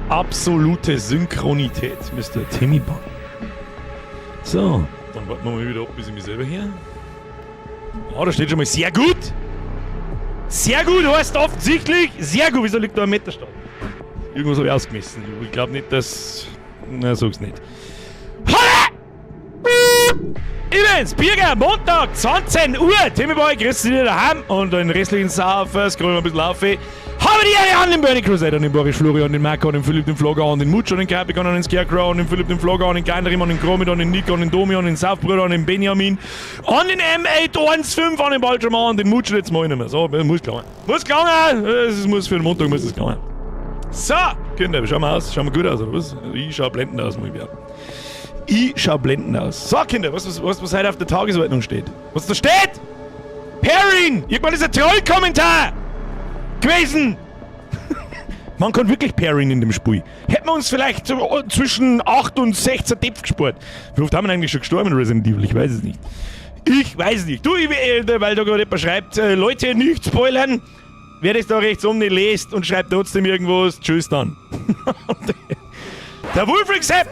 Absolute Synchronität, Mr. Timmy Boy. So, dann warten wir mal wieder ab, bis ich mich selber hier. Da steht schon mal sehr gut. Sehr gut heißt offensichtlich. Sehr gut. Wieso liegt da ein Meterstand? Irgendwas habe ich ausgemessen. Ich glaube nicht, dass... Na, sag's nicht. Übrigens, Birger, Montag, 20 Uhr. Timmy Boy, grüß dich wieder daheim. Und den restlichen Saufer, scrollen wir ein bisschen auf. Haben wir die Ehre an den Bernie Crusader, an den Boris Florian, an den Marco, an den Philipp, den Vlogger, an den Mutsch, an den Capicon, an den Scarecrow, an den Philipp, den Vlogger, an den Geinderim, an den Chromit, an den Nick, an den Domi, an den Saufbruder, an den Benjamin, an den M815, an den Baltraman, an den Mutsch, jetzt mal nicht mehr. So, muss klar. Muss klar, es muss für den Montag, muss es klar. So, Kinder, schauen wir aus. Schauen wir gut aus, oder was? Ich schau blendend aus, muss ich werden. Ich schau blendend aus. So, Kinder, was heute auf der Tagesordnung steht? Was da steht? Perrin! Irgendwann ist ein Trollkommentar gewesen! Man kann wirklich Perrin in dem Spiel. Hätten wir uns vielleicht so zwischen 8 und 16 Tipps gespart. Wie oft haben wir eigentlich schon gestorben in Resident Evil? Ich weiß es nicht. Ich weiß es nicht. Du, weil da gerade jemand schreibt, Leute, nicht spoilern. Wer das da rechts oben nicht liest und schreibt trotzdem irgendwas, tschüss dann. Der Wolfric Sepp!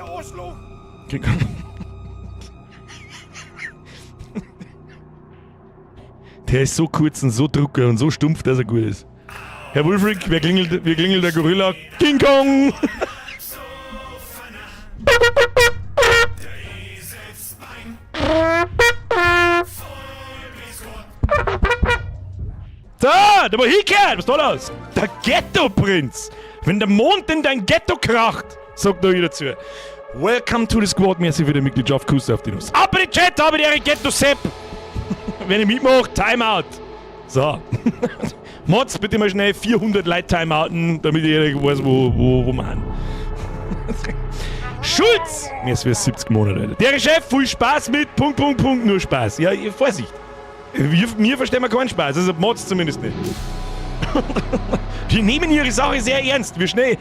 Der ist so kurz und so drucker und so stumpf, dass er gut ist. Herr Wolfric, wer klingelt der Gorilla? King Kong! Da, der Mohikan, was ist da los? Der Ghetto-Prinz! Wenn der Mond in dein Ghetto kracht, sagt er wieder dazu. Welcome to the Squad, merci für die Mitgliedschaft, Kuss auf die Nuss. Ab in den Chat, habe ich den Ghetto-Sepp! Wenn ich mitmache, Timeout! So. Mods, bitte mal schnell 400 Leute timeouten, damit jeder weiß, wo wir haben. Schulz! Merci für 70 Monate, Alter. Der Chef, viel Spaß mit, nur Spaß. Ja, Vorsicht. Wir verstehen wir keinen Spaß, also Mods zumindest nicht. Die nehmen ihre Sache sehr ernst. Wie schnell,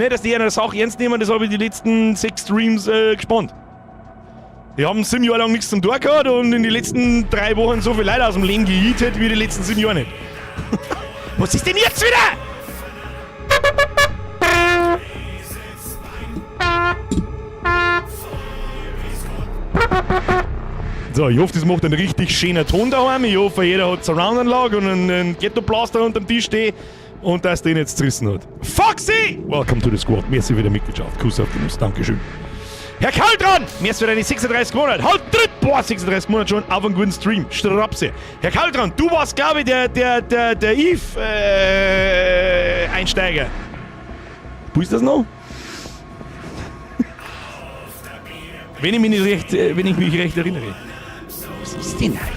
dass die ihre Sache ernst nehmen, das habe ich die letzten 6 Streams gespannt. Die haben 7 Jahre lang nichts zum Tor gehabt und in den letzten 3 Wochen so viele Leute aus dem Leben gejietet wie die letzten 7 Jahre nicht. Was ist denn jetzt wieder? So, ich hoffe, das macht einen richtig schönen Ton daheim. Ich hoffe, jeder hat Surround-Anlage und einen Ghetto-Blaster unterm Tisch stehen und dass den jetzt zerrissen hat. Foxy! Welcome to the Squad. Merci für die Mitgliedschaft. Kuss auf die Nuss. Dankeschön. Herr Kaldran! Merci für deine 36 Monate. Halt dritt! Boah, 36 Monate schon auf einen guten Stream. Strapse. Herr Kaldran, du warst, glaube ich, der Eve-Einsteiger. Wo ist das noch? wenn ich mich recht erinnere. Was ist denn halt?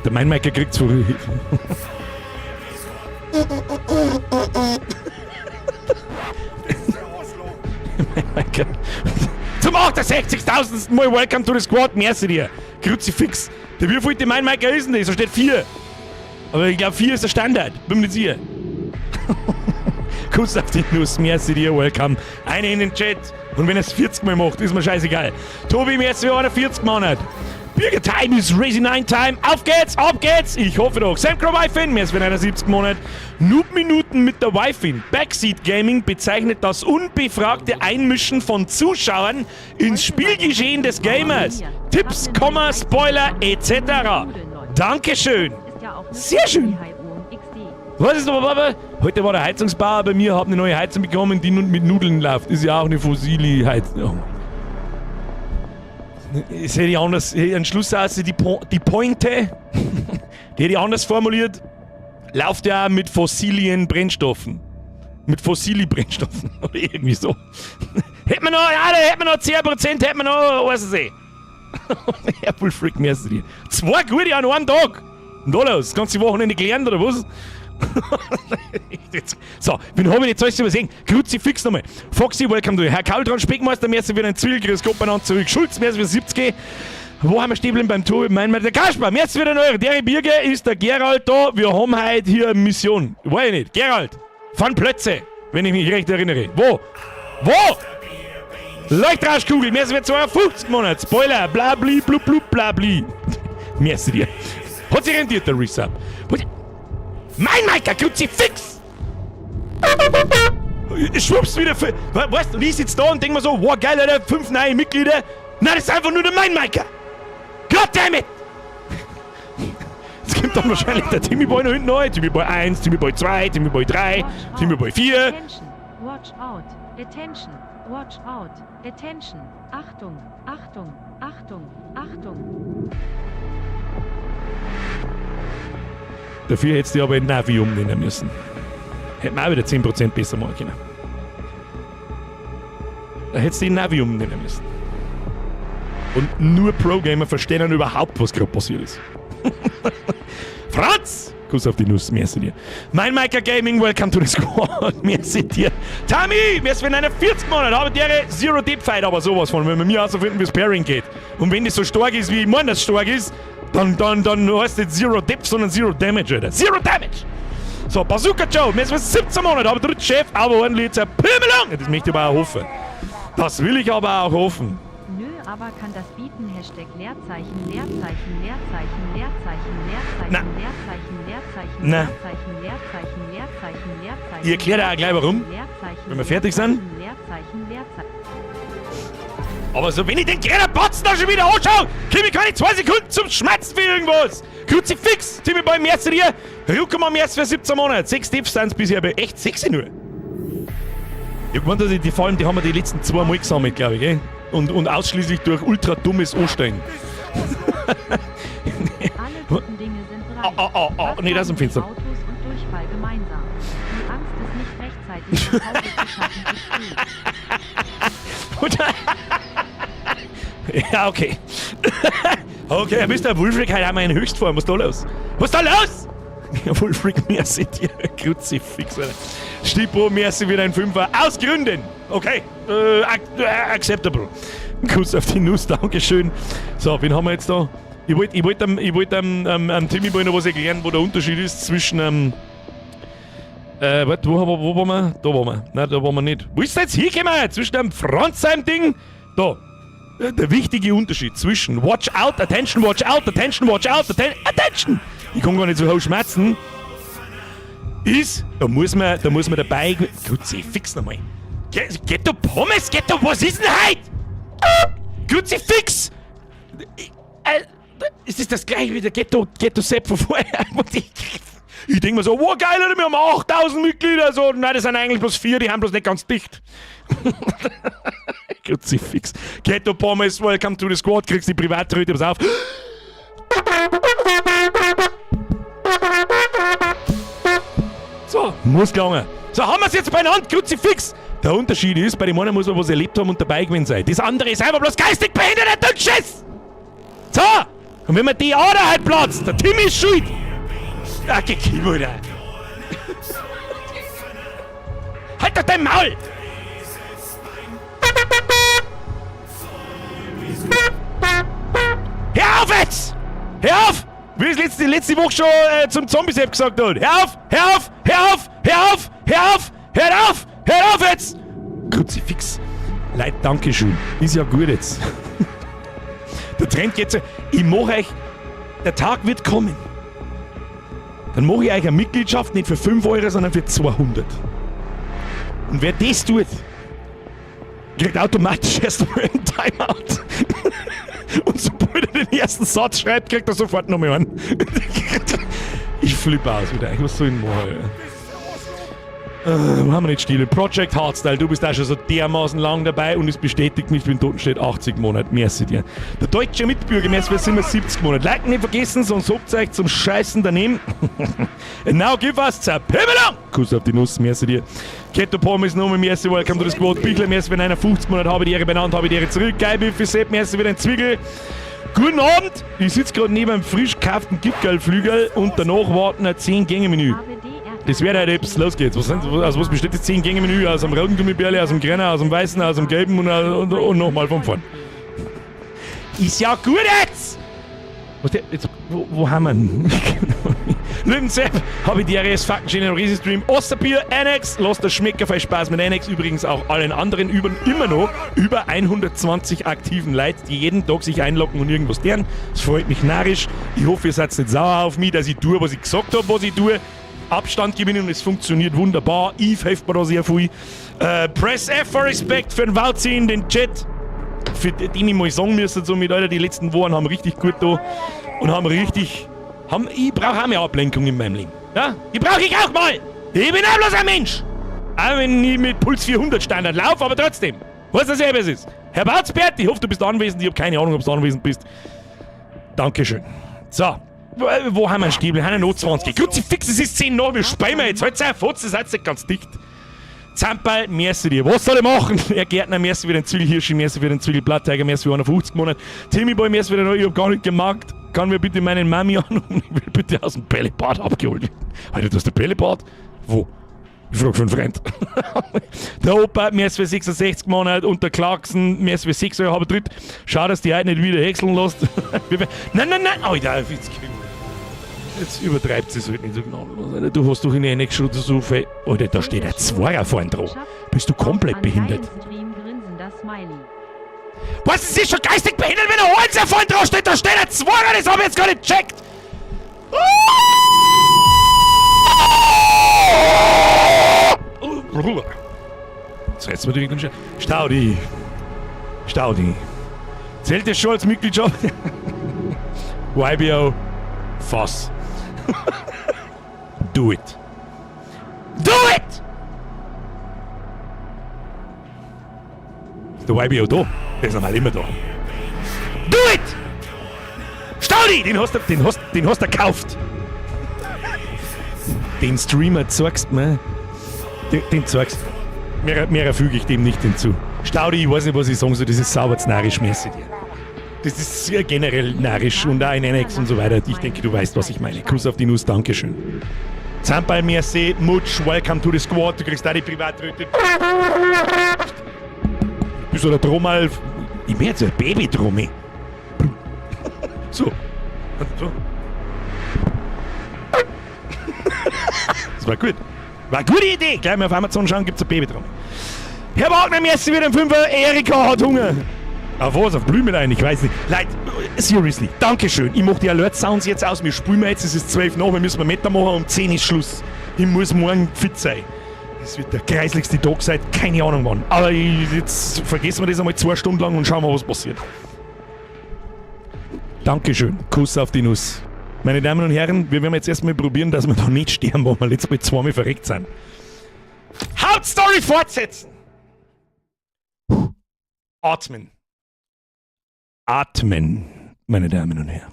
Der Meinmeiker kriegt's vor Hilfe. Zum 68.000. Mal Welcome to the Squad, merci dir. Kruzifix. Der wie viel Meinmeiker ist denn das? Da steht 4. Aber ich glaube 4 ist der Standard. Bin mir nicht sicher. Kuss auf die Nuss, merci dir, welcome. Eine in den Chat. Und wenn er es 40 Mal macht, ist mir scheißegal. Tobi, merci für 40 Monate. Birger Time ist Racing 9 Time. Auf geht's, ab geht's. Ich hoffe doch. Samcro Wi-Fi, merci für 70 Monate. Noob-Minuten mit der Wi-Fi. Backseat Gaming bezeichnet das unbefragte Einmischen von Zuschauern ins Spielgeschehen des Gamers. Tipps, Komma, Spoiler etc. Dankeschön. Sehr schön. Was ist noch, Papa? Heute war der Heizungsbauer bei mir, hab eine neue Heizung bekommen, die nun mit Nudeln läuft. Ist ja auch eine fossile Heizung. Es hätte ich anders, ein Schluss aus, die Pointe, die hätte ich anders formuliert, läuft ja auch mit fossilen Brennstoffen. Mit fossilen Brennstoffen, oder irgendwie so. Hätten wir noch, ja, da hätten wir noch 10%, hätten wir noch, was weiß ich. Herr Bullfreak, merci dir. 2 gute an einem Tag. Und alles, das ganze Wochenende gelernt, oder was? So, wen haben wir jetzt alles übersehen? Kruzifix nochmal. Foxy, welcome to you. Herr Kaldran, Speckmeister, merci für den Zwilligriss, Gott beieinander zurück. Schulz, merci für 70. Wo haben wir stehen beim Tor? Der Kasper, merci für den Euro. Der Birger ist der Gerald da. Wir haben heute hier eine Mission. Weiß ich nicht. Gerald, von Plötze, wenn ich mich recht erinnere. Wo? Leuchtrauschkugel, merci für 52 Monate. Spoiler, blabli, blub, blub, blabli. Merci dir. Hat sich rentiert, der Resub. Mein Maiker, Kruzifix! Schwupps wieder für. Weißt du, und ich sitze da und denke mir so, wow, geil, Alter, 5 neue Mitglieder. Nein, das ist einfach nur der Mein Maiker. Goddammit! Jetzt kommt dann wahrscheinlich der Timmy Boy noch hinten rein. Timmy Boy 1, Timmy Boy 2, Timmy Boy 3, Timmy Boy 4. Attention, watch out, attention, watch out, attention, Achtung, Achtung, Achtung, Achtung. Dafür hättest du aber ein Navi umnehmen müssen. Hätten wir auch wieder 10% besser machen können. Da hättest du den Navi umnehmen müssen. Und nur Pro-Gamer verstehen dann überhaupt, was gerade passiert ist. Franz! Kuss auf die Nuss, merci dir. Mein Maiker Gaming, welcome to the squad, merci dir. Tommy, wir sind in einer 40 Monate, haben die Zero Deep Fight, aber sowas von, wenn wir mir herausfinden, wie es Pairing geht. Und wenn das so stark ist, wie ich meine, dass es stark ist, dann heißt es nicht Zero Dip, sondern Zero Damage, Alter. Zero Damage! So, Bazooka Joe, wir sind 17 Monate, aber der Chef, aber ordentlich jetzt ein Pimmel lang. Das möchte ich aber auch hoffen. Das will ich aber auch hoffen. Nö, aber kann das bieten, Hashtag Leerzeichen, Leerzeichen, Leerzeichen, Leerzeichen, Leerzeichen, Na. Leerzeichen, Leerzeichen, Na. Leerzeichen, Leerzeichen, Leerzeichen, Leerzeichen. Ich erkläre auch gleich warum, Leerzeichen, wenn wir fertig sind. Leerzeichen, Leerzeichen. Aber so, wenn ich den kleinen Batzen da schon wieder anschaue, kriege ich keine 2 Sekunden zum Schmerzen für irgendwas. Kruzifix, Timmy Boy, merci dir. Ruckermann, merci für 17 Monate. 6 Tipps sind es bisher, aber echt 6 nur. Ich hab gemeint, dass die vor allem, die haben wir die letzten 2 Mal gesammelt, glaube ich, gell? Und ausschließlich durch ultra dummes Anstellen. Alle guten Dinge sind bereit. Oh, nee, das ist im Finstern. Autos und Durchfall gemeinsam. Die Angst, es nicht rechtzeitig nach Hause zu schaffen, ist viel. Ja, okay. Okay, Mr. Wulfric, heute haben wir eine Höchstform. Was ist da los? Was ist da los? Ja, Wulfric, merci dir. Kruzifix, Alter. Stippo, merci wieder ein Fünfer. Aus Gründen. Okay. Acceptable. Kuss auf die Nuss, dankeschön. So, wen haben wir jetzt da? Ich wollte Timmy Boy noch was erklären, wo der Unterschied ist zwischen, warte, wo waren wir? Da waren wir. Nein, da waren wir nicht. Wo ist jetzt hingekommen? Zwischen dem Frontsheim-Ding? Da. Der wichtige Unterschied zwischen Watch out, Attention, Watch out, Attention, Watch out, Attention! Ich kann gar nicht so hoch schmerzen. Ist, da muss man dabei. Kruzifix nochmal. Ghetto Pommes, Ghetto, was ist denn heute? Kruzifix! Ist das gleiche wie der Ghetto Sepp von vorher? Ich denke mir so, wow, geil, wir haben 8000 Mitglieder. So, nein, das sind eigentlich bloß 4, die haben bloß nicht ganz dicht. Kruzifix. Ghetto Pommes, welcome to the squad, kriegst die Privatröte, pass auf. So, muss gelangen. So, haben wir es jetzt beieinander, Kruzifix. Der Unterschied ist, bei dem einen muss man was erlebt haben und dabei gewesen sein. Das andere ist einfach bloß geistig behinderter Dünnschiss. So, und wenn man die Ader halt platzt, der Timmy ist schuld. Ja, geh Alter. Halt doch dein Maul! Hör auf jetzt! Hör auf! Wie es letzte Woche schon zum Zombie-Sepp gesagt hat. Hör auf! Hör auf! Hör auf! Hör auf! Hör auf! Hör auf! Hör auf jetzt! Kruzifix. Leute, dankeschön. Ist ja gut jetzt. Der Trend geht so. Ich mache euch. Der Tag wird kommen. Dann mache ich euch eine Mitgliedschaft nicht für 5 Euro, sondern für 200. Und wer das tut, kriegt automatisch erstmal einen Timeout. Und sobald er den ersten Satz schreibt, kriegt er sofort noch mehr einen. Ich flippe aus wieder. Was soll ich machen? Wo haben wir nicht still? Project Hardstyle, du bist auch schon so dermaßen lang dabei und es bestätigt mich, wenn dort steht 80 Monate. Merci dir. Der deutsche Mitbürger, merci, sind wir 70 Monate. Like nicht vergessen, sonst habt ihr euch zum Scheißen daneben. And now give us Zerpimmelung! Kuss auf die Nuss, merci dir. Ghetto Pommes, nochmal merci, welcome to the squad. Bichler, merci, wenn einer 50 Monate habe ich die Ehre benannt, habe ich die Ehre zurück. Geil, für Sepp, merci, wieder ein Zwickel. Guten Abend! Ich sitze gerade neben einem frisch gekauften Gipfelflügel und danach warten ein 10-Gänge-Menü. Das wäre halt etwas. Los geht's. Was besteht das 10-Gänge-Menü? Aus dem roten Gummibärle, aus dem grünen, aus dem weißen, aus dem gelben und nochmal von vorn. Ist ja gut jetzt! Wo haben wir ihn? Löwensepp, habe ich die RS Faktenschein im Riesestream. Osterbier, Annex, lasst das schmecken, viel Spaß mit Annex. Übrigens auch allen anderen immer noch über 120 aktiven Leute, die jeden Tag sich einloggen und irgendwas lernen. Das freut mich narrisch. Ich hoffe, ihr seid nicht sauer auf mich, dass ich tue, was ich gesagt habe, was ich tue. Abstand gewinnen und es funktioniert wunderbar. Eve hilft mir da sehr viel. Press F for Respect für den Wauzi in den Chat. Für den ich mal sagen müssen, so mit Alter, die letzten Wochen haben richtig gut da und haben richtig. Ich brauche auch mehr Ablenkung in meinem Leben. Ja? Die brauche ich auch mal. Ich bin auch bloß ein Mensch. Auch wenn ich mit Puls 400 Standard laufe, aber trotzdem. Weißt du selber, was es ist? Herr Barzbert, ich hoffe, du bist anwesend. Ich habe keine Ahnung, ob du anwesend bist. Dankeschön. So. Wo haben wir einen Stiebel? Wir haben noch 20. Kruzifix, es ist 10 nach, wir spielen jetzt. Halt sein Fotz, ihr seid nicht ganz dicht. Zampal, merci dir. Was soll ich machen? Herr Gärtner, merci für den Zwiebelhirschi, merci für den Zwiebelblattteiger, merci für 150 Monate. Timmy Boy, merci für den neuen, ich hab gar nicht gemerkt. Kann mir bitte meinen Mami anrufen? Ich will bitte aus dem Bällebad abgeholt werden. Alter, du hast ein Bällebad? Wo? Ich frag für einen Freund. Der Opa, merci für 66 Monate und der Clarkson, merci für 6 Euro, aber dritt. Schade, dass die heute nicht wieder häckseln lässt. Nein! Alter, jetzt übertreibt es halt nicht so genau. Alter, du hast doch in der nächsten Stunde so viel. Alter, da steht ein Zweier vorne drauf. Bist du komplett behindert? Was, ist sie schon geistig behindert, wenn ein Holzer vorne drauf steht? Da steht ein Zweier, das hab ich jetzt gar nicht gecheckt! Jetzt reizt mir die Winkel. Staudi. Zählt das schon als Mitgliedschaft? YBO. Fass. Do it. Ist der YBO da? Der ist normal immer da. Do it! Staudi! Den hast du gekauft. Den Streamer zeigst du mir. Den zeigst du. Mehr füge ich dem nicht hinzu. Staudi, ich weiß nicht, was ich sagen soll, das ist sauber narrisch, merci dir. Das ist sehr generell narrisch und auch in Annex und so weiter. Ich denke, du weißt, was ich meine. Kuss auf die Nuss, Dankeschön. Zampal, merci, Mutsch, welcome to the squad, du kriegst auch die Privatröte. Bist du der Trommal? Ich bin jetzt ein Baby-Trommel. So. Das war gut. War eine gute Idee. Gleich mal auf Amazon schauen, gibt's ein Babytrommel. Herr Wagner, merci wieder ein Fünfer. Erika hat Hunger. Auf was? Auf Blümelein? Ich weiß nicht. Leute, seriously, Dankeschön. Ich mach die Alert-Sounds jetzt aus. Wir spielen jetzt, es ist 12 nach, wir müssen Meter machen, um 10 ist Schluss. Ich muss morgen fit sein. Das wird der kreisligste Tag sein, keine Ahnung wann. Aber jetzt vergessen wir das einmal 2 Stunden lang und schauen wir, was passiert. Dankeschön. Kuss auf die Nuss. Meine Damen und Herren, wir werden jetzt erstmal probieren, dass wir da nicht sterben, wo wir letztes Mal 2-mal verreckt sind. Hauptstory fortsetzen! Atmen. Atmen, meine Damen und Herren.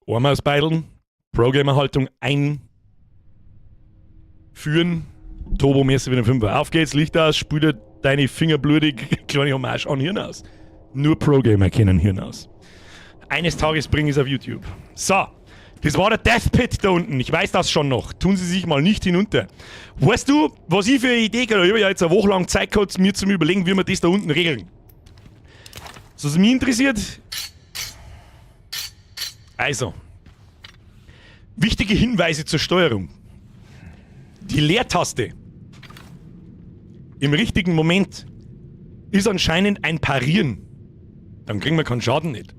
Arm ausbeideln, Pro-Gamer-Haltung einführen. Turbo mäßig wieder 5. Auf geht's, Licht aus, spül dir deine Finger blutig, kleine Hommage an Hirn aus. Nur Pro-Gamer kennen Hirn aus. Eines Tages bringe ich es auf YouTube. So, das war der Death Pit da unten. Ich weiß das schon noch. Tun Sie sich mal nicht hinunter. Weißt du, was ich für eine Idee gehabt habe? Ich habe ja jetzt eine Woche lang Zeit gehabt, mir zu überlegen, wie wir das da unten regeln. Was mich interessiert. Also. Wichtige Hinweise zur Steuerung. Die Leertaste im richtigen Moment ist anscheinend ein Parieren. Dann kriegen wir keinen Schaden nicht.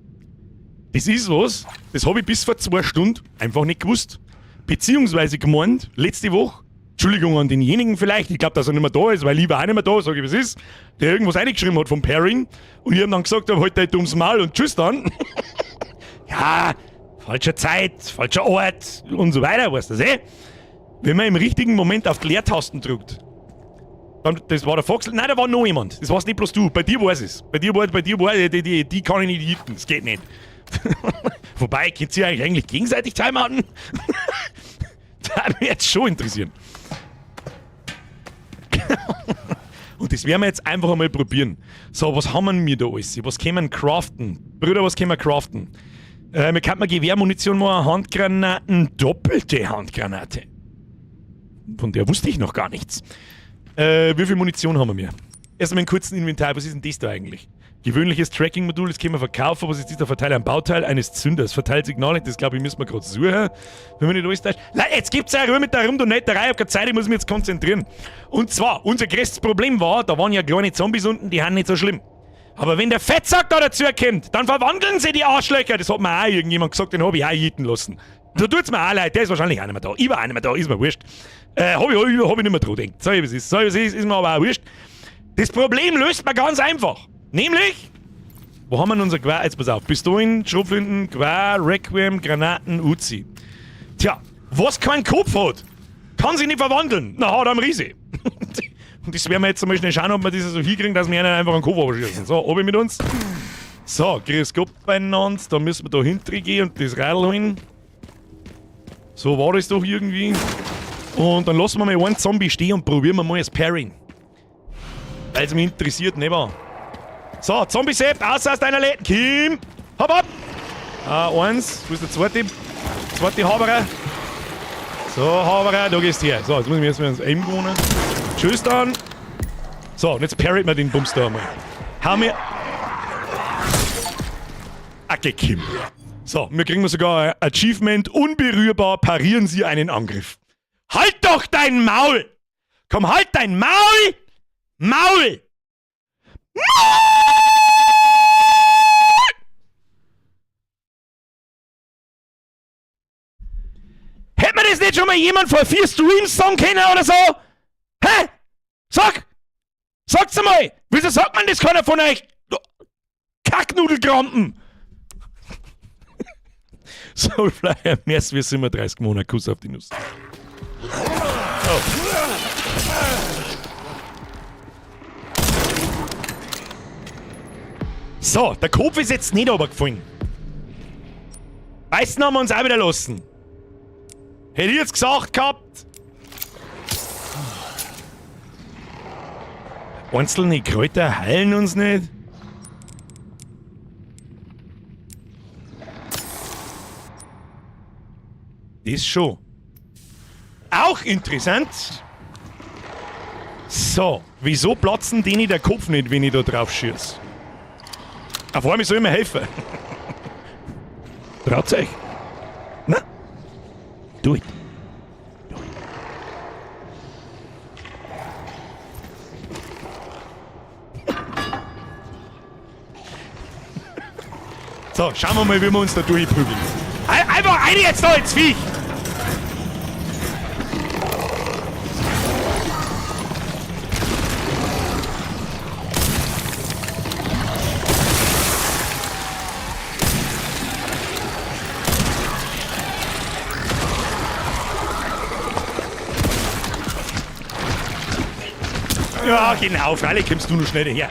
Das ist was, das habe ich bis vor 2 Stunden einfach nicht gewusst. Beziehungsweise gemeint, letzte Woche, Entschuldigung an denjenigen vielleicht, ich glaube, dass er nicht mehr da ist, weil ich war auch nicht mehr da, sage ich, was ist, der irgendwas eingeschrieben hat vom Pairing und ich habe dann gesagt, halt dein dummes Maul und tschüss dann. Ja, falsche Zeit, falscher Ort und so weiter, weißt du das eh? Wenn man im richtigen Moment auf die Leertasten drückt, dann, das war der Foxel, nein, da war noch jemand, das warst nicht bloß du, bei dir war es. Bei dir war, die kann ich nicht hitten, das geht nicht. Wobei, könnt ihr euch eigentlich gegenseitig timeouten? Das würde mich jetzt schon interessieren. Und das werden wir jetzt einfach einmal probieren. So, was haben wir da alles? Was können wir craften? Brüder, was können wir craften? Wir könnten Gewehrmunition machen, Handgranaten, doppelte Handgranate. Von der wusste ich noch gar nichts. Wie viel Munition haben wir? Erstmal einen kurzen Inventar, was ist denn das da eigentlich? Gewöhnliches Tracking-Modul, das können wir verkaufen. Was ist das? Der Verteiler? Ein Bauteil eines Zünders. Verteilt Signale, das glaube ich, müssen wir gerade suchen. Wenn wir nicht alles täuschen. Jetzt gibt's ja Ruhe mit der Rumdonetterei, ich hab keine Zeit, ich muss mich jetzt konzentrieren. Und zwar, unser größtes Problem war, da waren ja kleine Zombies unten, die haben nicht so schlimm. Aber wenn der Fettsack da dazu kommt, dann verwandeln sie die Arschlöcher. Das hat mir auch irgendjemand gesagt, den habe ich auch hitten lassen. So tut's mir auch leid, der ist wahrscheinlich auch nicht mehr da. Ich war auch nicht mehr da, ist mir wurscht. Hab ich nicht mehr dran gedacht. So wie es ist. So wie es ist mir aber auch wurscht. Das Problem löst man ganz einfach. Nämlich, wo haben wir denn unser Gewehr? Jetzt pass auf. Pistolen, Schrotflinten, Gewehr, Requiem, Granaten, Uzi. Tja, was kein Kopf hat, kann sich nicht verwandeln. Na, hat er am Riese. Und das werden wir jetzt einmal schnell schauen, ob wir das so hinkriegen, dass wir einen einfach einen Kopf abschießen. So, oben mit uns. So, grüß Gott beieinander. Da müssen wir da hinten gehen und das Radl holen. So war das doch irgendwie. Und dann lassen wir mal einen Zombie stehen und probieren wir mal das Pairing. Weil es mich interessiert, nicht wahr? So, Zombie-Sepp, aus deiner Läden. Kim! Hopp, hopp! Eins. Wo ist der zweite? Zweite Haberer. So, Haberer, da gehst du her. So, jetzt muss ich mir erstmal ins Aim gewohnen. Tschüss dann. So, und jetzt parryt man den Bums da einmal. Hau mir. Okay, Kim. So, wir kriegen sogar ein Achievement. Unberührbar parieren Sie einen Angriff. Halt doch dein Maul! Komm, halt dein Maul! Maul! Hätte mir das nicht schon mal jemand vor 4 Streams sagen können oder so? Hä? Sag's mal! Wieso sagt man das keiner von euch? Kacknudelkrampen! Soulflyer, merci wie 37 Monate, Kuss auf die Nuss. Oh. So, der Kopf ist jetzt nicht runtergefallen. Meisten haben wir uns auch wieder lassen. Hätte ich jetzt gesagt gehabt. Einzelne Kräuter heilen uns nicht. Das schon. Auch interessant. So, wieso platzen denen der Kopf nicht, wenn ich da drauf schieße? Auf einmal soll ich mir helfen. Traut's euch? Na? Do it. So, schauen wir mal, wie wir uns da durchprügeln. Einfach eine jetzt da ins Viech! Ja, genau, freilich kommst du noch schneller her.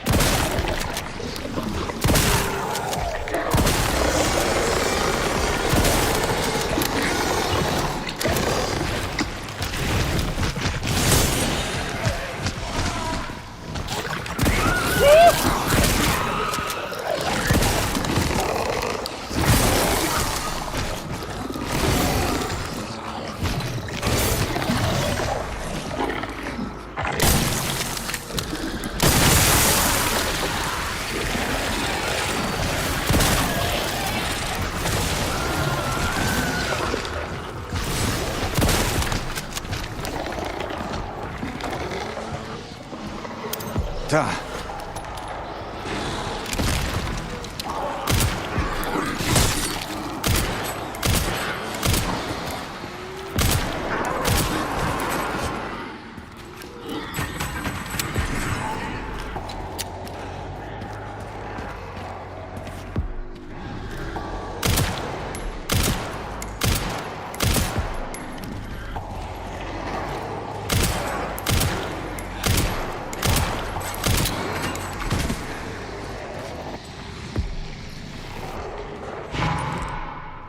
Da.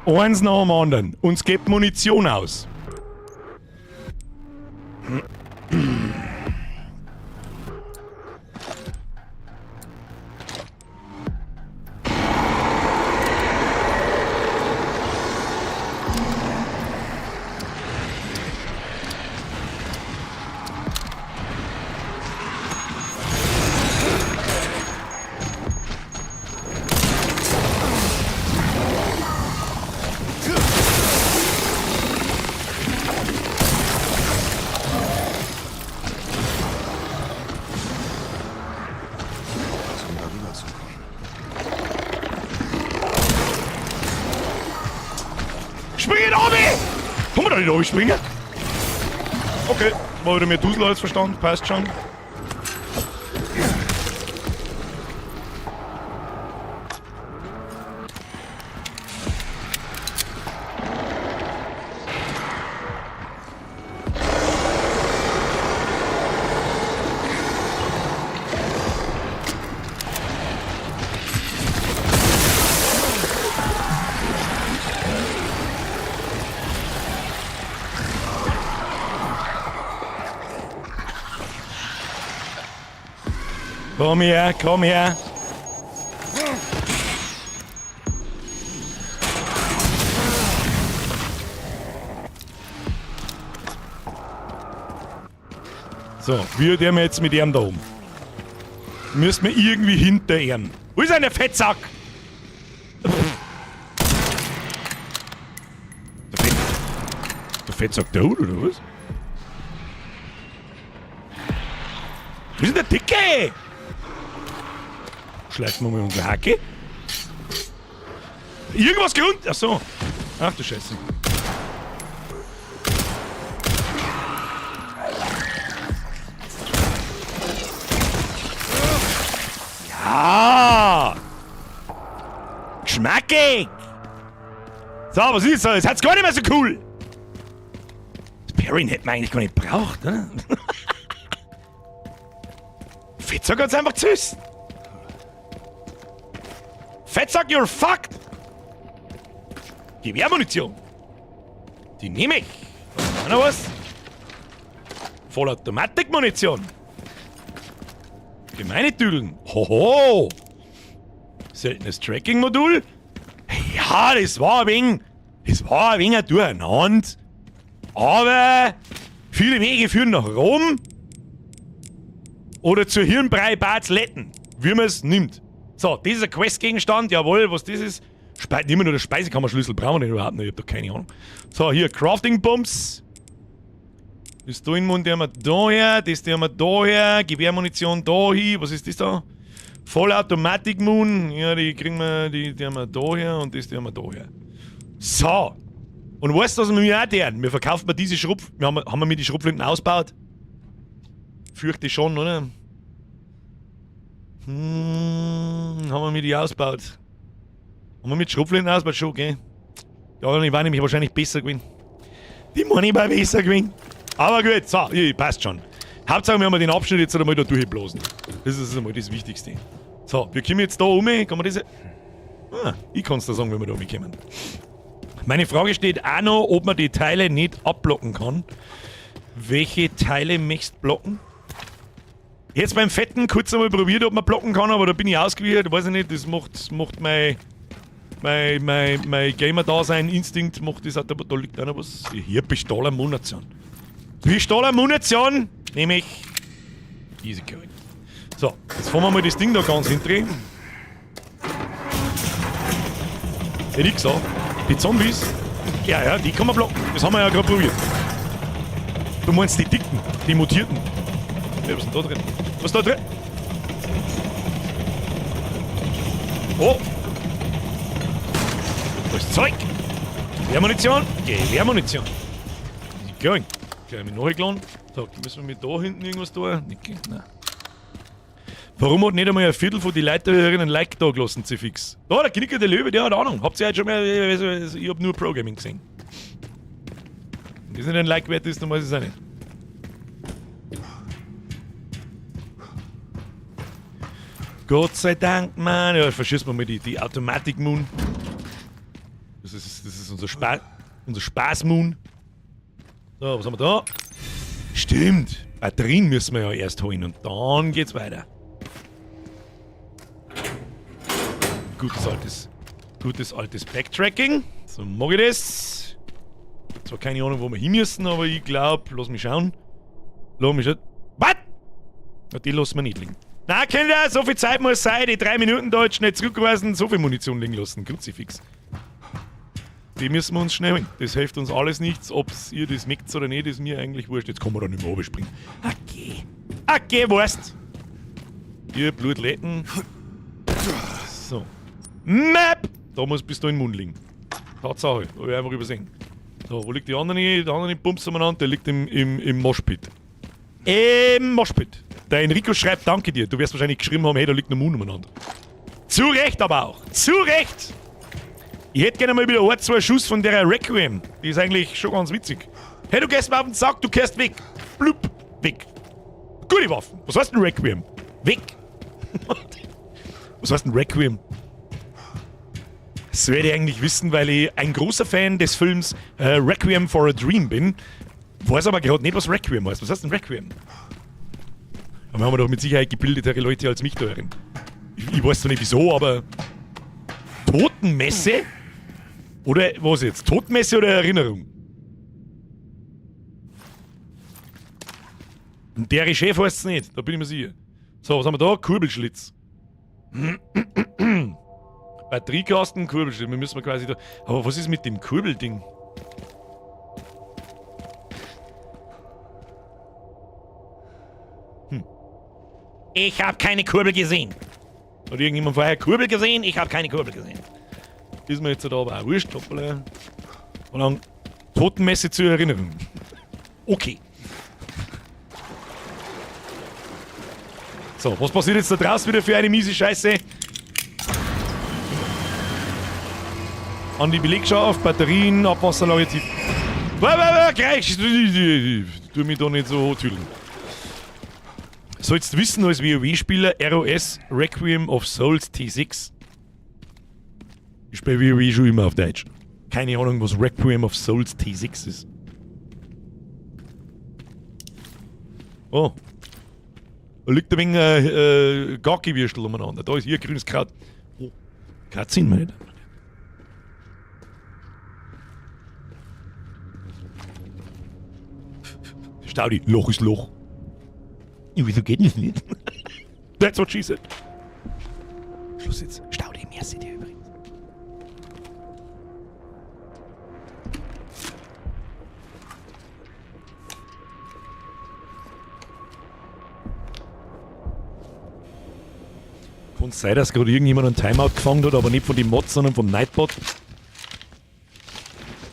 Eins nach dem anderen. Uns geht Munition aus. oben! Kann man da nicht runterspringen? Okay, war wieder mehr Dusel als Verstand, passt schon. Komm her, komm her. So, wie der wir jetzt mit ihm da oben? Müssen wir irgendwie hinter ihm. Wo ist denn der Fettsack? Der Fettsack tot, oder was? Wo ist denn der Dicke? Schleifen wir mal unsere Hacke. Irgendwas grund. Ach so. Ach du Scheiße. Ja. Geschmackig. So, was ist das? Jetzt hat's gar nicht mehr so cool. Das Perrin hätten wir eigentlich gar nicht gebraucht, oder? Fettsack hat's einfach süß. Fettsack, you're fucked! Gewehrmunition. Die nehme ich. Noch was? Vollautomatikmunition. Gemeine Tüdeln. Hoho! Seltenes Tracking-Modul. Ja, das war ein wenig durcheinander. Aber viele Wege führen nach Rom. Oder zur Hirnbrei-Barzletten. Wie man es nimmt. So, das ist ein Questgegenstand, jawohl, was das ist. Nehmen wir nur den Speisekammerschlüssel, brauchen wir den überhaupt nicht, ich hab da keine Ahnung. So, hier, Crafting-Bumps. Das da in der wir da her, das der wir da her, Gewehrmunition da hin, was ist das da? Vollautomatik-Moon, ja, die kriegen wir, die haben wir da her und das der wir da her. So. Und weißt du, was wir auch tun? Wir verkaufen mal diese haben wir mit die Schrupflinten ausgebaut? Fürchte schon, oder? Haben wir mit die ausgebaut. Haben wir mit Schrupflinten ausgebaut schon, gell? Ja, die war nämlich wahrscheinlich besser gewesen. Die Money war besser gewesen. Aber gut, so, passt schon. Hauptsache, wir haben den Abschnitt jetzt einmal da durchgeblasen. Das ist einmal das Wichtigste. So, wir kommen jetzt da um. Kann man das... ich kann es da sagen, wenn wir da umkommen. Meine Frage steht auch noch, ob man die Teile nicht abblocken kann. Welche Teile möchtest du blocken? Jetzt beim Fetten kurz einmal probiert, ob man blocken kann, aber da bin ich ausgewichen, weiß ich nicht, das macht mein Gamer-Dasein, Instinkt, macht das auch, da liegt auch noch was. Hier, Pistolenmunition. Pistolenmunition, nämlich easy going. So, jetzt fahren wir mal das Ding da ganz hindrehen. Hätte ich gesagt, die Zombies, ja, die kann man blocken, das haben wir ja gerade probiert. Du meinst die Dicken, die Mutierten. Ja, was ist denn da drin? Was ist da drin? Oh! Das ist Zeug! Gewehrmunition! Gewehrmunition! Easy going. Gleich mit nachgeladen. So, müssen wir mit da hinten irgendwas tun? Nicke, nein. Warum hat nicht einmal ein Viertel von den Leuten ein Like da gelassen, C-Fix? Da, der Knicker, der Löwe, der hat Ahnung. Habt ihr heute schon mal... Ich hab nur Programming gesehen. Wenn das nicht ein Like wert ist, dann weiß ich es auch nicht. Gott sei Dank, Mann. Ja, verschießt man mal die Automatik-Moon. Das ist unser Spaß-Moon. So, was haben wir da? Stimmt. Batterien müssen wir ja erst holen und dann geht's weiter. Gutes altes Backtracking. So mag ich das. Zwar keine Ahnung, wo wir hin müssen, aber ich glaube, lass mich schauen. Was? Ja, die lassen wir nicht liegen. Na, Kinder, so viel Zeit muss sein. Die 3 Minuten da jetzt schnell zurückweisen, so viel Munition liegen lassen. Kruzifix. Die müssen wir uns schnell holen. Das hilft uns alles nichts, ob ihr das mögt oder nicht, ist mir eigentlich wurscht. Jetzt kann man da nicht mehr runterspringen. Okay, weißt. Hier, Blutletten. So. Map! Da muss bis da in den Mund liegen. Tatsache, hab ich einfach übersehen. So, wo liegt die andere Bums umeinander? Der liegt im Moshpit. Im Moshpit. Der Enrico schreibt, danke dir. Du wirst wahrscheinlich geschrieben haben, hey, da liegt ein Moon umeinander. Zu Recht aber auch. Zu Recht. Ich hätte gerne mal wieder ein, zwei Schuss von der Requiem. Die ist eigentlich schon ganz witzig. Hey, du gehst mir auf den Sack, du kehrst weg. Blub, weg. Gute Waffen. Was heißt denn Requiem? Weg. Was heißt denn Requiem? Das werde ich eigentlich wissen, weil ich ein großer Fan des Films Requiem for a Dream bin. Weiß aber gerade nicht, was Requiem heißt. Was heißt denn Requiem? Aber haben wir doch mit Sicherheit gebildetere Leute als mich da drin. Ich weiß zwar nicht wieso, aber... Totenmesse? Oder was jetzt? Totenmesse oder Erinnerung? Und der Chef heißt es nicht, da bin ich mir sicher. So, was haben wir da? Kurbelschlitz. Batteriekasten, Kurbelschlitz. Wir müssen quasi da... Aber was ist mit dem Kurbelding? Ich habe keine Kurbel gesehen. Hat irgendjemand vorher Kurbel gesehen? Ich habe keine Kurbel gesehen. Ist mir jetzt da aber auch wurscht. Hoppala. Und dann Totenmesse zur Erinnerung. Okay. So, was passiert jetzt da draußen wieder für eine miese Scheiße? An die Belegschaft, Batterien, Abwasserlage, tief. Gleich! Tu mich da nicht so tüdeln. Sollst wissen als WoW-Spieler ROS Requiem of Souls T6. Ich spiele WoW schon immer auf Deutsch. Keine Ahnung, was Requiem of Souls T6 ist. Oh. Da liegt ein wenig Gacki-Würstel umeinander. Da ist hier grünes Kraut. Oh. Kraut sind wir nicht. Staudi, Loch ist Loch. Wieso geht das nicht? That's what she said. Schluss jetzt. Staudi, mehr seht ihr übrigens. Kann es sein, dass gerade irgendjemand einen Timeout gefangen hat, aber nicht von dem Mod, sondern vom Nightbot?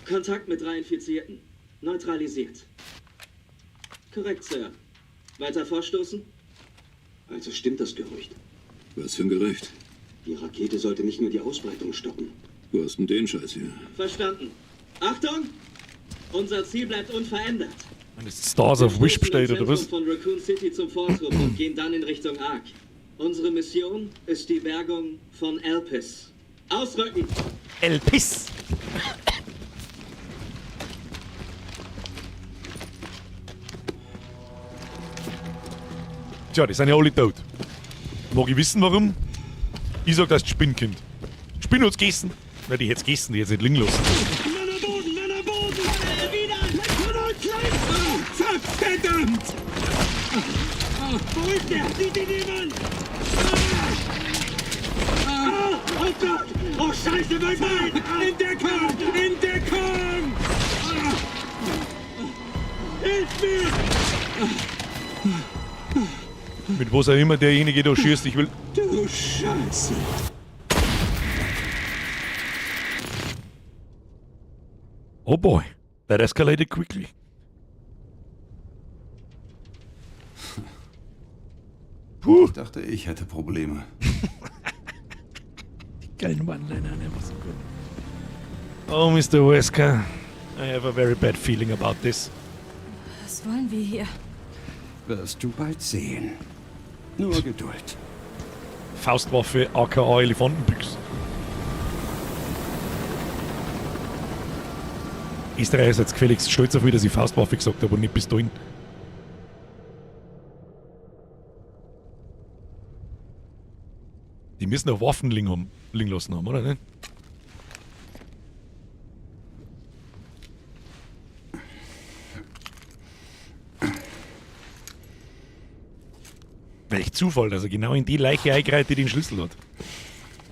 Kontakt mit 3 Infizierten. Neutralisiert. Korrekt, Sir. Weiter vorstoßen? Also stimmt das Gerücht. Was für ein Gerücht? Die Rakete sollte nicht nur die Ausbreitung stoppen. Wo hast denn den Scheiß hier? Verstanden. Achtung! Unser Ziel bleibt unverändert. Wenn es Stars of Wish besteht, oder was? Von Raccoon City zum Fortrupp und gehen dann in Richtung Ark. Unsere Mission ist die Bergung von Elpis. Ausrücken! Elpis! Tja, die sind ja alle tot. Mag ich wissen, warum? Ich sag, dass die Spinne kommt. Die Spinne hat's gegessen. Na, die hätt's gegessen, die hätt's nicht liegen lassen. Männer Boden! Wieder! Verdammt! Wo ist der? Sieht ihn jemand? Oh Gott! Oh Scheiße, mein Bein! In Deckung! In Deckung! Hilf mir! Mit was auch immer derjenige da schießt, ich will... Du Scheiße! Oh boy, that escalated quickly. Ich dachte, ich hätte Probleme. Geilen One-Liner, einfach so gut. Oh, Mr. Wesker, I have a very bad feeling about this. Was wollen wir hier? Wirst du bald sehen. Nur Geduld. Faustwaffe, aka Elefantenbüchs. Österreich ist jetzt gefälligst stolz auf mich, dass ich Faustwaffe gesagt habe und nicht Pistolen. Die müssen auch Waffen liegen lassen haben, oder nicht? Welch Zufall, dass er genau in die Leiche eingreift, die den Schlüssel hat.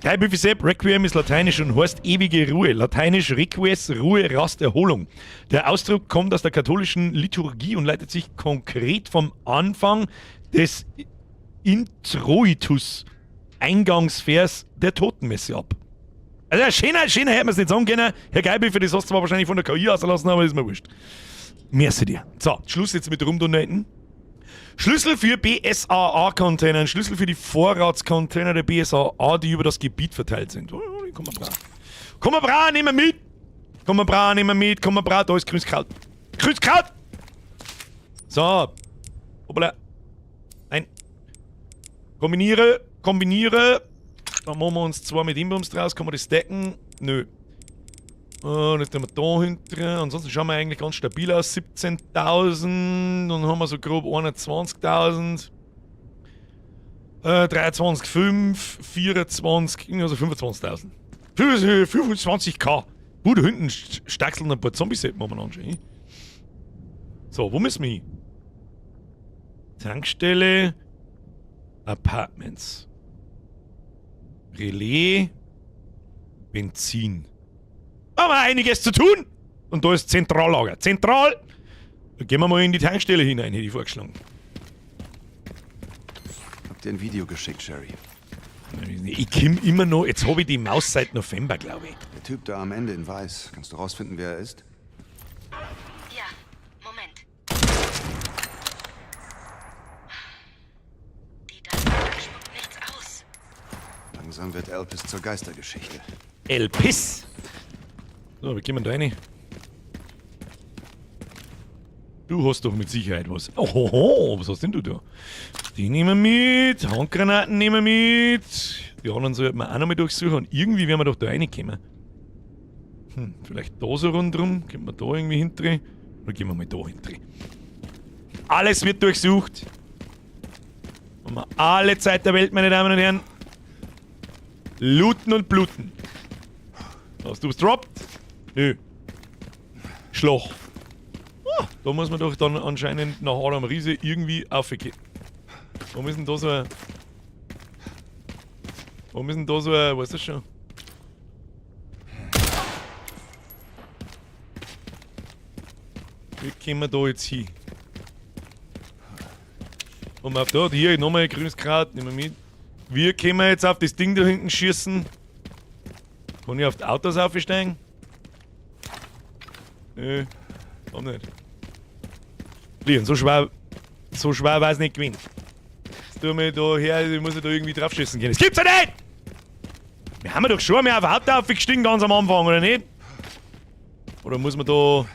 Drei Büffel Sepp, Requiem ist lateinisch und heißt ewige Ruhe. Lateinisch Requies, Ruhe, Rast, Erholung. Der Ausdruck kommt aus der katholischen Liturgie und leitet sich konkret vom Anfang des Introitus, Eingangsvers der Totenmesse ab. Also schöner hätten wir es nicht sagen können. Herr Geibel, für das hast du zwar wahrscheinlich von der KI ausgelassen, aber ist mir wurscht. Merci dir. So, Schluss jetzt mit rumdonaten. Schlüssel für BSAA-Container, Schlüssel für die Vorratscontainer der BSAA, die über das Gebiet verteilt sind. Oh, komm mal bra. Komm mal bra, nehmen wir mit. Komm mal bra, nehmen wir mit. Komm mal bra, da ist Grüßkraut. Grüßkraut! So. Hoppala. Nein. Kombiniere. Dann machen wir uns zwei mit Inbombs draus. Kann man das decken? Nö. Das tun wir da hinten. Ansonsten schauen wir eigentlich ganz stabil aus. 17.000. Dann haben wir so grob 21.000. 23,5. 24. Also 25.000. 25k. Da hinten stachseln ein paar Zombies, hätten wir mal anschauen. So, wo müssen wir hin? Tankstelle. Apartments. Relais. Benzin. Haben wir einiges zu tun. Und da ist Zentrallager. Zentral. Da gehen wir mal in die Tankstelle hinein, hätte ich vorgeschlagen. Hab dir ein Video geschickt, Sherry. Ich komm immer noch. Jetzt habe ich die Maus seit November, glaube ich. Der Typ da am Ende in Weiß. Kannst du rausfinden, wer er ist? Ja, Moment. Die Datenbank spuckt nichts aus. Langsam wird Elpis zur Geistergeschichte. Elpis. So, wie gehen wir da rein? Du hast doch mit Sicherheit was. Ohoho, was hast denn du da? Die nehmen wir mit, Handgranaten nehmen wir mit. Die anderen sollten wir auch noch mal durchsuchen. Und irgendwie werden wir doch da reinkommen. Vielleicht da so rundherum. Können wir da irgendwie hindrehen? Oder gehen wir mal da hindrehen? Alles wird durchsucht. Haben wir alle Zeit der Welt, meine Damen und Herren. Looten und bluten. Hast du was droppt? Nö. Schloch. Ah, da muss man doch dann anscheinend nach Adam Riese irgendwie aufgehen. Warum ist denn da so ein... Warum ist denn da so ein... Was ist das schon? Wie kommen wir da jetzt hin? Und auf da, hier, nochmal ein grünes Kraut, nehmen wir mit. Wie können wir jetzt auf das Ding da hinten schießen? Kann ich auf die Autos aufsteigen? Nö, kann nicht. Leon, so schwer war es nicht gewinnt. Jetzt tun wir da her, ich muss ja da irgendwie draufschießen können. Das gibt's ja nicht! Wir haben doch schon mehr auf Auto aufgestiegen ganz am Anfang, oder nicht? Oder muss man da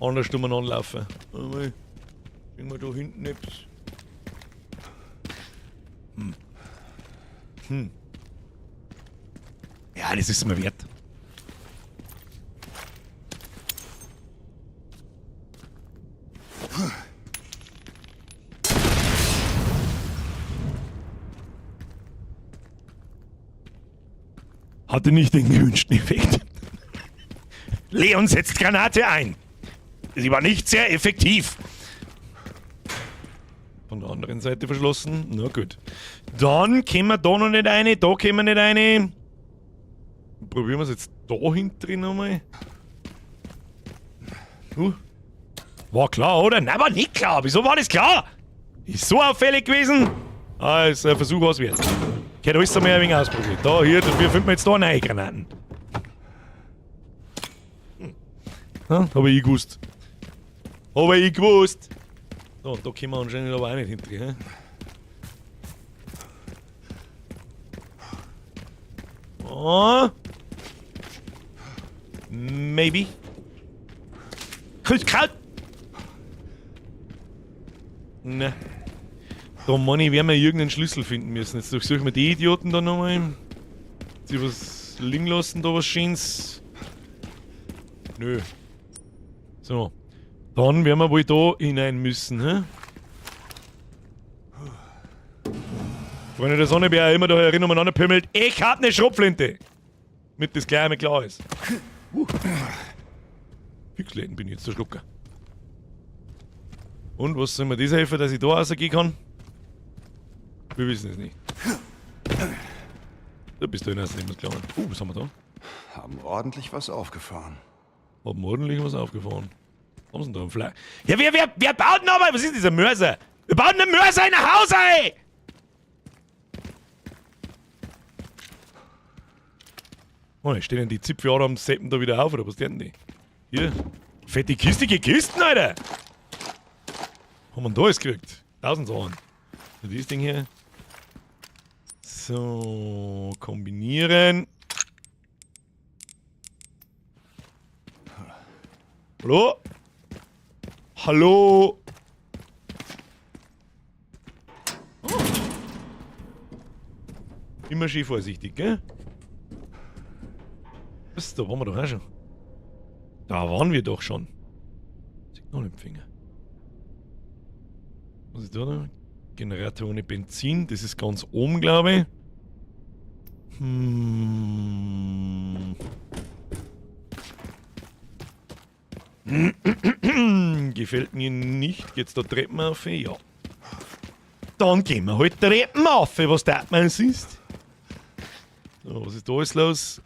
anders umeinander laufen? Warte, kriegen wir da hinten nichts? Ja, das ist mir wert. Hatte nicht den gewünschten Effekt. Leon setzt Granate ein. Sie war nicht sehr effektiv. Von der anderen Seite verschlossen. Na gut. Dann können wir da noch nicht rein, da können wir nicht rein. Probieren wir es jetzt da hinten drin nochmal. War klar, oder? Nein, war nicht klar. Wieso war das klar? Ist so auffällig gewesen? Ah, ist ein Versuch auswert. Okay, da ist er mal ein wenig ausprobiert. Da, hier, wir finden jetzt da neue Granaten. Hab ich gewusst. So, und da können wir anscheinend aber auch nicht hinterher. Oh. Maybe. Kalt. Ne. Da, Mann, werden wir irgendeinen Schlüssel finden müssen. Jetzt durchsuchen wir die Idioten da nochmal. Sie was liegen lassen, da was Schönes. Nö. So. Dann werden wir wohl da hinein müssen, hä? Freunde der Sonne, wer immer da herin umeinander pimmelt. Ich hab ne Schrotflinte! Mit das Kleine klar ist. Fixläden bin ich jetzt der Schlucker. Und was soll mir das helfen, dass ich da rausgehen kann? Wir wissen es nicht. Da bist du hinaus, nicht klar. Was haben wir da? Haben ordentlich was aufgefahren. Haben ordentlich was aufgefahren. Haben sie da einen Fleisch? Ja, wer baut denn aber? Was ist dieser Mörser? Wir bauen einen Mörser in ein Haus, ey! Oh, stehen die Zipfel am Seppen da wieder auf, oder was denn die? Hier. Fette kistige Kisten, Alter! Haben wir da alles gekriegt? 1000 Sachen. So, dieses Ding hier. So, kombinieren. Hallo? Hallo? Oh. Immer schön vorsichtig, gell? Was, da waren wir doch auch schon. Da waren wir doch schon. Signalempfänger. Was ist da noch? Generator ohne Benzin, das ist ganz oben, glaube ich. Gefällt mir nicht. Geht's da Treppen auf? Ja. Dann gehen wir halt Treppen auf, was der man ist. So, was ist da alles los?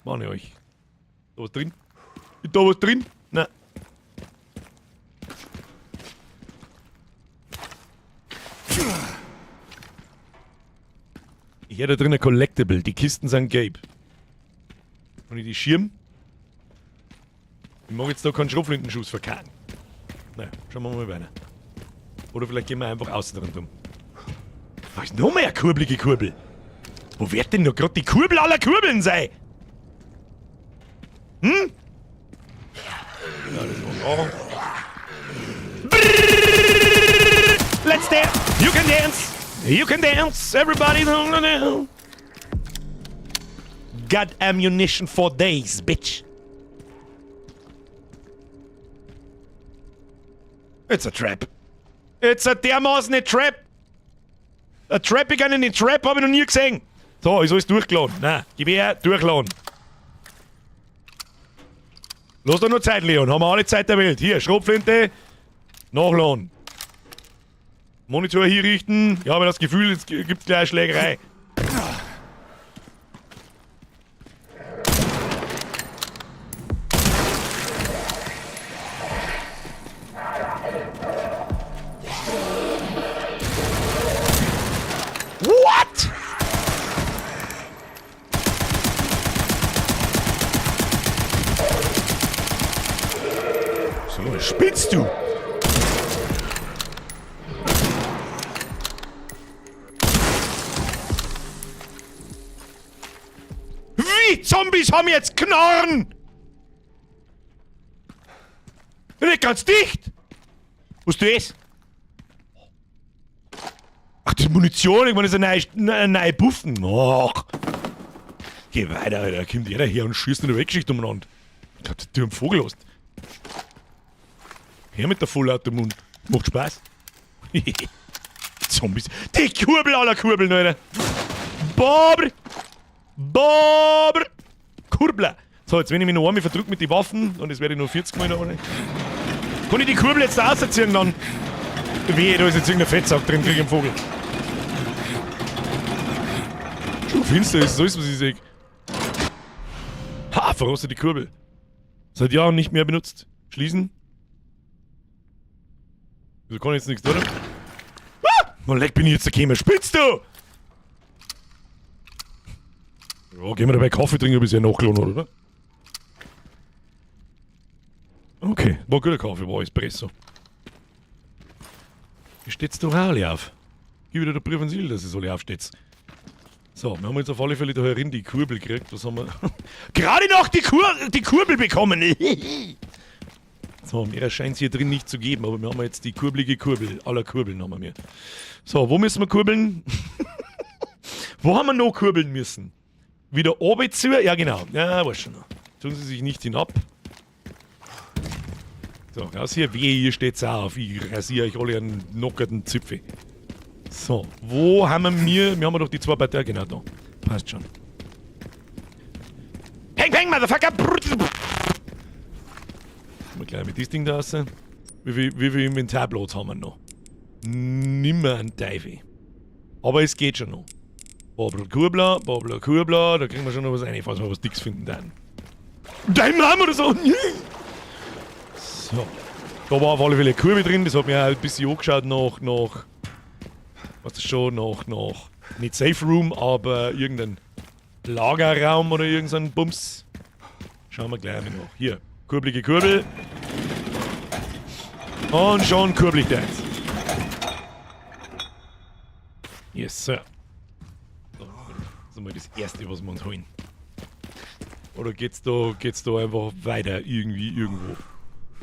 Warne euch. Da was drin? Ist da was drin? Nein. Ich hätte da drin ein Collectible. Die Kisten sind gelb. Und ich die Schirm? Ich mag jetzt da keinen Schrotflintenschuss verkacken. Naja, schauen wir mal weiter. Oder vielleicht gehen wir einfach außen dran drum. Was ist noch mehr kurbelige Kurbel? Wo wird denn noch gerade die Kurbel aller Kurbeln sein? Hm? Ja, das war auch. Let's dance! You can dance! You can dance! Everybody now! Got ammunition for days, bitch! It's a trap. It's a dermaßen a trap! A Trap, ich kann einen Trap, hab ich noch nie gesehen! So, ist alles durchgeladen. Nein, Gewehr, durchladen. Lass doch nur Zeit, Leon. Haben wir alle Zeit der Welt. Hier, Schrotflinte. Nachladen. Monitor hier richten. Ich habe das Gefühl, es gibt gleich Schlägerei. What? So, spinnst du? Wie Zombies haben jetzt Knarren? Nicht ganz dicht. Was ist das? Ach, das ist Munition, ich meine, das ist ein neue Buffen. Ach. Geh weiter, Alter. Da kommt jeder her und schießt in der Weggeschichte umeinander. Ich glaub, der einen Vogel hast. Her mit der Vollautomund. Macht Spaß. Zombies. Die Kurbel aller Kurbeln, Alter. Bobr. Bobr. Kurbler. So, jetzt wenn ich mich noch einmal verdrückt mit den Waffen, und das werde ich nur 40 Mal noch. Kann ich die Kurbel jetzt da rausziehen dann? Wehe, da ist jetzt irgendein Fettsack drin, krieg ich einen Vogel. Schon finster ist, so ist was ich sehe. Ha, verrostete Kurbel. Seit Jahren nicht mehr benutzt. Schließen. Wieso kann ich jetzt nichts tun? Ah! Man leck, bin ich jetzt gekommen. Spitzt du! Ja, gehen wir dabei Kaffee trinken, bis er nachgeladen hat, oder? Okay, war guter Kaffee, war Espresso. Wie steht's da alle auf? Gib wieder den Brief an Sil, dass es alle aufsteht. So, wir haben jetzt auf alle Fälle da herin die Kurbel gekriegt. Was haben wir? Gerade noch die Kurbel bekommen! So, mehr scheint es hier drin nicht zu geben, aber wir haben jetzt die kurbelige Kurbel. Aller Kurbeln haben wir. So, wo müssen wir kurbeln? Wo haben wir noch kurbeln müssen? Wieder oben zu? Ja, genau. Ja, weiß schon noch. Tun Sie sich nicht hinab. So, raus hier. Wehe, hier steht's auch auf. Ich rasiere euch alle einen knockerten Zipfel. So, wo haben wir? Wir haben doch die zwei Parteien, genau da. Passt schon. Peng, peng, Motherfucker! Mal gleich mit diesem Ding da raus. Wie viel Inventarplatz haben wir noch? Nimmer ein Teufel. Aber es geht schon noch. Babler Kurbler, da kriegen wir schon noch was rein, falls wir was Dicks finden dann. Diamond oder so! So. Da war auf alle Fälle eine Kurve drin, das hat mir halt ein bisschen angeschaut nach was ist schon, nach nicht Safe Room, aber irgendein Lagerraum oder irgendein Bums. Schauen wir gleich einmal nach. Hier, kurbelige Kurbel. Und schon kurbelig der jetzt. Yes, Sir. So, das ist mal das Erste, was wir uns holen. Oder geht's da einfach weiter irgendwie irgendwo?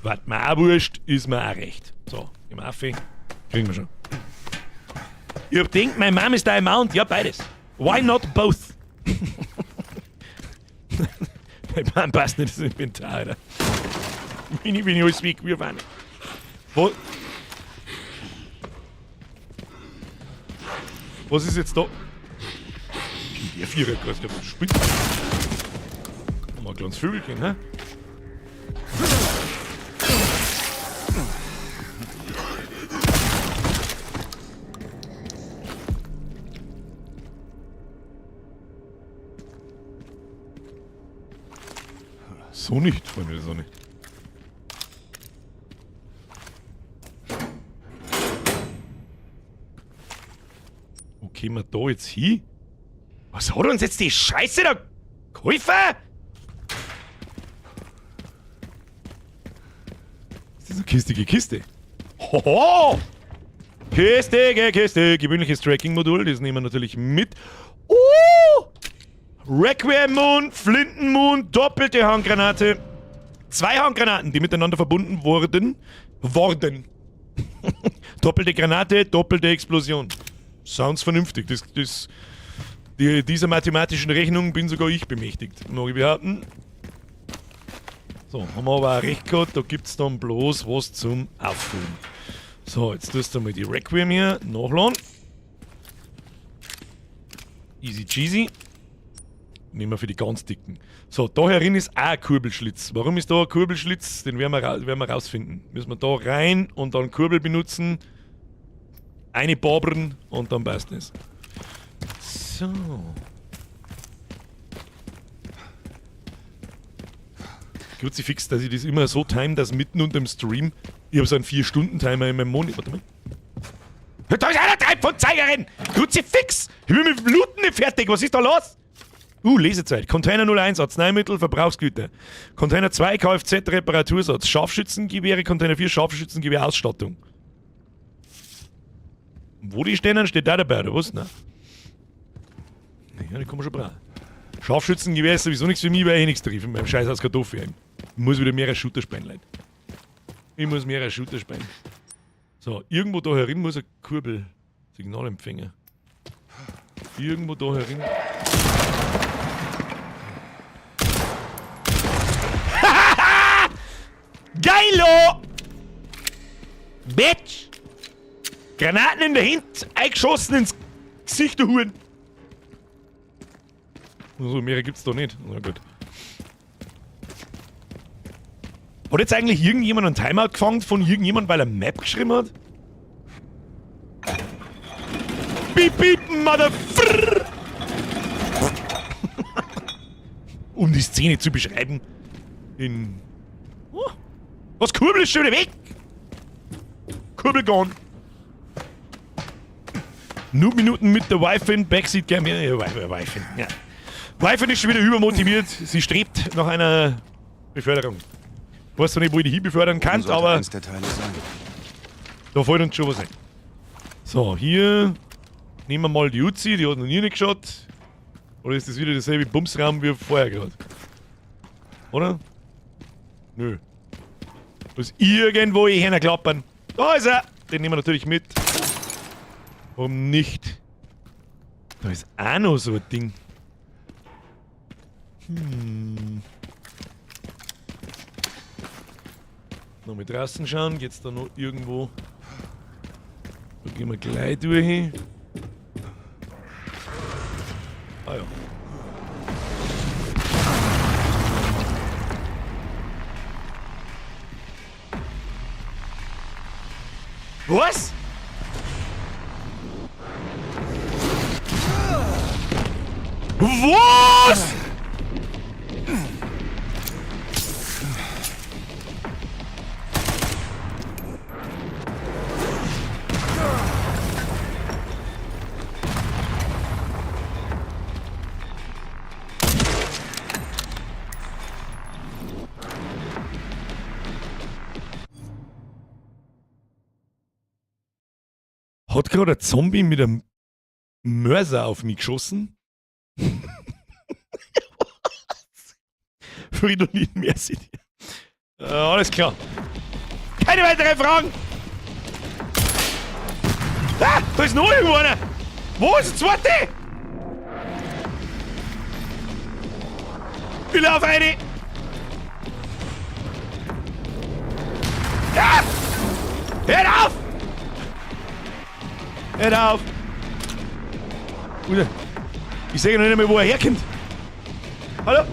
Was mir auch wurscht, ist mir auch recht. So, im Affe kriegen wir schon. Ich hab gedacht, mein Mom ist da im Mount. Ja, beides. Why not both? Mein Mom passt nicht ins Inventar, Alter. Bin ich alles weg, wie waren. Was ist jetzt da? Der Vierer, ich glaube, das spinnt. Mal ein kleines Vögelchen, hä? So nicht, Freunde, so nicht. Wo gehen wir da jetzt hin? Was hat uns jetzt die Scheiße da geholfen? Das ist eine kistige Kiste. Hoho! Kiste, gewöhnliches Tracking-Modul, das nehmen wir natürlich mit. Requiem Moon, Flinten Moon, doppelte Handgranate. 2 Handgranaten, die miteinander verbunden wurden. Doppelte Granate, doppelte Explosion. Sounds vernünftig. Dieser mathematischen Rechnung bin sogar ich bemächtigt, mag ich behaupten. So, haben wir aber auch recht gehabt, da gibt es dann bloß was zum Auffüllen. So, jetzt tust du mal die Requiem hier nachladen. Easy cheesy. Nehmen wir für die ganz dicken. So, da herin ist auch ein Kurbelschlitz. Warum ist da ein Kurbelschlitz? Den werden wir rausfinden. Müssen wir da rein und dann Kurbel benutzen. Eine babern und dann passt es. So. Kruzifix, dass ich das immer so time, dass mitten unter dem Stream ich habe so einen 4-Stunden-Timer in meinem Monitor. Warte mal. Da ist einer Treibfundzeigerin! Kruzifix! Ich bin mit dem Looten nicht fertig. Was ist da los? Lesezeit. Container 01, Arzneimittel, Verbrauchsgüter. Container 2, Kfz, Reparatursatz. Scharfschützengewehre, Container 4, Scharfschützengewehre, Ausstattung. Wo die stehen, steht da dabei, oder was? Nein. Ja, die kann man schon brauchen. Scharfschützengewehr ist sowieso nichts für mich, weil ich nichts treffe. In meinem Scheiß aus Kartoffel. Ich muss wieder mehrere Shooter spielen, Leute. Ich muss mehrere Shooter spielen. So, irgendwo da herin muss ein Kurbel-Signalempfänger. Irgendwo da herin. Geilo! Bitch! Granaten in der Hand, eingeschossen ins Gesicht, du Huren! So, mehrere gibt's doch nicht. Na gut. Hat jetzt eigentlich irgendjemand einen Timeout gefangen von irgendjemand, weil er Map geschrieben hat? Piep, piep, Motherfucker! Um die Szene zu beschreiben. Was Kurbel ist schon wieder weg! Kurbel gone! Nur Minuten mit der Wife Backseat Cam. Ja, Wife. Ja. Wife ist schon wieder übermotiviert. Sie strebt nach einer Beförderung. Ich weiß zwar nicht, wo ich die hinbefördern kann, aber eins der Teile sein. da fällt uns schon was ein. So, hier nehmen wir mal die Uzi, die hat noch nie nicht geschaut. Oder ist das wieder derselbe Bumsraum wie vorher gerade? Oder? Nö. Da ist irgendwo hier klappern. Da ist er! Den nehmen wir natürlich mit. Warum nicht? Da ist auch noch so ein Ding. Noch mit draußen schauen, geht's da noch irgendwo. Da gehen wir gleich durch. Ah ja. Was? Was? Hat gerade ein Zombie mit einem Mörser auf mich geschossen? Fridolin, merci dir. Alles klar. Keine weiteren Fragen! Ah, da ist noch irgendwo einer! Wo ist der zweite? Ich lauf rein! Ja! Hört auf! Hört auf! Ich sehe noch nicht mehr, wo er herkommt. Hallo?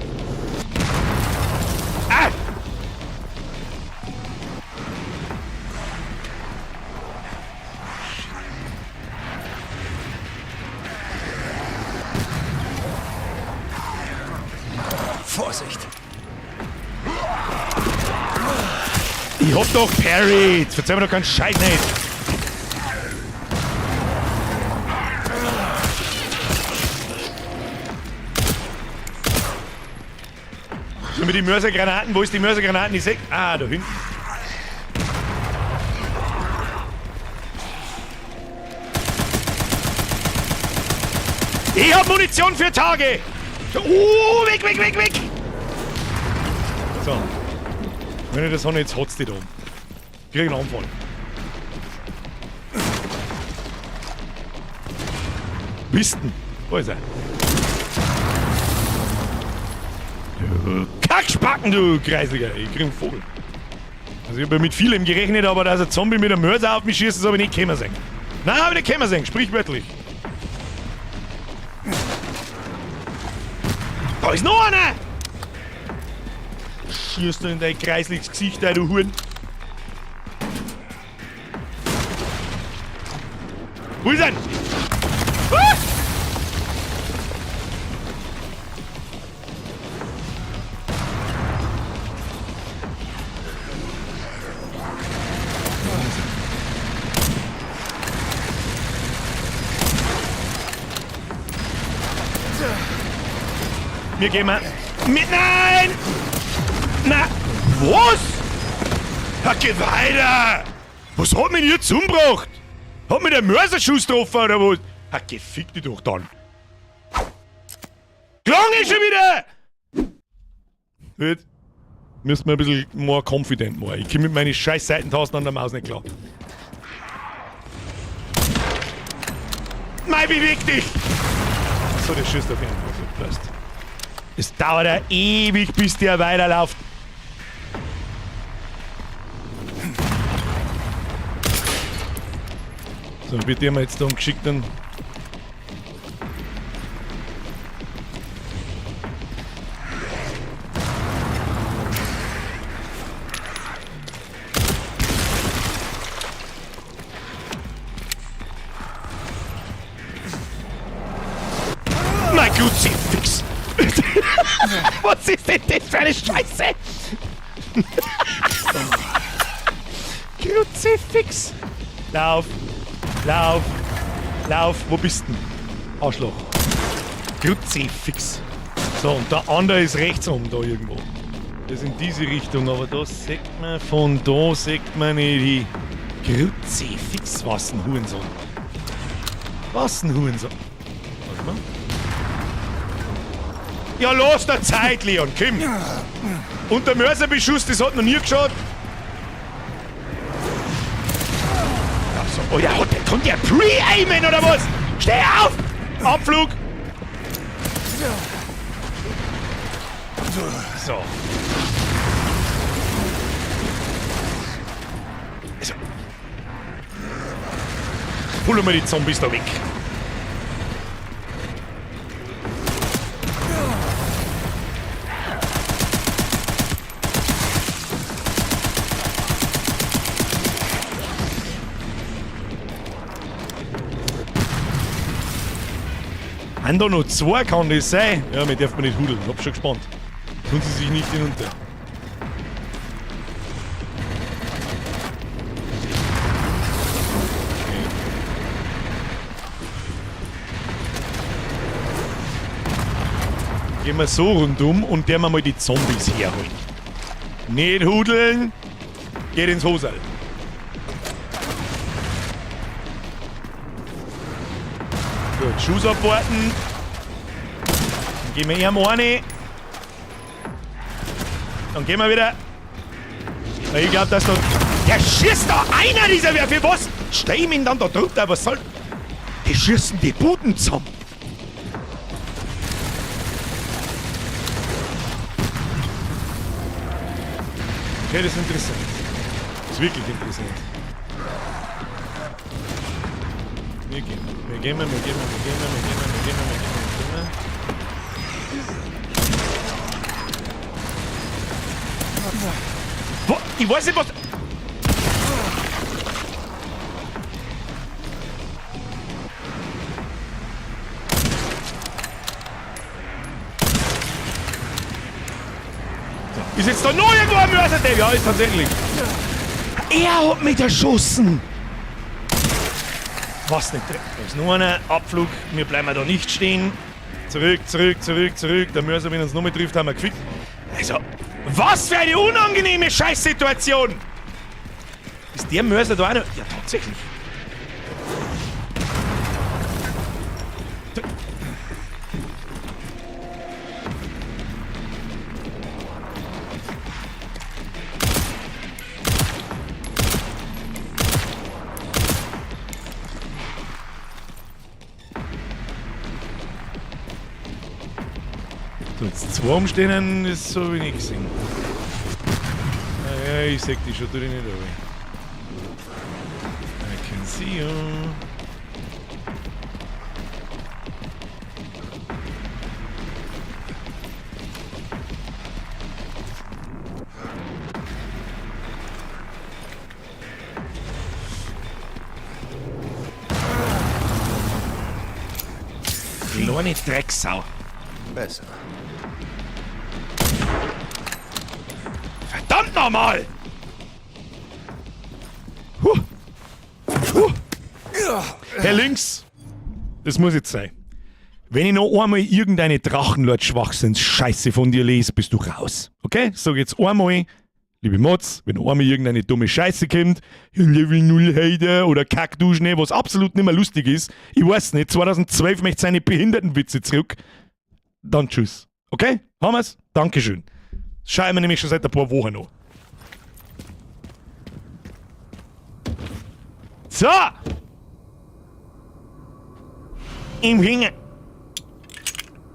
Ah! Vorsicht! Ich hab doch parried! Verzeih mir doch keinen Scheiß nicht! So mit den Mörsergranaten, wo ist die Mörsergranaten? Ich seh. Ah, da hinten. Ich hab Munition für Tage! Weg, weg, weg, weg! So. Wenn ich das habe, jetzt hat's die da. Krieg einen Anfall. Pisten. Wo ist er? Kackspacken, du Kreisliger. Ich krieg einen Vogel. Also ich habe mit vielem gerechnet, aber dass ein Zombie mit einem Mörser auf mich schießt, das habe ich nicht können sehen. Nein, habe ich nicht können sehen, sprichwörtlich. Da ist noch einer! Schießt du in dein kreisliches Gesicht, du Huren. Wo ist er? Ah! Wir gehen mal mit. Nein! Na, was? Geh weiter! Was hat mich denn jetzt umgebracht? Hat mich der Mörserschuss getroffen oder was? Gefick dich doch dann. Klang ist schon wieder! Gut. Müssen wir ein bisschen more confident machen. Ich komme mit meinen scheiß Seitentasten an der Maus nicht klar. Mei, beweg dich! So, der schießt auf jeden Fall. So, passt. Es dauert ja ewig, bis der weiterläuft. So, wird der mal jetzt da geschickt dann. Mein Kruzifix! Was ist denn das für eine Scheiße? Kruzifix! Lauf! Lauf! Lauf! Wo bist du denn? Arschloch! Kruzifix! So, und der andere ist rechts um, da irgendwo. Das ist in diese Richtung, aber da sieht man, von da sieht man nicht die Kruzifix. Was ein Hurensohn! Was ein Hurensohn! Warte mal. Ja, los der Zeit, Leon, komm! Und der Mörserbeschuss, das hat noch nie geschaut. Also, oh ja, kann der pre-aimen oder was? Steh auf! Abflug! So. Also. Holen wir die Zombies da weg. Haben da noch zwei, kann das sein? Ja, mir darf man nicht hudeln, ich hab schon gespannt. Tun sie sich nicht hinunter. Gehen wir so rundum und der mal die Zombies herholen. Nicht hudeln, geht ins Hosal. Gut, Schuss abwarten. Dann gehen wir ihm eine. Dann gehen wir wieder. Ich glaube, dass da... Der schießt da einer dieser Wer für was? Steh ihm ihn dann da drunter, was soll... Die schießen die Buden zusammen. Okay, das ist interessant. Das ist wirklich interessant. Wir gehen. Wo? Ich weiß nicht, was... Ist jetzt da noch irgendwo ein Mörser? Ja, ist tatsächlich. Er hat mich erschossen. Was nicht drin? Da ist nur ein Abflug. Wir bleiben da nicht stehen. Zurück. Der Mörser, wenn er uns noch mit trifft, haben wir gefickt. Also, was für eine unangenehme Scheißsituation. Ist der Mörser da auch noch? Ja, tatsächlich. So, jetzt zwei umstehen, ist so wie nichts gesehen. Ja, ich sag die schon drin nicht, aber. I can see you. Kleine Drecksau. Besser. Verdammt nochmal! Herr Links, das muss jetzt sein. Wenn ich noch einmal irgendeine Drachenlord-Schwachsinns-Scheiße von dir lese, bist du raus. Okay? Sag jetzt einmal, liebe Mods, wenn noch einmal irgendeine dumme Scheiße kommt, Level 0 Heider oder Kackduschne, was absolut nicht mehr lustig ist, ich weiß nicht, 2012 möchte seine Behindertenwitze zurück, dann tschüss. Okay? Haben wir's? Dankeschön. Das schauen wir nämlich schon seit ein paar Wochen noch. So!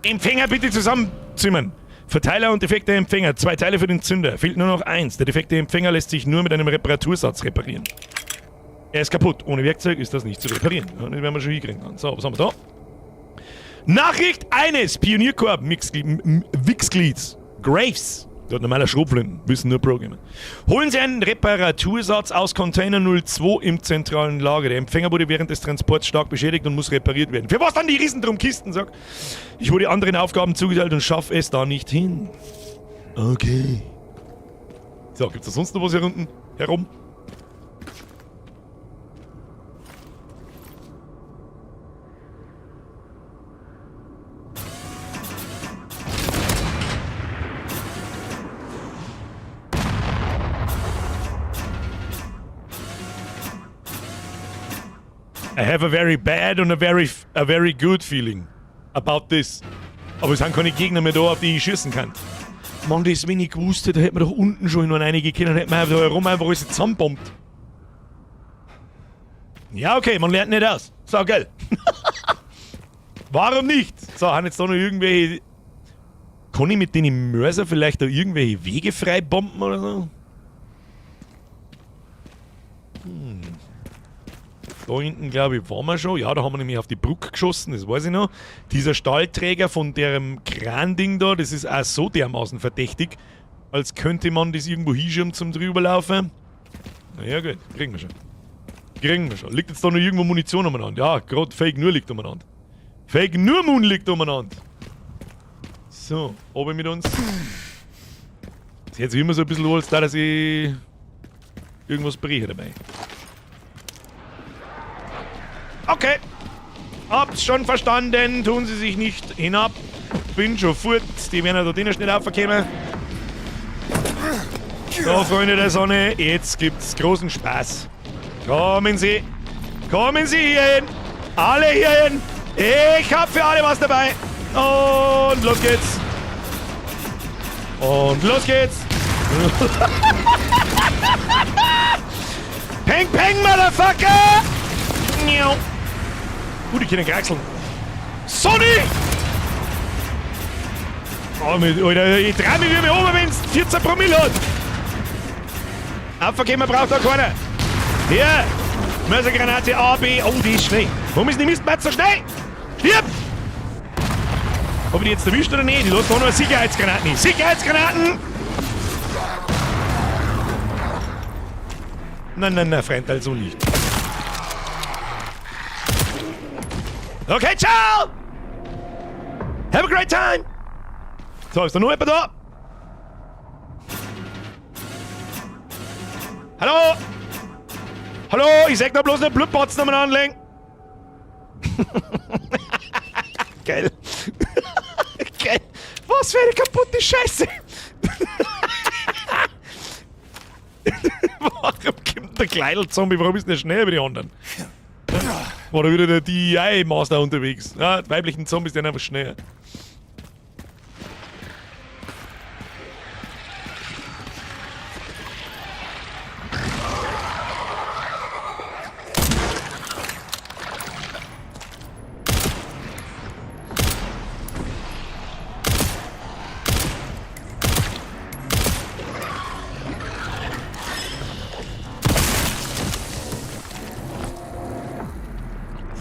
Empfänger bitte zusammenzimmern. Verteiler und defekter Empfänger. 2 Teile für den Zünder. Fehlt nur noch 1. Der defekte Empfänger lässt sich nur mit einem Reparatursatz reparieren. Er ist kaputt. Ohne Werkzeug ist das nicht zu reparieren. Ja, das werden wir schon hinkriegen. So, was haben wir da? Nachricht eines Pionierkorps Wixglieds. Graves. Der hat normaler Schrotflinten. Wissen nur Programmer. Holen Sie einen Reparatursatz aus Container 02 im zentralen Lager. Der Empfänger wurde während des Transports stark beschädigt und muss repariert werden. Für was dann die Riesendrum-Kisten, sag? Ich wurde anderen Aufgaben zugeteilt und schaffe es da nicht hin. Okay. So, gibt's da sonst noch was hier unten herum? I have a very bad and a very good feeling about this. Aber es sind keine Gegner mehr da, auf die ich schießen kann. Mann, das, wenn ich gewusst hätte, hätte man doch unten schon in einige Kinder, hätte man da herum einfach alles zusammenbombt. Ja, okay, man lernt nicht aus. So, geil. Warum nicht? So, haben jetzt da noch irgendwelche... Kann ich mit den Mörser vielleicht da irgendwelche Wege frei bomben oder so? Da hinten, glaube ich, waren wir schon. Ja, da haben wir nämlich auf die Brücke geschossen, das weiß ich noch. Dieser Stahlträger von deren Kran-Ding da, das ist auch so dermaßen verdächtig, als könnte man das irgendwo hinschirmen zum drüberlaufen. Na ja, gut, kriegen wir schon. Liegt jetzt da noch irgendwo Munition umeinander? Ja, gerade Fake nur liegt umeinander. Fake nur Moon liegt umeinander. So, oben mit uns. Das hört sich immer so ein bisschen an, als da, dass ich irgendwas breche dabei. Okay. Hab's schon verstanden. Tun Sie sich nicht hinab. Bin schon fort. Die werden ja da drinnen schnell aufkommen. So, Freunde der Sonne. Jetzt gibt's großen Spaß. Kommen Sie. Kommen Sie hierhin. Alle hierhin. Ich hab für alle was dabei. Und los geht's. Und los geht's. Peng, peng, Motherfucker! Die können kraxeln. Sonny! Oh, Alter, ich trau mich wie mir oben, wenn's 14 Promille hat. Abverkehren braucht da keiner. Hier, Mörsergranate A, B. Oh, die ist schnell. Warum ist die Mistmatz so schnell? Stirb! Ob ich die jetzt erwischt oder nicht? Die lässt da nur Sicherheitsgranaten. Sicherheitsgranaten! Nein, Freund, also nicht. Okay, ciao! Have a great time! So, ist da noch jemand da? Hallo? Hallo, ich sag da bloß nicht Blutbots nochmal anlegen. Geil. Geil. Was für eine kaputte Scheiße. Warum kommt der Kleidel-Zombie? Warum ist der schneller wie die anderen? War da wieder der DEI-Master unterwegs? Ja, die weiblichen Zombies, die sind einfach schneller.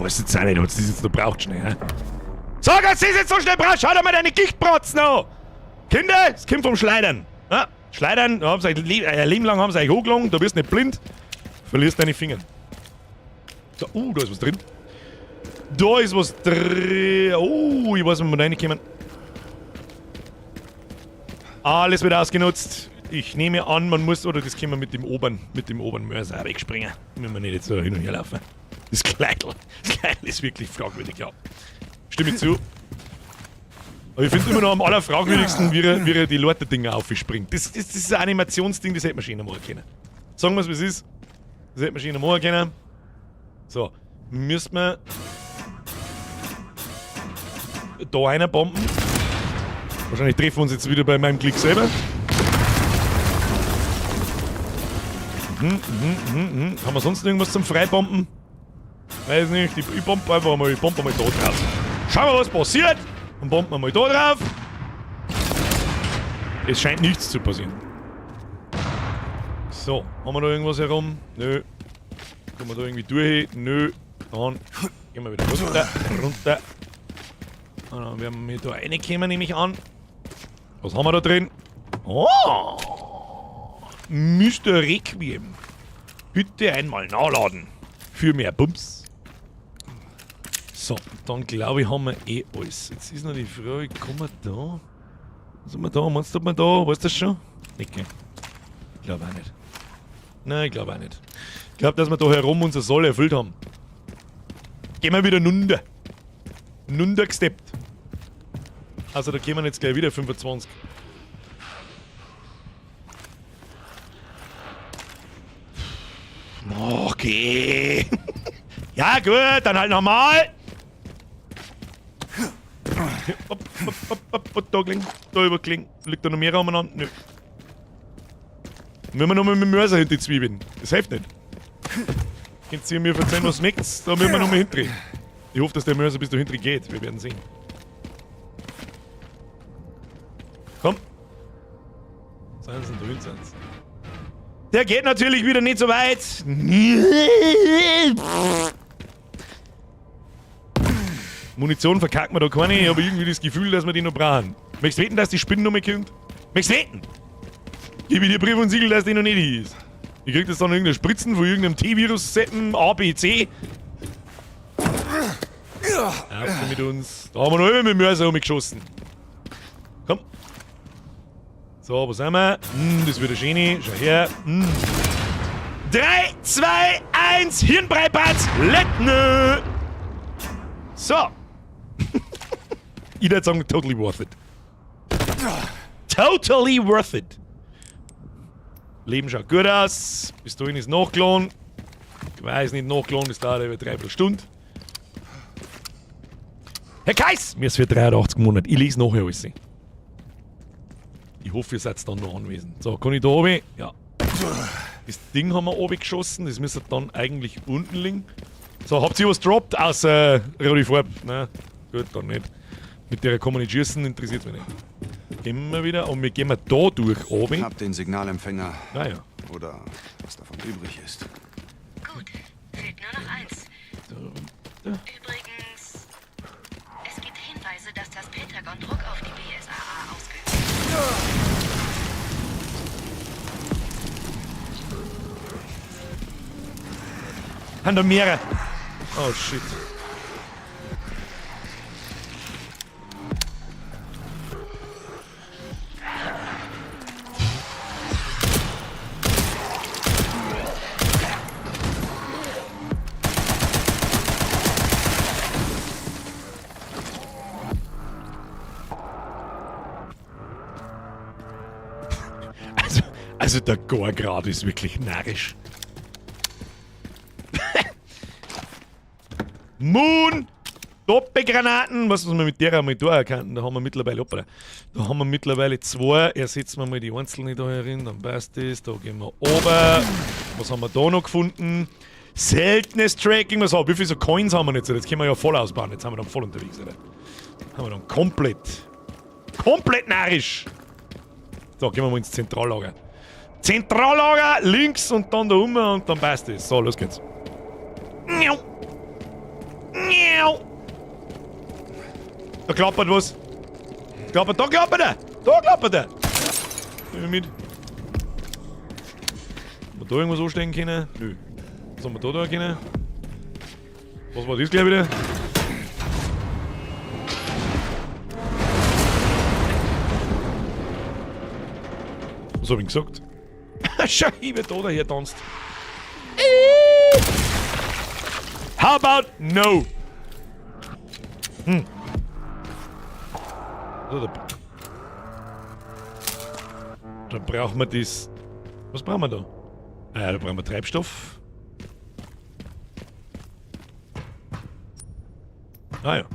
Was jetzt auch nicht, was das jetzt noch braucht schnell, hä? Sag, was das jetzt so schnell braucht, schau dir mal deine Gichtbrotzen an! Kinder, es kommt vom Schleidern. Ja, Schleidern, da haben sie ein Leben lang haben sie euch hochgelangt, da bist du nicht blind, verlierst deine Finger. So, da ist was drin. Da ist was drin. Oh, ich weiß, wie wir reinkommen. Alles wird ausgenutzt. Ich nehme an, man muss, oder das können wir mit dem oberen Mörser wegspringen. Müssen wir nicht jetzt so hin und her laufen. Das Kleidl ist wirklich fragwürdig, ja. Stimme zu. Aber ich finde immer noch am allerfragwürdigsten, wie er die Leute-Dinger aufspringt. Das ist ein Animationsding, das hätte man schon machen können. Sagen wir es, wie es ist. Das hätte man schon machen können. So, müssen wir da einer bomben. Wahrscheinlich treffen wir uns jetzt wieder bei meinem Klick selber. Haben wir sonst irgendwas zum Freibomben? Weiß nicht, ich bombe einfach mal, da drauf. Schauen wir, was passiert. Und bomben wir mal da drauf. Es scheint nichts zu passieren. So, haben wir da irgendwas herum? Nö. Kommen wir da irgendwie durch? Nö. Dann gehen wir wieder runter. Und dann werden wir da reinkommen, nehme ich an. Was haben wir da drin? Oh! Mr. Requiem. Bitte einmal nachladen. Für mehr Bums. So, dann glaube ich, haben wir eh alles. Jetzt ist noch die Frage, kommen wir da? Sind wir da? Meinst du, ob wir da? Weißt du das schon? Okay. Ich glaube auch nicht. Nein, ich glaube auch nicht. Ich glaube, dass wir da herum unser Soll erfüllt haben. Gehen wir wieder runter. Runter gesteppt. Also da kommen jetzt gleich wieder 25. Okay. Ja gut, dann halt nochmal. Da klingt, da überklingt. Liegt da noch mehr Raum an? Nö. Wenn wir nochmal mit dem Mörser hinter die Zwiebeln. Das hilft nicht. Könnt ihr mir verzeihen, was schmeckt's? Da müssen wir nochmal hindrehen. Ich hoffe, dass der Mörser bis da hindrehen geht. Wir werden sehen. Komm. Da hinten sind's. Der geht natürlich wieder nicht so weit. Munition verkackt man da keine, ich habe irgendwie das Gefühl, dass wir die noch brauchen. Möchtest du wetten, dass die Spinnennummer kommt? Möchtest du wetten? Gib ich dir Brief und Siegel, dass die noch nicht ist. Ich krieg das dann irgendeine Spritzen von irgendeinem T-Virus-Setten, A, B, C. Auf mit uns. Da haben wir noch immer mit dem Mörser rumgeschossen. Komm. So, wo sind wir? Das wird eine schöne. Schau her. 3, 2, 1, Hirnbrei-Patz, Lettne! So. Ich würde sagen, totally worth it. Totally worth it. Leben schaut gut aus. Bis dahin ist nachgeladen. Ich weiß nicht, nachgeladen, das dauert über 3 Stunden. Herr Kais! Mir ist für 83 Monate. Ich lese nachher alles. Ich hoffe, ihr seid dann noch anwesend. So, kann ich da oben? Ja. Das Ding haben wir oben geschossen. Das müsste dann eigentlich unten liegen. So, habt ihr was droppt? Außer rote Farbe. Nein, gut, dann nicht. Mit der kann man nicht schießen, interessiert mich nicht. Gehen wir wieder und wir gehen da durch oben. Hab den Signalempfänger. Naja. Oder was davon übrig ist. Gut, fehlt nur noch eins. Übrigens, es gibt Hinweise, dass das Pentagon Druck auf die BSAA ausgeübt hat. Haben da mehrere. Oh shit. Also der Gorgrad ist wirklich narrisch. Moon! Doppelgranaten! Was wir mit der einmal da erkannt? Da haben wir mittlerweile, hoppala, da haben wir mittlerweile 2. Ersetzen wir mal die einzelnen da herin, dann passt das. Da gehen wir oben. Was haben wir da noch gefunden? Seltenes Tracking. Was haben wir? Wie viele so Coins haben wir jetzt? Jetzt können wir ja voll ausbauen. Jetzt haben wir dann voll unterwegs, oder? Haben wir dann komplett narrisch. So, gehen wir mal ins Zentrallager. Zentrallager, links und dann da oben und dann passt es. So, los geht's. Da klappert was. Da klappert er. Da klappert er. Nehmen wir mit. Haben wir da irgendwas anstellen können? Nö. Was haben wir da können? Was war das gleich wieder? Was hab ich gesagt? Schau, ich bin da hier tanzt. How about no? So, da brauchen wir das. Was brauchen wir da? Da brauchen wir Treibstoff. Ah ja.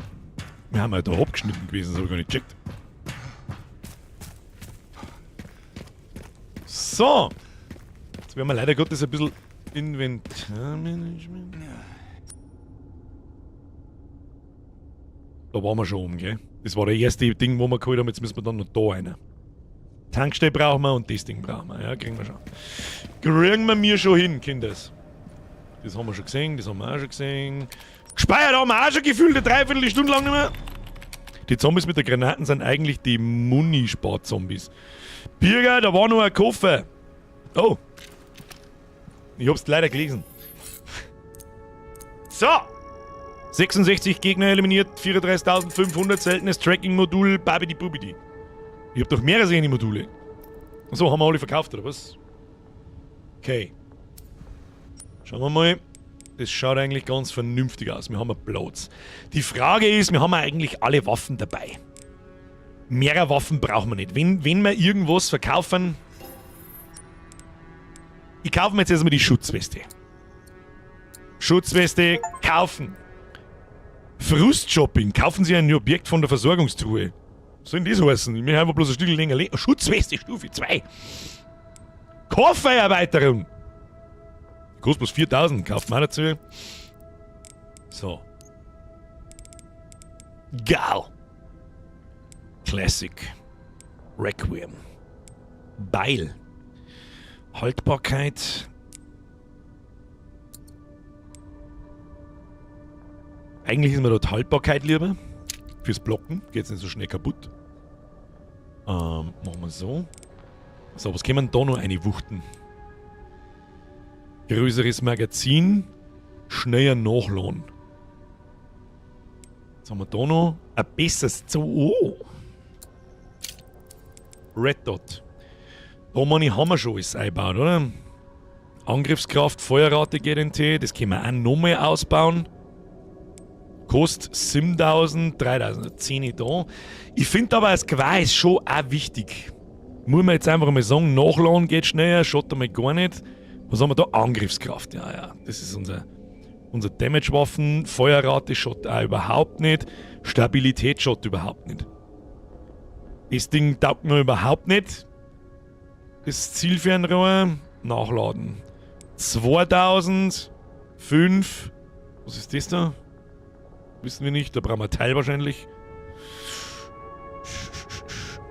Wir haben ja da abgeschnitten gewesen, das habe ich gar nicht gecheckt. So. Jetzt werden wir leider Gottes ein bisschen Inventarmanagement. Da waren wir schon oben, gell? Das war der erste Ding, wo wir geholt haben. Jetzt müssen wir dann noch da rein. Tankstelle brauchen wir und das Ding brauchen wir. Ja, kriegen wir schon. Kriegen wir mir schon hin, Kinders. Das haben wir schon gesehen, das haben wir auch schon gesehen. Gespeichert haben wir auch schon gefühlt, eine Dreiviertelstunde lang nicht mehr. Die Zombies mit der Granaten sind eigentlich die Muni-Spart-Zombies. Birger, da war noch ein Koffer. Oh. Ich hab's leider gelesen. So. 66 Gegner eliminiert, 34.500 seltenes Tracking-Modul, babidi-bubidi. Ich hab doch mehrere Seni-Module. So, haben wir alle verkauft, oder was? Okay. Schauen wir mal. Das schaut eigentlich ganz vernünftig aus. Wir haben Platz. Die Frage ist, wir haben eigentlich alle Waffen dabei. Mehrere Waffen brauchen wir nicht. Wenn wir irgendwas verkaufen... Ich kaufe mir jetzt erstmal die Schutzweste. Schutzweste kaufen. Frustshopping. Kaufen Sie ein Objekt von der Versorgungstruhe. Was soll denn das heißen? Wir haben bloß ein Stück länger. Schutzweste Stufe 2. Koffererweiterung. Kostet bloß 4.000. Kauft man dazu. So. Gal. Classic. Requiem. Beil. Haltbarkeit. Eigentlich ist mir dort Haltbarkeit lieber. Fürs Blocken. Geht's nicht so schnell kaputt. Machen wir so. So, was können wir da noch einwuchten? Größeres Magazin. Schneller nachladen. Was haben wir da noch? Ein besseres Oh! Red Dot. Da haben wir schon alles eingebaut, oder? Angriffskraft, Feuerrate GNT, das können wir auch nochmal ausbauen. Kostet 7.000, 3.000, 10 da. Ich finde aber das Geweih schon auch wichtig. Muss man jetzt einfach mal sagen, nachladen geht schneller, schaut einmal gar nicht. Was haben wir da? Angriffskraft, ja, das ist Unser Damage-Waffen, Feuerrate schaut auch überhaupt nicht. Stabilität schaut überhaupt nicht. Das Ding taugt mir überhaupt nicht. Das Zielfernrohr, nachladen. 2000, 5. Was ist das da? Wissen wir nicht, da brauchen wir ein Teil wahrscheinlich.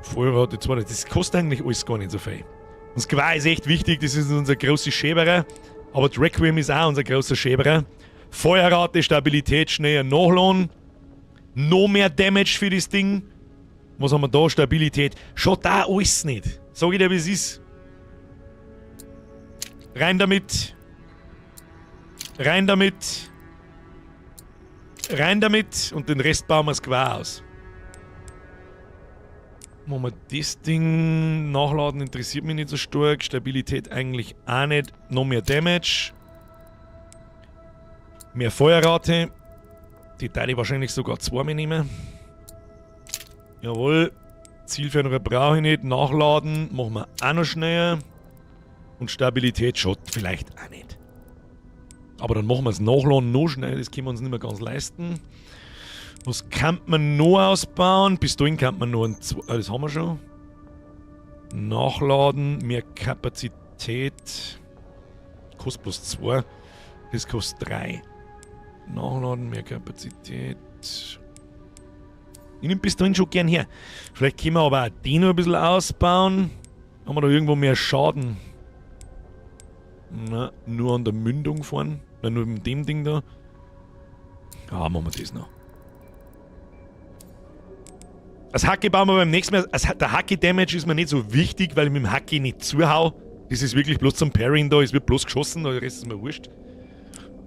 Feuerrate 200, das kostet eigentlich alles gar nicht so viel. Und Squire ist echt wichtig, das ist unser großer Schäberer. Aber Requiem ist auch unser großer Schäberer. Feuerrate, Stabilität, schneller nachladen. Noch mehr Damage für das Ding. Was haben wir da? Stabilität. Schaut da alles nicht. Sag ich dir, wie es ist. Rein damit. Rein damit. Rein damit. Und den Rest bauen wir Square aus. Machen wir das Ding. Nachladen interessiert mich nicht so stark. Stabilität eigentlich auch nicht. Noch mehr Damage. Mehr Feuerrate. Die teile ich wahrscheinlich sogar zweimal nehmen. Jawohl. Zielfernrohr brauche ich nicht. Nachladen machen wir auch noch schneller. Und Stabilität schaut vielleicht auch nicht. Aber dann machen wir es Nachladen noch schneller. Das können wir uns nicht mehr ganz leisten. Was kann man noch ausbauen? Pistolen kann man noch das haben wir schon. Nachladen, mehr Kapazität. Kostet plus 2. Das kostet 3. Nachladen, mehr Kapazität. Ich nehme Pistolen schon gern her. Vielleicht können wir aber auch die noch ein bisschen ausbauen. Haben wir da irgendwo mehr Schaden? Na, nur an der Mündung vorne. Nur mit dem Ding da. Ja, machen wir das noch. Das Hacke bauen wir beim nächsten Mal. Der Hacke-Damage ist mir nicht so wichtig, weil ich mit dem Hacke nicht zuhau. Das ist wirklich bloß zum Parrying da. Es wird bloß geschossen, der Rest ist mir wurscht.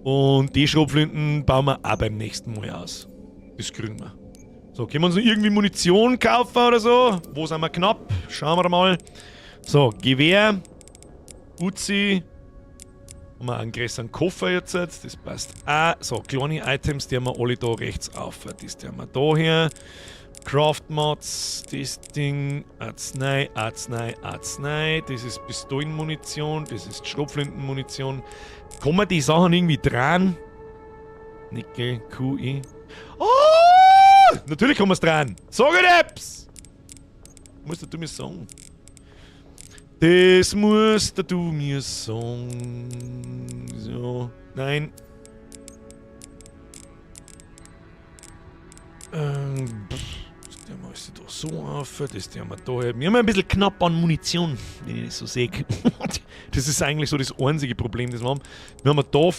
Und die Schrotflinten bauen wir auch beim nächsten Mal aus. Das kriegen wir. So, können wir uns noch irgendwie Munition kaufen oder so? Wo sind wir knapp? Schauen wir mal. So, Gewehr. Uzi. Haben wir einen größeren Koffer jetzt. Das passt auch. So, kleine Items, die haben wir alle da rechts auf. Das haben wir da her. Craft-Mods, das Ding, Arznei. Das ist Pistolenmunition, das ist Schrotflintenmunition. Kann man die Sachen irgendwie dran? Nickel, QI. Oh! Natürlich kann man es dran. Sag ich musst du mir sagen. Das musst du mir sagen. So, nein. Das haben wir alles da so auf, das haben wir da. Wir haben ein bisschen knapp an Munition, wenn ich das so sehe. Das ist eigentlich so das einzige Problem, das wir haben. Wir haben da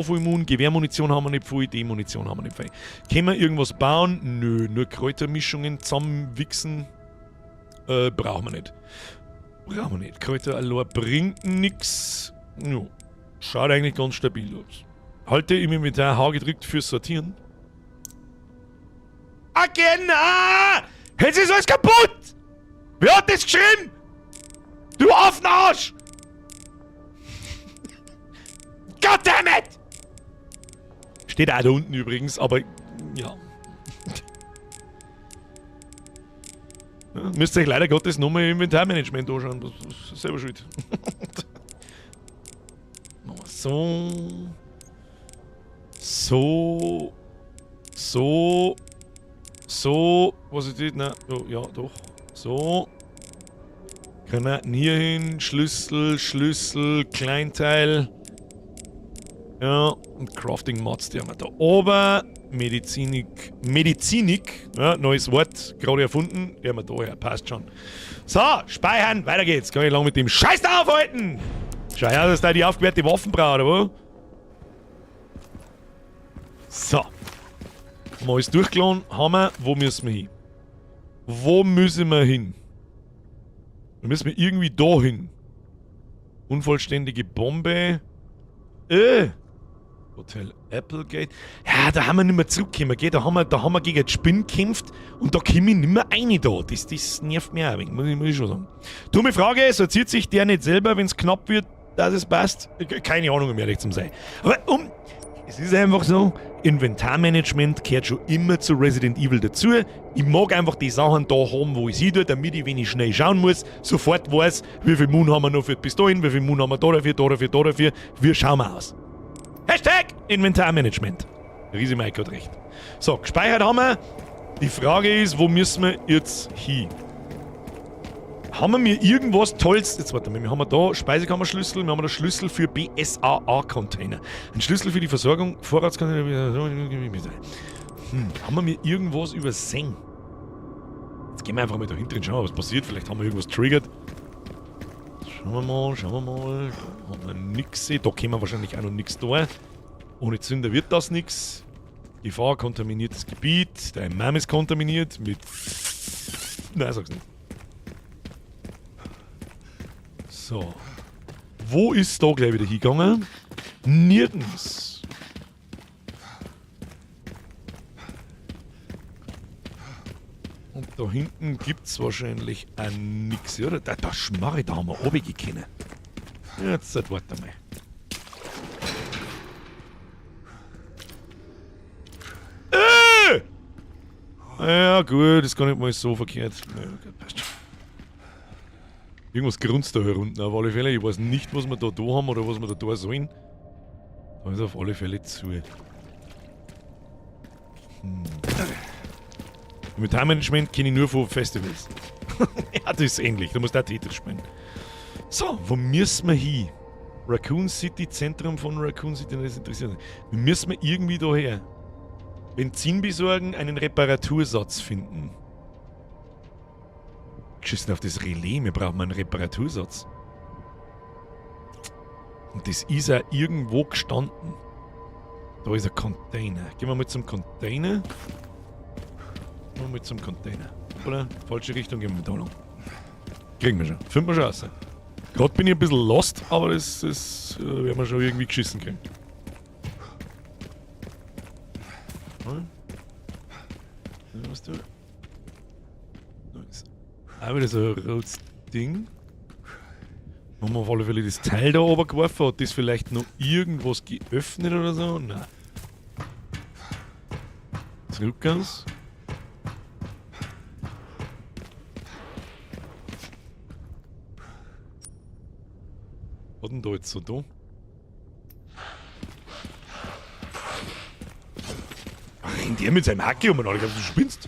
viel Moon, Gewehrmunition haben wir nicht viel, die Munition haben wir nicht viel. Können wir irgendwas bauen? Nö, nur Kräutermischungen zusammenwichsen. Brauchen wir nicht. Kräuter allein bringt nix. Ja, schaut eigentlich ganz stabil aus. Halte im Inventar H gedrückt fürs Sortieren. Genau! Jetzt ist alles kaputt! Wer hat das geschrieben? Du Affenarsch! Goddammit! Steht auch da unten übrigens, aber ja. Müsst ihr euch leider Gottes nochmal im Inventarmanagement anschauen. Das ist selber schuld. So, was ist das? Nein, oh, ja, doch. So. Granaten hier hin, Schlüssel, Kleinteil. Ja, und Crafting-Mods, die haben wir da oben. Medizinik, ja, neues Wort, gerade erfunden. Die haben wir da, ja, passt schon. So, speichern, weiter geht's. Kann ich lang mit dem Scheiß da aufhalten? Schau her, dass da die aufgewehrte Waffen braucht, oder wo? So. Mal alles durchgeladen, haben wir. Wo müssen wir hin? Wo müssen wir hin? Da müssen wir irgendwie da hin. Unvollständige Bombe. Hotel Applegate. Ja, da haben wir nicht mehr zurückgekommen, gell? Da haben wir gegen die Spinnen gekämpft und da komme ich nicht mehr rein da. Das nervt mich auch ein wenig, muss ich schon sagen. Dumme Frage, sortiert sich der nicht selber, wenn es knapp wird, dass es passt? Keine Ahnung, um ehrlich zu sein. Aber es ist einfach so, Inventarmanagement gehört schon immer zu Resident Evil dazu. Ich mag einfach die Sachen da haben, wo ich sie tue, damit ich, wenn ich schnell schauen muss, sofort weiß, wie viel Moon haben wir noch für die Pistolen, wie viel Moon haben wir da dafür. Wie schauen wir aus? Hashtag Inventarmanagement. Riese Mike hat recht. So, gespeichert haben wir. Die Frage ist, wo müssen wir jetzt hin? Haben wir irgendwas Tolles? Jetzt warte mal, wir haben da Speisekammerschlüssel, wir haben da Schlüssel für BSAA-Container. Ein Schlüssel für die Versorgung, Vorratscontainer. Haben wir irgendwas übersehen? Jetzt gehen wir einfach mal da hinten schauen, was passiert. Vielleicht haben wir irgendwas triggert. Schauen wir mal. Da haben wir nix. Da können wir wahrscheinlich auch noch nichts da. Ohne Zünder wird das nichts. Gefahr, kontaminiertes Gebiet. Der Imam ist kontaminiert mit... Nein, sag's nicht. So. Wo ist da gleich wieder hingegangen? Nirgends. Und da hinten gibt's wahrscheinlich auch nix, oder? Da Schmarre, da haben wir runtergehen. Jetzt warte mal. Ja gut, ist gar nicht mal so verkehrt. Ja, okay, passt schon. Irgendwas grunzt da herunten, auf alle Fälle. Ich weiß nicht, was wir da haben oder was wir da sollen. Da ist auf alle Fälle zu. Inventarmanagement kenne ich nur von Festivals. Ja, das ist ähnlich. Da musst du auch Tetris spielen. So, wo müssen wir hin? Raccoon City, Zentrum von Raccoon City, das interessiert mich. Wir müssen irgendwie da her. Benzin besorgen, einen Reparatursatz finden. Geschissen auf das Relais, wir brauchen einen Reparatursatz. Und das ist ja irgendwo gestanden. Da ist ein Container. Gehen wir mal zum Container. Oder? Falsche Richtung, gehen wir da lang. Kriegen wir schon. Finden wir schon raus. Gerade bin ich ein bisschen lost, aber das werden wir schon irgendwie geschissen kriegen. Was du? Da ist auch wieder so ein rotes Ding. Haben wir auf alle Fälle das Teil da oben geworfen? Hat das vielleicht noch irgendwas geöffnet oder so? Nein. Zurück ganz. Was denn da jetzt so da? Rennt der mit seinem Hacke um und alle, du spinnst?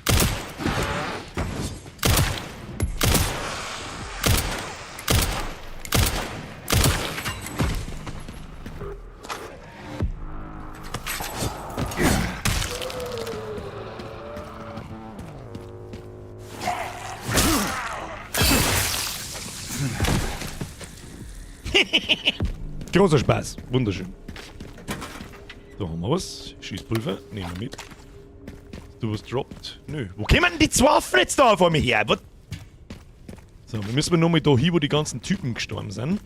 Großer Spaß, wunderschön. Da haben wir was. Schießpulver, nehmen wir mit. Du was droppt? Nö. Wo kommen denn die zwei Waffen jetzt da vor mir her? Was? So, wir müssen nochmal da hin, wo die ganzen Typen gestorben sind.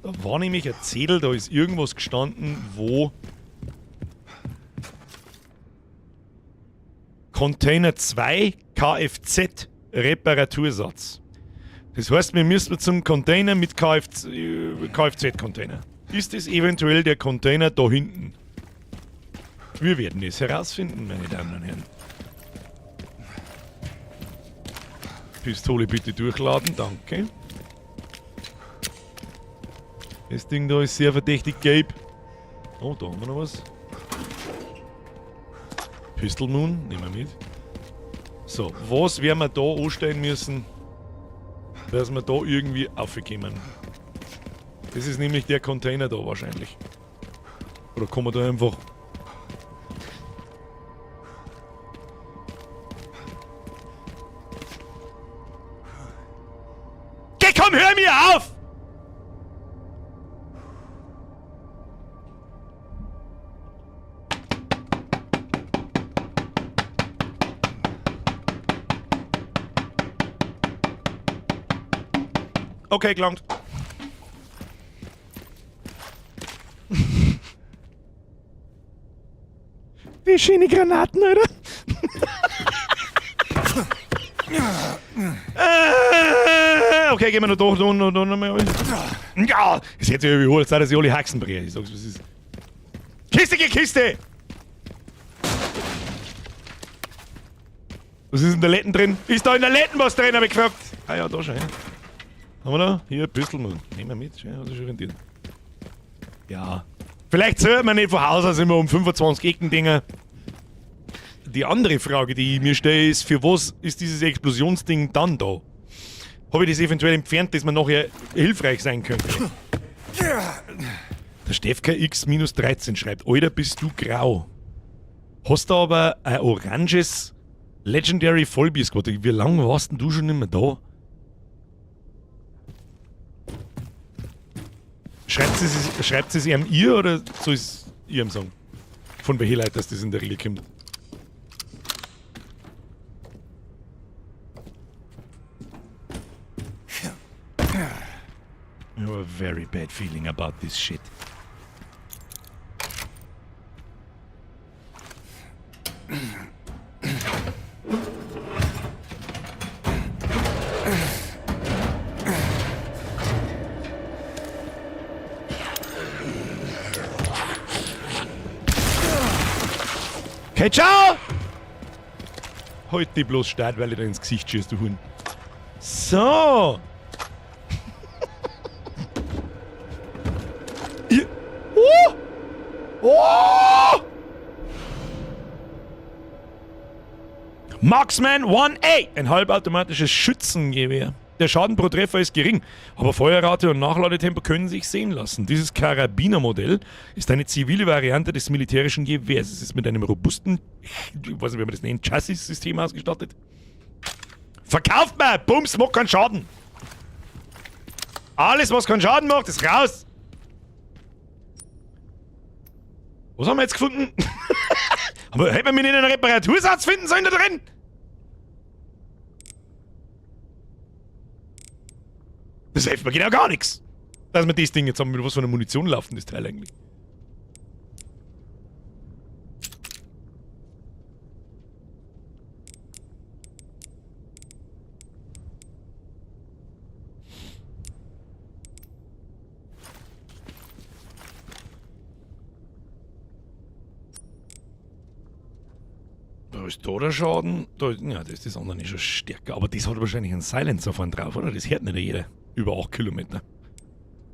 Da war nämlich ein Zettel, da ist irgendwas gestanden, wo Container 2 Kfz Reparatursatz. Das heißt, wir müssen zum Container mit Kfz-Container. Ist es eventuell der Container da hinten? Wir werden es herausfinden, meine Damen und Herren. Pistole bitte durchladen, danke. Das Ding da ist sehr verdächtig gelb. Oh, da haben wir noch was. Pistol Moon, nehmen wir mit. So, was werden wir da anstellen müssen, dass wir da irgendwie aufkommen? Das ist nämlich der Container da wahrscheinlich. Oder kann man da einfach... Geh, komm, hör mir auf! Okay, gelangt. Die schöne Granaten, Alter. Okay, gehen wir noch durch, noch mal. Ja, es hätte sich ja überholt, dass ich alle Haxen breche. Ich sag's, was ist. Kiste, geh Kiste! Was ist in der Letten drin? Ist da in der Letten was drin, hab ich gefragt. Ah ja, da schon, ja. Haben wir da? Hier, Pistol, Mann. Nehmen wir mit, schön, hat sich schon rentiert. Ja. Vielleicht sollte man nicht von Haus aus immer um 25 Ecken Dinger. Die andere Frage, die ich mir stelle, ist, für was ist dieses Explosionsding dann da? Habe ich das eventuell entfernt, dass man nachher hilfreich sein könnte? Der Stefka X-13 schreibt, Alter, bist du grau. Hast du aber ein oranges Legendary Vollbier gehabt? Wie lange warst denn du schon nicht mehr da? Schreibt sie es ihm ihr oder soll es ihrem sagen? Von welcher Leute, dass das in der Regel kommt? I have a very bad feeling about this shit. Okay, ciao! Halt die bloß stark, weil ich da ins Gesicht schießt, du Hund. So! Oh! Marksman 1A, ein halbautomatisches Schützengewehr. Der Schaden pro Treffer ist gering, aber Feuerrate und Nachladetempo können sich sehen lassen. Dieses Karabinermodell ist eine zivile Variante des militärischen Gewehrs. Es ist mit einem robusten, ich weiß nicht, wie man das nennt, Chassis-System ausgestattet. Verkauft mal! Bums, macht keinen Schaden! Alles, was keinen Schaden macht, ist raus! Was haben wir jetzt gefunden? Aber hätten wir mir nicht einen Reparatursatz finden sollen da drin? Das hilft mir genau gar nichts. Dass wir das Ding jetzt haben, mit was für einer Munition laufen, das Teil eigentlich. Da ist da der Schaden. Da, ja, das ist das andere nicht schon stärker. Aber das hat wahrscheinlich einen Silencer vorne drauf, oder? Das hört nicht jeder. Über 8 Kilometer.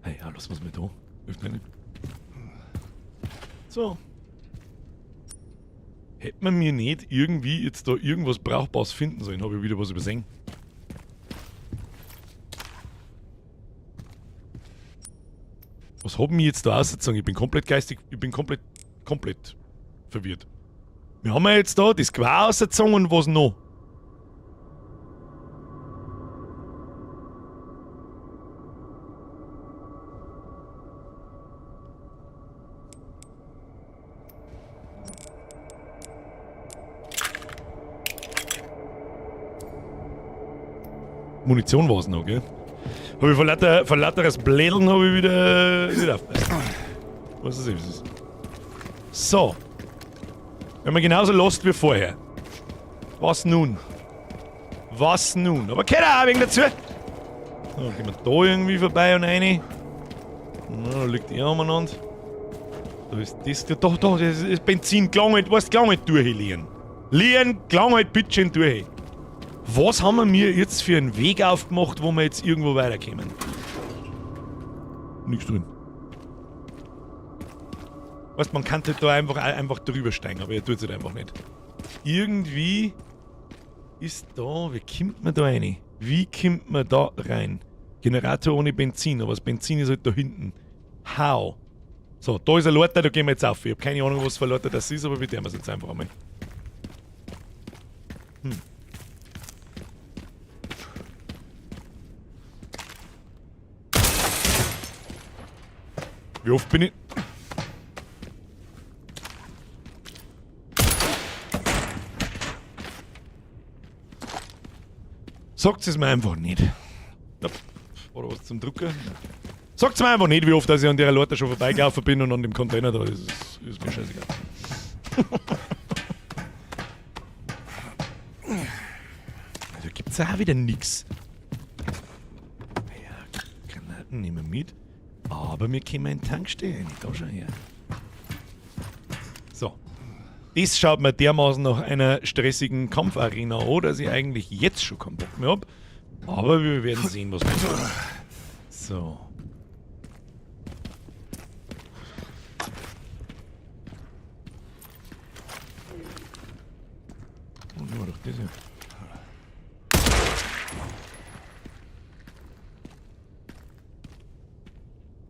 Hey, ja, lass was mit da. Hilft mir nicht. So. Hätte man mir nicht irgendwie jetzt da irgendwas Brauchbares finden sollen, habe ich wieder was übersehen. Was haben wir jetzt da ausgezogen? Ich bin komplett geistig, ich bin komplett verwirrt. Wir haben ja jetzt da das Quar ausgezogen und was noch? Munition war es noch, gell? Habe ich vor lauteres Blädeln habe ich wieder nicht aufgepasst. Was ist das? So. Wenn man genauso lost wie vorher. Was nun? Was nun? Aber geht auch wegen dazu. So, gehen wir da irgendwie vorbei und rein. Na, da liegt der umeinander. Da ist das. Doch, das ist Benzin. Klang halt, weißt du, klang halt durch, Lien. Lien, klang halt bitte schön durch. Was haben wir mir jetzt für einen Weg aufgemacht, wo wir jetzt irgendwo weiterkommen? Nichts drin. Weißt, man kann halt da einfach drüber steigen, aber er tut es halt einfach nicht. Irgendwie ist da, wie kommt man da rein? Wie kommt man da rein? Generator ohne Benzin, aber das Benzin ist halt da hinten. How? So, da ist ein Leiter, da gehen wir jetzt auf. Ich habe keine Ahnung, was für ein Leiter das ist, aber wir tun es jetzt einfach einmal. Wie oft bin ich... Sagt es mir einfach nicht. Oder was zum Drucken? Sagt es mir einfach nicht, wie oft dass ich an der Leute schon vorbeigelaufen bin und an dem Container da ist mir scheißegal. Also gibt's auch wieder nix. Ja, Granaten nehmen wir mit. Aber wir können in den Tank stehen. Da schon her. So. Das schaut mir dermaßen nach einer stressigen Kampfarena an, dass ich eigentlich jetzt schon keinen Bock mehr habe. Aber wir werden sehen, was wir tun. So. Das hier.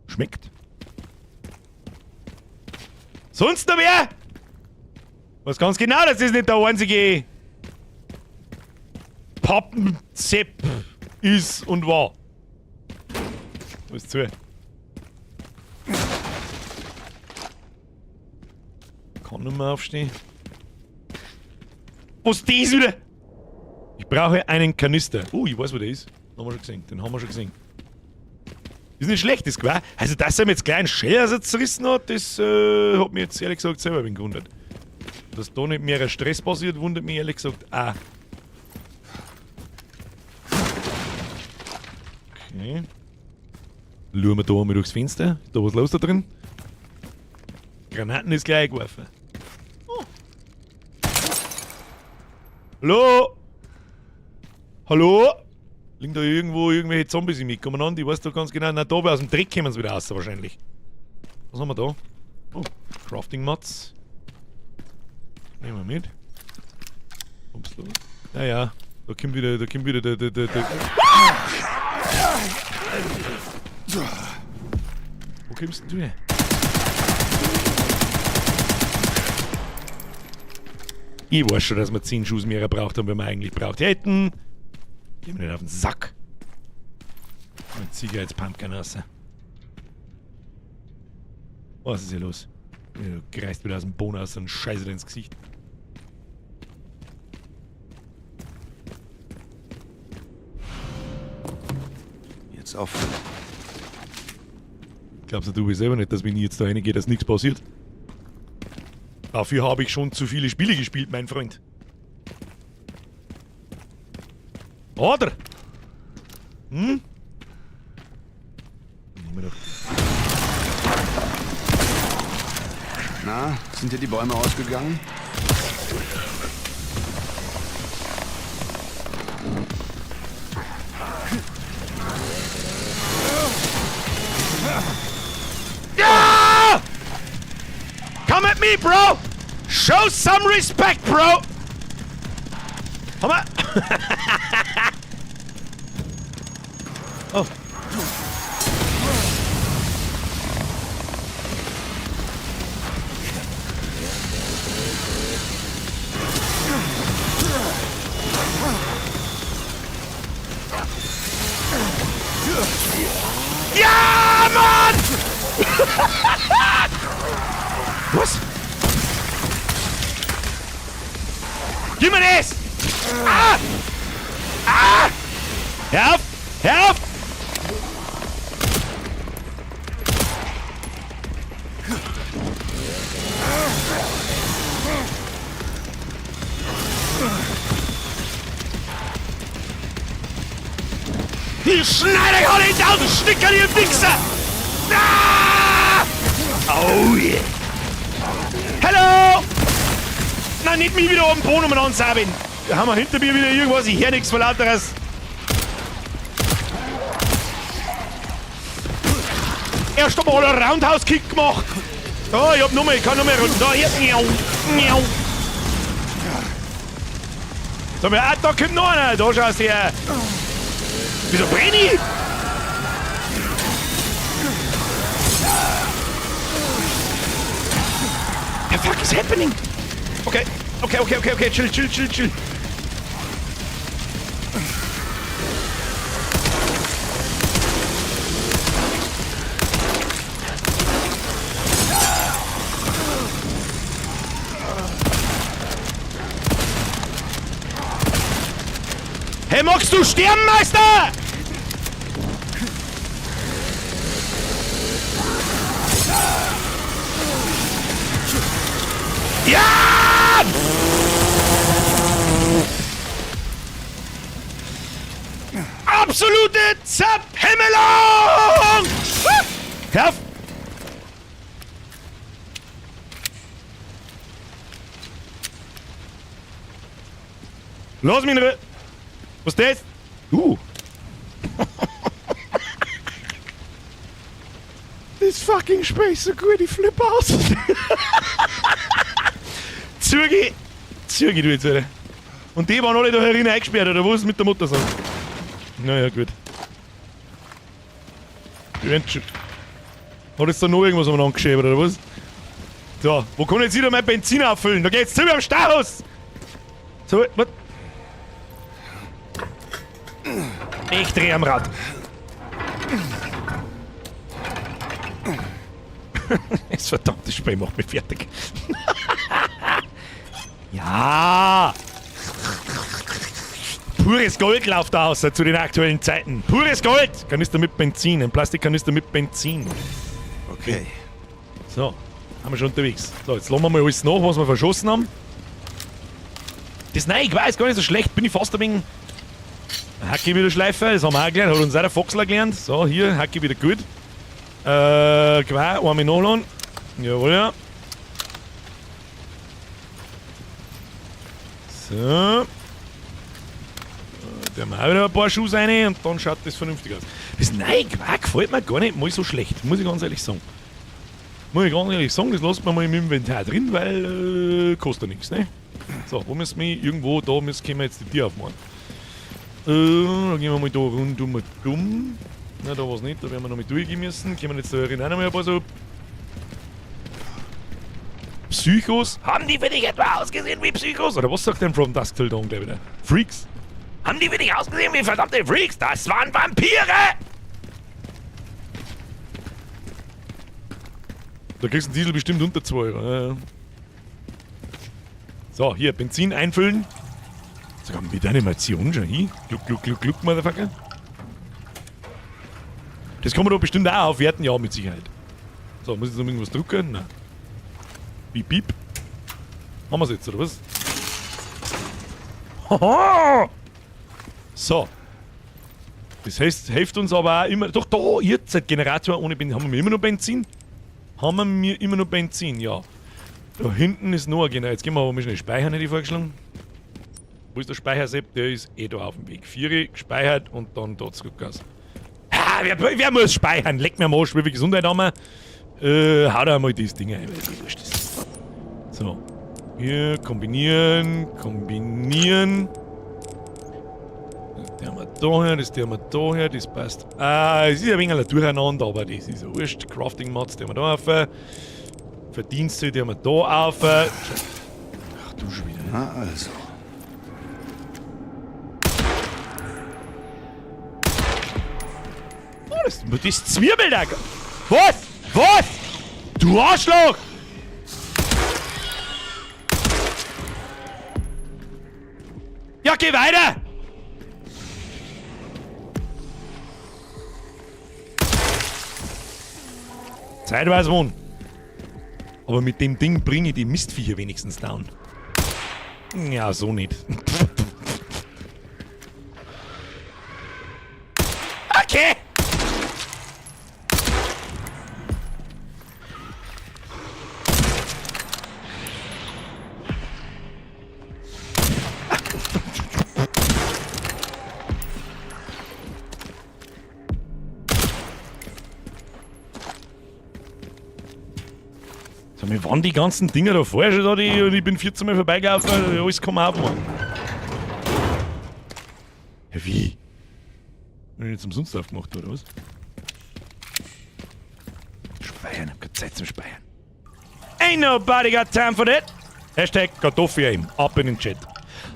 Schmeckt. Sonst noch wer? Was ganz genau, das ist nicht der einzige Pappensepp ist und war. Was zu? Kann nicht mehr aufstehen. Was ist das wieder? Ich brauche einen Kanister. Ich weiß, wo der ist. Haben wir schon gesehen. Den haben wir schon gesehen. Ist nicht schlecht, das war. Also, dass er mir jetzt kleinen Scheersatz zerrissen hat, das hat mich jetzt ehrlich gesagt selber ein wenig gewundert. Dass da nicht mehr Stress passiert, wundert mich ehrlich gesagt auch. Okay. Schauen wir da mal durchs Fenster. Ist da was los da drin? Granaten ist gleich geworfen. Oh. Hallo? Hallo? Liegen da irgendwo irgendwelche Zombies im Mitkommen an? Die weiß doch ganz genau. Na, da aus dem Dreck kommen sie wieder raus wahrscheinlich. Was haben wir da? Oh, Crafting Mats. Nehmen wir mit. Ups, los. Naja, da kommt wieder der. Wo kommst denn du her? Ich weiß schon, dass wir 10 Schuss mehr braucht haben, wenn wir eigentlich braucht hätten. Gehen wir nicht auf den Sack. Und zieh jetzt Pumpkin raus. Was ist hier los? Du greifst wieder aus dem Boden aus und scheiße dir ins Gesicht. Jetzt auf. Glaubst du selber nicht, dass wenn ich jetzt da reingehe, dass nichts passiert? Dafür habe ich schon zu viele Spiele gespielt, mein Freund. Oder? Hm? Nehmen wir doch. Na, sind dir die Bäume ausgegangen? Ja! Come at me, bro! Show some respect, bro! Komm mal! Oh. Ja, Mann! Was? Gib mir das! Ah! Ah! Hör auf! Hör auf! Die Schneider kann nicht aus dem Schnicker, ihr Wichser! Ah! Oh yeah! Hallo! Nein, nicht mich wieder oben Boden umeinander saugen! Da haben wir hinter mir wieder irgendwas, ich höre nichts von lauteres. Erst einmal einen Roundhouse-Kick gemacht! Oh, ich kann nur mehr runter. Da, hier. Miau, miau. So, da kommt noch einer. Da schaust du her. Wieso brenn ich? The fuck is happening? Okay, chill. Hey, magst du sterben, Meister? Ja! Absolute Zerhimmelung! Hör auf! Los, mich in Ruhe! Was ist das? Das fucking Spiel ist so gut, ich flippe aus. Züge, du jetzt wieder. Und die waren alle da herin eingesperrt, oder was mit der Mutter so? Naja, gut. Hat jetzt da noch irgendwas umeinander geschäbert, oder was? So, wo kann ich jetzt wieder mein Benzin auffüllen? Da geht's zu wie am Stauhaus! So, was? Ich dreh am Rad. Das verdammte Spray macht mich fertig. Ja! Pures Gold läuft da aus zu den aktuellen Zeiten. Pures Gold! Kanister mit Benzin, ein Plastikkanister mit Benzin. Okay. So, haben wir schon unterwegs. So, jetzt lassen wir mal alles nach, was wir verschossen haben. Das nein, ich weiß, gar nicht so schlecht. Bin ich fast ein wenig... Hacke wieder Schleife, das haben wir auch gelernt. Hat uns auch der Foxler gelernt. So, hier, Hacke wieder gut. Quer, einmal nachladen. Jawohl, ja. So. Da haben wir auch wieder ein paar Schuss rein und dann schaut das vernünftig aus. Das neue Quark gefällt mir gar nicht mal so schlecht, muss ich ganz ehrlich sagen. Das lässt man mal im Inventar drin, weil kostet ja nichts, ne? So, wo müssen wir irgendwo, da können wir jetzt die Tür aufmachen. Dann gehen wir mal da rundum. Na, da war's nicht, da werden wir noch mit durchgehen müssen. Können wir jetzt da rein auch noch mal ein paar so Psychos? Haben die für dich etwa ausgesehen wie Psychos? Oder was sagt denn From Dusk Till Dawn gleich wieder? Freaks? Haben die für dich ausgesehen wie verdammte Freaks? Das waren Vampire! Da kriegst du den Diesel bestimmt unter 2 Euro. So, hier, Benzin einfüllen. Sogar mit Animation schon hin. Gluck, gluck, gluck, gluck, Motherfucker. Das kann man doch bestimmt auch aufwerten, ja, mit Sicherheit. So, muss ich jetzt noch irgendwas drucken? Nein. Piep, piep. Haben wir es jetzt, oder was? Haha! So. Das heißt, hilft uns aber auch immer. Doch, da, jetzt, Generator ohne Benzin. Haben wir immer noch Benzin? Haben wir immer noch Benzin, ja. Da hinten ist noch ein Generator. Jetzt gehen wir aber mal schnell speichern, hätte ich vorgeschlagen. Wo ist der Speichersepp? Der ist eh da auf dem Weg. 4 gespeichert und dann da zurück aus. Ha, wer muss speichern? Leck mir am Arsch, wie viel Gesundheit haben wir? Hau da mal das Ding ein, weil die wurscht ist. So. Hier, kombinieren. Das haben wir da her, das haben wir da her, das passt. Es ist ein wenig durcheinander, aber das ist ja wurscht. Crafting-Mods, die haben wir da auf. Verdienste, die haben wir da auf. Ach du schon wieder. Na also. Oh, das Zwiebel da. Was? Was? Du Arschloch! Ja, geh weiter! Zeitweise wohnen. Aber mit dem Ding bringe ich die Mistviecher wenigstens down. Ja, so nicht. Okay! So, mir waren die ganzen Dinger da vorher schon da, und ich bin 14 Mal vorbeigelaufen, alles kann man aufmachen. Ja, wie? Wenn ich jetzt umsonst aufgemacht, oder was? Speichern, hab keine Zeit zum Speichern. Ain't nobody got time for that! Hashtag Kartoffelaim, ab in den Chat.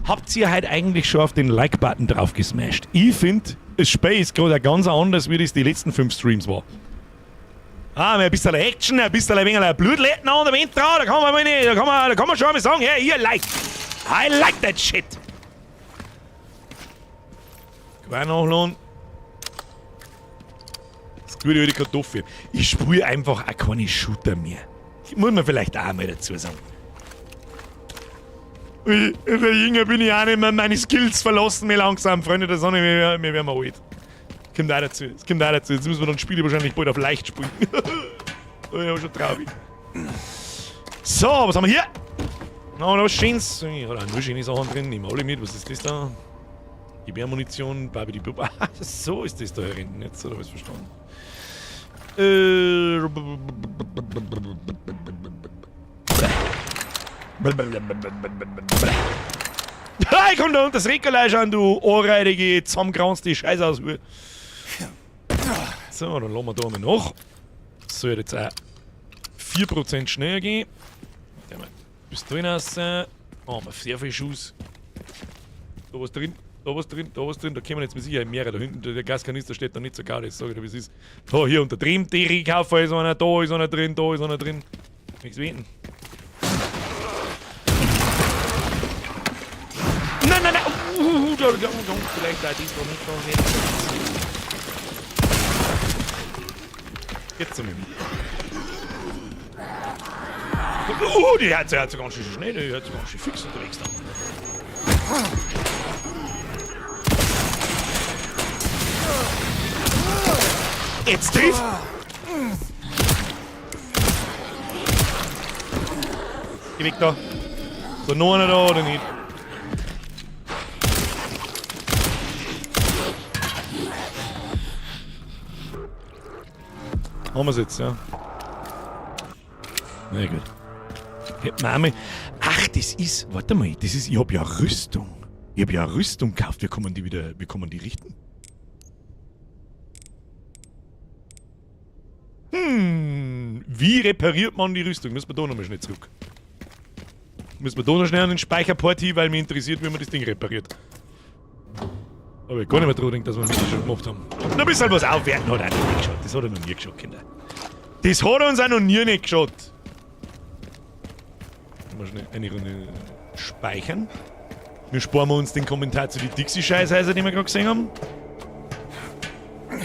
Habt ihr heute eigentlich schon auf den Like-Button drauf gesmashed? Ich finde, das Spiel ist gerade ganz anders, wie das die letzten 5 Streams war. Ein bisschen Action, ein bisschen ein wenig Blutletten an der Wind drauf, da kann man schon mal sagen, hey, ihr like. I like that shit. Quer nachladen. Das gute alte Kartoffel. Ich spiele einfach auch keine Shooter mehr. Muss man vielleicht auch mal dazu sagen. Der Jünger bin ich auch nicht mehr, meine Skills verlassen mir langsam, Freunde der Sonne, wir werden mal alt. Kommt auch dazu, jetzt müssen wir dann Spiele wahrscheinlich bald auf leicht spielen. Oh ja, schon traurig. So, was haben wir hier? Noch was Schönes. Ja, da nur schöne Sachen drin, nehmen wir alle mit. Was ist das da? Gewehrmunition, Babidi-Bub. Ah, so ist das da herin. Jetzt hat er alles verstanden. Ich komm da unter das Regal schauen, du anreidige, zusammengeranzte Scheiße aus. So, dann lassen wir da mal nach. Soll jetzt auch 4% schneller gehen. Warte mal, bis drin raus. Haben wir sehr viel Schuss. Da was drin, da was drin, da was drin. Da kommen jetzt mit Sicherheit mehrere. Da hinten, der Gaskanister steht da nicht so geil, das sage ich dir, wie es ist. Da, hier unter drin, die Rekaufer ist einer, da ist einer drin, da ist einer drin. Nichts weten. Nein, nein, nein! Da, vielleicht da, die ist doch nicht noch nicht. Jetzt zum Himmel. Die hat so ganz schön schnell, die hat so ganz schön fix unterwegs da. Jetzt trifft! Geh weg da. So, noch einer da oder nicht? Haben wir es jetzt, ja. Na gut. Mama. Ach, das ist. Warte mal, das ist. Ich hab ja Rüstung. Ich hab ja Rüstung gekauft. Wie kann man die richten? Wie repariert man die Rüstung? Müssen wir da nochmal schnell zurück. Müssen wir da noch schnell an den Speicherport hin, weil mich interessiert, wie man das Ding repariert. Aber ich gar nicht mehr dran denken, dass wir das schon gemacht haben. Noch ein bisschen was aufwerten hat er noch nie geschaut. Das hat er noch nie geschaut, Kinder. Das hat er uns auch noch nie nicht geschaut. Mal schnell eine Runde speichern. Wir sparen wir uns den Kommentar zu den Dixie-Scheißhäuser, die wir gerade gesehen haben. Haben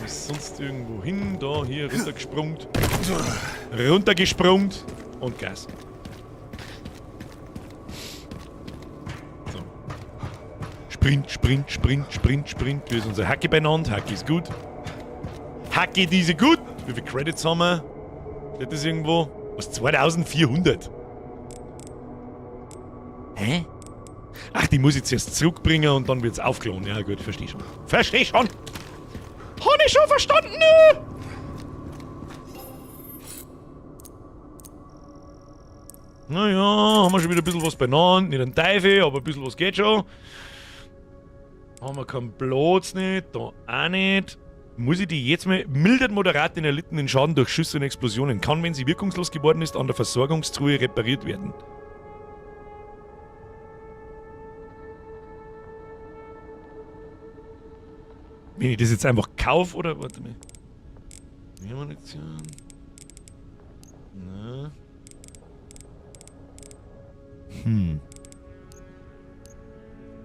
wir sonst irgendwo hin, da, hier, runtergesprungen. Runtergesprungen und Gas. So. Sprint, Sprint, Sprint, Sprint, Sprint. Wie ist unser Hacke benannt? Hacke ist gut. Hacke diese gut. Wie viele Credits haben wir? Steht das irgendwo? Was? 2400? Hä? Ach, die muss ich zuerst zurückbringen und dann wird's aufgeladen. Ja gut, versteh schon. Versteh schon! Hab ich schon verstanden! Naja, haben wir schon wieder ein bisschen was benannt. Nicht ein Teufel, aber ein bisschen was geht schon. Haben wir keinen Platz nicht, da auch nicht. Muss ich die jetzt mal mildert moderat den erlittenen Schaden durch Schüsse und Explosionen. Kann, wenn sie wirkungslos geworden ist, an der Versorgungstruhe repariert werden. Wenn ich das jetzt einfach kaufe, oder? Warte mal. Munition. Na.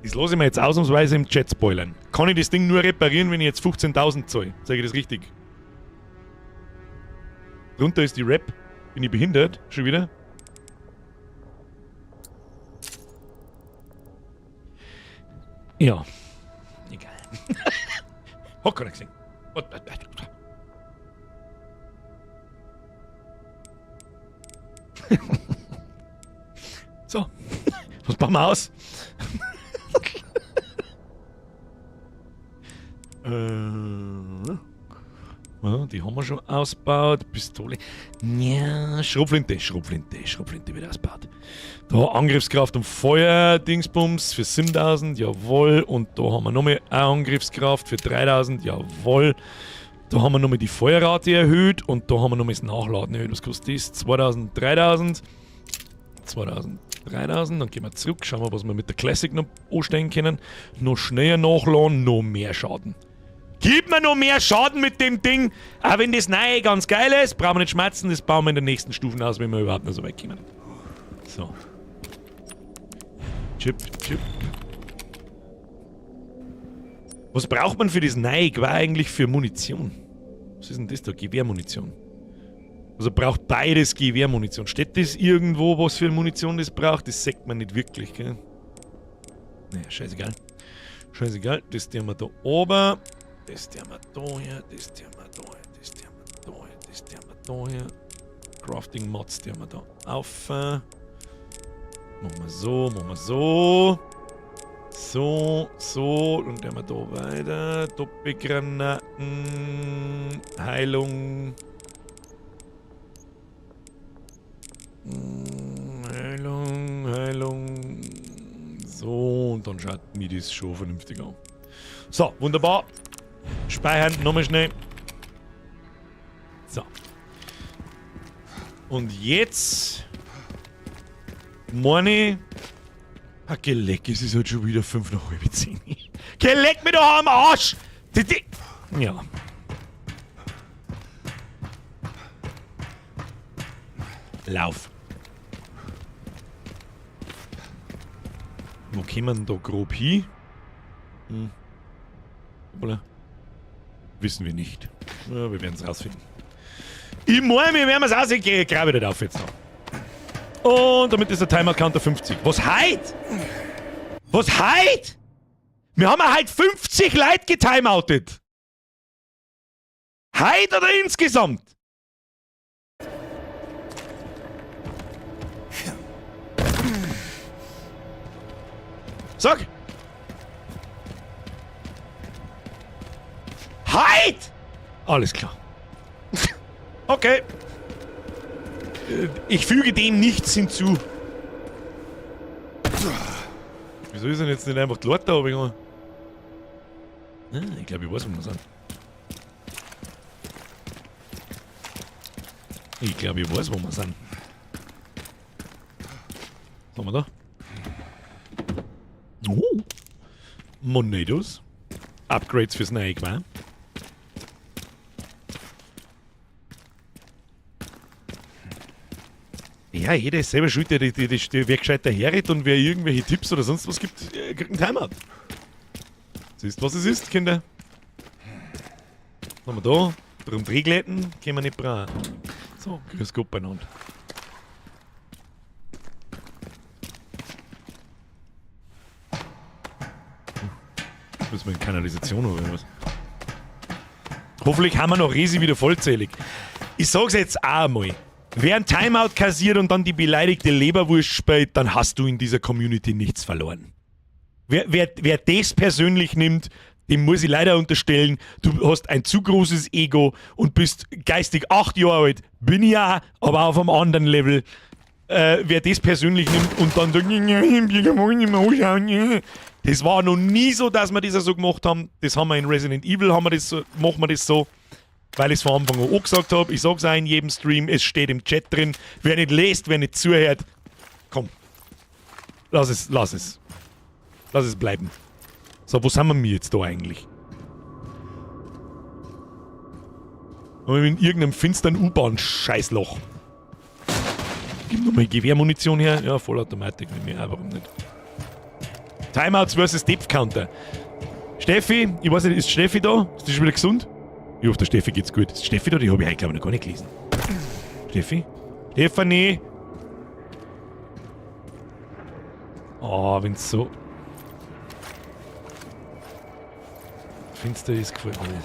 Das lasse ich mir jetzt ausnahmsweise im Chat spoilern. Kann ich das Ding nur reparieren, wenn ich jetzt 15.000 zahle? Sage ich das richtig? Drunter ist die Rap. Bin ich behindert? Schon wieder? Ja. Egal. Hat keiner gesehen. So. Was bauen wir aus? Ja, die haben wir schon ausgebaut. Pistole. Ja, Schrotflinte wird ausgebaut. Da Angriffskraft und Feuer, Dingsbums für 7000, jawohl. Und da haben wir nochmal eine Angriffskraft für 3000, jawohl. Da haben wir nochmal die Feuerrate erhöht und da haben wir nochmal das Nachladen erhöht. Was kostet das? 2000, 3000. 2000, 3000. Dann gehen wir zurück, schauen wir, was wir mit der Classic noch anstellen können. Noch schneller nachladen, noch mehr Schaden. Gib mir noch mehr Schaden mit dem Ding. Auch wenn das Neue ganz geil ist, brauchen wir nicht schmerzen, das bauen wir in den nächsten Stufen aus, wenn wir überhaupt noch so weit kommen. So. Chip. Was braucht man für das Neue Gewehr eigentlich für Munition? Was ist denn das da? Gewehrmunition. Also braucht beides Gewehrmunition. Steht das irgendwo, was für Munition das braucht? Das sagt man nicht wirklich, gell? Naja, scheißegal. Scheißegal, das tun wir da oben. Das tun wir da hier, das tun wir da hier, das tun wir da hier, das tun wir da hier. Crafting Mods tun wir da auf. Machen wir so, machen wir so. So, und tun wir da weiter. Doppelgranaten, Heilung. Heilung. So. und dann schaut mir das schon vernünftig an. So, wunderbar. Speichern, nochmal schnell. So. Und jetzt... meine... Ah, geleck, es ist halt schon wieder 5 nach halb 10. Geleck mir doch am Arsch! Ja. Lauf. Wo kommen wir denn da grob hin? Oder? Wissen wir nicht. Ja, wir werden es rausfinden. Ich meine, wir werden es aussehen. Ich grabe nicht auf jetzt noch. Und damit ist der Timer-Counter 50. Was heit? Was heit? Wir haben halt 50 Leute getimeoutet. Heit oder insgesamt? Sag! Heit! Alles klar. Okay. Ich füge dem nichts hinzu. Wieso ist denn jetzt nicht einfach die Leute da oben? Ich glaube, ich weiß, wo wir sind. Ich glaube, ich weiß, wo wir sind. Was haben wir da? Oh! Monedos. Upgrades fürs neue Gewehr. Ja, jeder ist selber schuld, wer gescheit daherredet und wer irgendwelche Tipps oder sonst was gibt, kriegt einen Timeout. Siehst, was es ist, Kinder? Was haben wir da? Darum Drehglätten können wir nicht brauchen. So, grüß Gott beieinander. Müssen wir in Kanalisation oder was? Hoffentlich haben wir noch Resi wieder vollzählig. Ich sag's jetzt auch einmal. Wer ein Timeout kassiert und dann die beleidigte Leberwurst spielt, dann hast du in dieser Community nichts verloren. Wer das persönlich nimmt, dem muss ich leider unterstellen, du hast ein zu großes Ego und bist geistig 8 Jahre alt. Bin ich ja, aber auf einem anderen Level. Wer das persönlich nimmt und dann sagt, das war noch nie so, dass wir das so gemacht haben. Das haben wir in Resident Evil, machen wir das so. Weil ich es von Anfang an auch gesagt habe. Ich sag's auch in jedem Stream, es steht im Chat drin. Wer nicht lest, wer nicht zuhört, komm. Lass es bleiben. So, wo sind wir jetzt da eigentlich? Aber in irgendeinem finsteren U-Bahn-Scheißloch. Gib nochmal Gewehrmunition her. Ja, Vollautomatik mit mir, warum nicht? Timeouts versus Depth Counter. Steffi, ich weiß nicht, ist Steffi da? Ist die schon wieder gesund? Ich hoffe, der Steffi geht's gut. Ist Steffi da? Die habe ich heute, glaube ich, noch gar nicht gelesen. Steffi? Stefanie? Oh, wenn's so finster ist, gefällt mir nicht.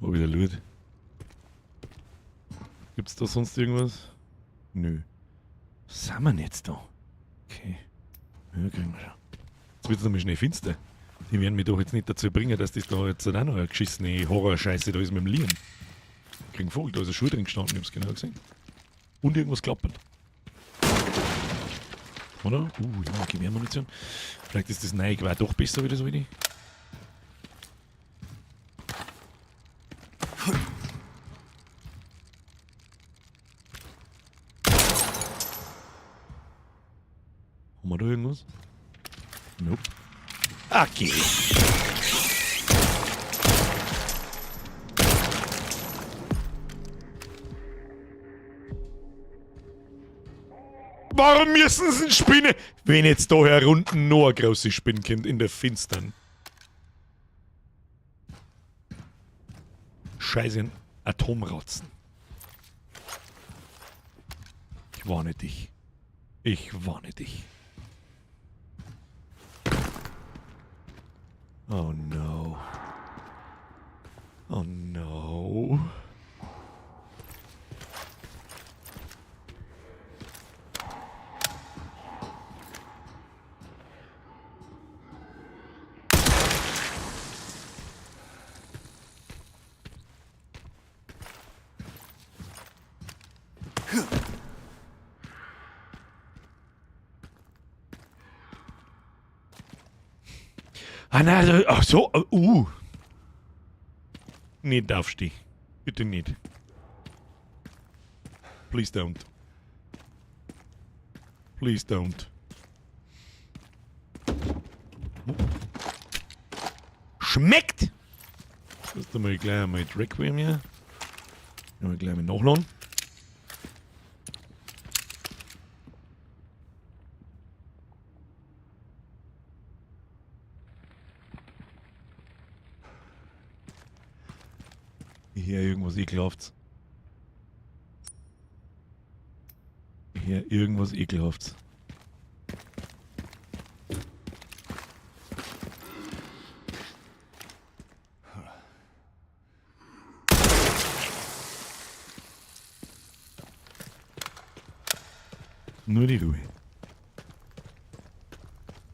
Wo wieder Loot? Gibt's da sonst irgendwas? Nö. Was sind wir denn jetzt da? Okay. Ja, kriegen wir schon. Jetzt wird's nochmal schnell finster. Die werden mich doch jetzt nicht dazu bringen, dass das da jetzt auch noch eine geschissene Horrorscheiße da ist mit dem Lieren. Kriegen Vogel, da ist eine Schuhe drin gestanden, ich hab's genau gesehen. Und irgendwas klappert. Oder? Ja, Gewehrmunition. Vielleicht ist das neue Gewehr doch besser wie das alte. Haben wir da irgendwas? Nope. Okay. Warum müssen sie Spinne? Wenn jetzt da herunten noch eine große Spinne kommt in der Finstern. Scheiße, ein Atomratzen. Ich warne dich. Ich warne dich. Oh no. Oh no. Ah nein, ach so, Nicht aufstehen. Bitte nicht. Please don't. Please don't. Schmeckt! Das ist mal gleich einmal Requiem hier. Mal gleich mal nachladen. Hier irgendwas ekelhaftes. Hier irgendwas ekelhaftes. Nur die Ruhe.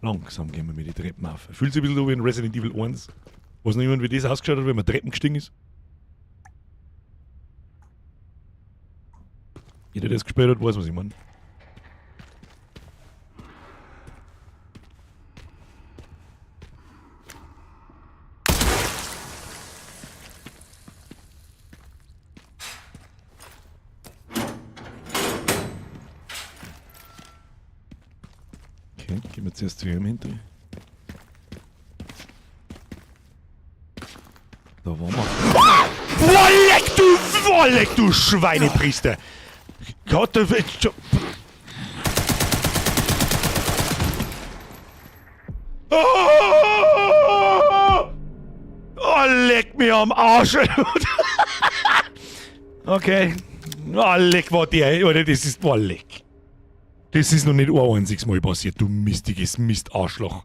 Langsam gehen wir mit den Treppen auf. Fühlt sich ein bisschen so wie in Resident Evil 1. Weiß noch jemand, wie das ausgeschaut hat, wenn man Treppen gestiegen ist? Jeder, der das gespielt hat, weiß, was ich meine. Okay, gehen wir zuerst zu ihm hinter. Da waren wir. Wolleck, du Schweinepriester! Gott, der wird schon. Oh, leck mir am Arsch! Okay. Oh, leck, war der, oder? Das ist, oh, leck. Das ist noch nicht ein einziges Mal passiert, du mistiges Mistarschloch.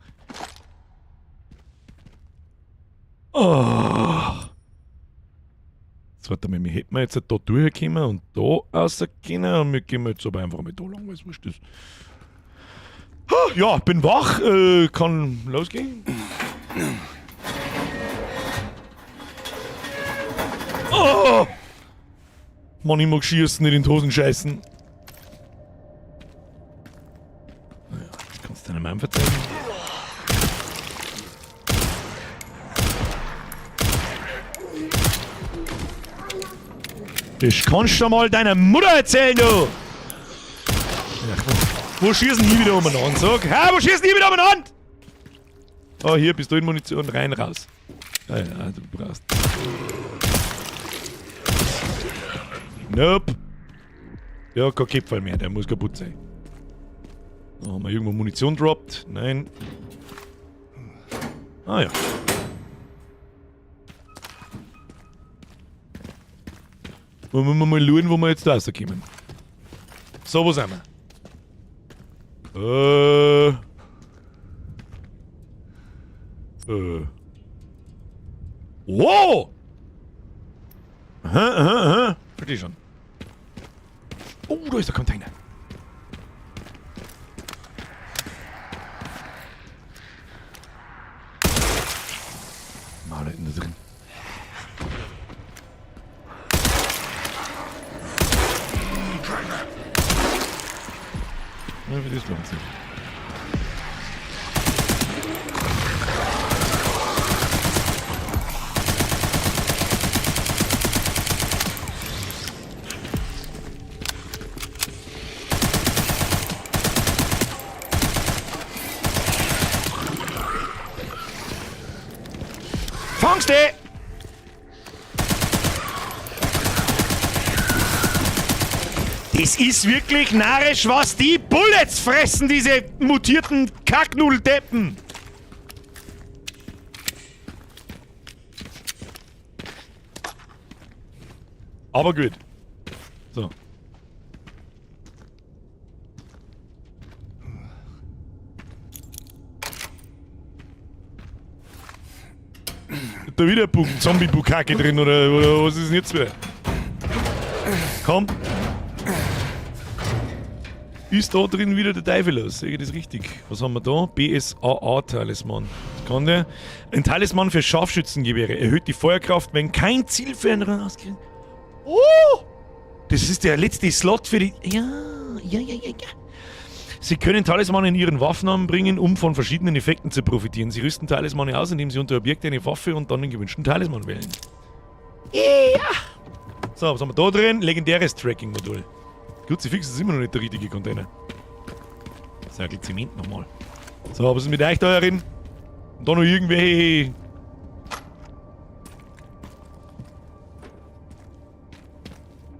Oh. Jetzt warte mal, wir hätten jetzt da durchkommen und da rausgehen und wir gehen jetzt aber einfach mal da lang, weil es wurscht ist. Ja, bin wach, kann losgehen. Oh! Mann, ich mag schießen, nicht in die Hosen scheißen. Naja, kannst du deinem Mann verzeihen. Das kannst du mal deiner Mutter erzählen, du! Ja, wo schießen die wieder umeinander? Sag, hä, wo schießen die wieder umeinander? Oh, hier bist du in Munition, rein, raus. Ah ja, du brauchst. Nope. Ja, kein Kipferl mehr, der muss kaputt sein. Da haben wir irgendwo Munition droppt. Nein. Ah ja. Wollen wir mal schauen, wo wir jetzt rauskommen. So, wo sind wir? Wow! Aha. Verstehe schon. Oh, da ist der Container. Mal da drin. Ja, wie das lohnt sich. Fangst du! Das ist wirklich narrisch, was die Bullets fressen, diese mutierten Kacknudeldeppen! Aber gut. So. steht da wieder ein Zombie-Bukake drin oder was ist denn jetzt wieder? Komm. Ist da drin wieder der Teufel los? Sehe ich das richtig? Was haben wir da? BSAA-Talisman. Kann der? Ein Talisman für Scharfschützengewehre. Erhöht die Feuerkraft, wenn kein Ziel für einen rausgeht. Oh! Das ist der letzte Slot für die... Ja. Sie können Talismane in ihren Waffen anbringen, um von verschiedenen Effekten zu profitieren. Sie rüsten Talismane aus, indem sie unter Objekte eine Waffe und dann den gewünschten Talisman wählen. Ja! So, was haben wir da drin? Legendäres Tracking-Modul. Kruzifix ist immer noch nicht der richtige Container. Sag Zement nochmal. So, was ist mit euch da drin? Und da noch irgendwelche...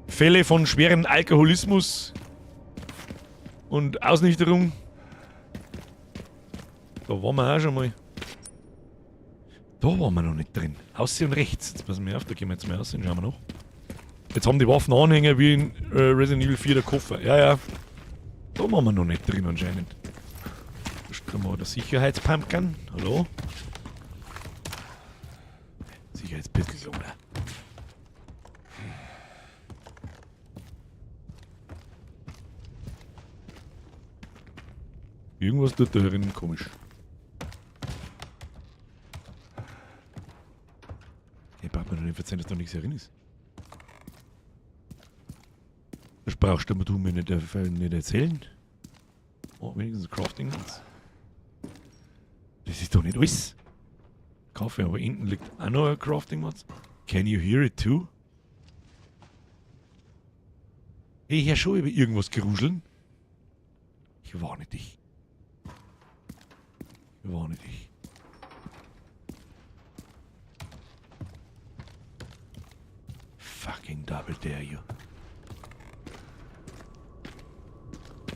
Fälle von schwerem Alkoholismus und Ausnüchterung. Da waren wir auch schon mal. Da waren wir noch nicht drin. Außen und rechts. Jetzt passen wir auf, da gehen wir jetzt mal aussehen, schauen wir noch. Jetzt haben die Waffen Anhänger wie in Resident Evil 4 der Koffer. Ja. Da waren wir noch nicht drin anscheinend. Da haben wir der Sicherheitspumpkin. Hallo? Sicherheitspistol, oder? Irgendwas tut da drinnen komisch. Hey, braucht man doch nicht verzeihen, dass da nichts drin ist. Das brauchst du mir nicht erzählen. Oh, wenigstens Crafting. Das ist doch nicht alles. Kaffee, aber hinten liegt auch noch ein Crafting Mats. Can you hear it too? Hey, ich hör schon über irgendwas geruscheln. Ich warne dich. Ich warne dich. Fucking double dare you.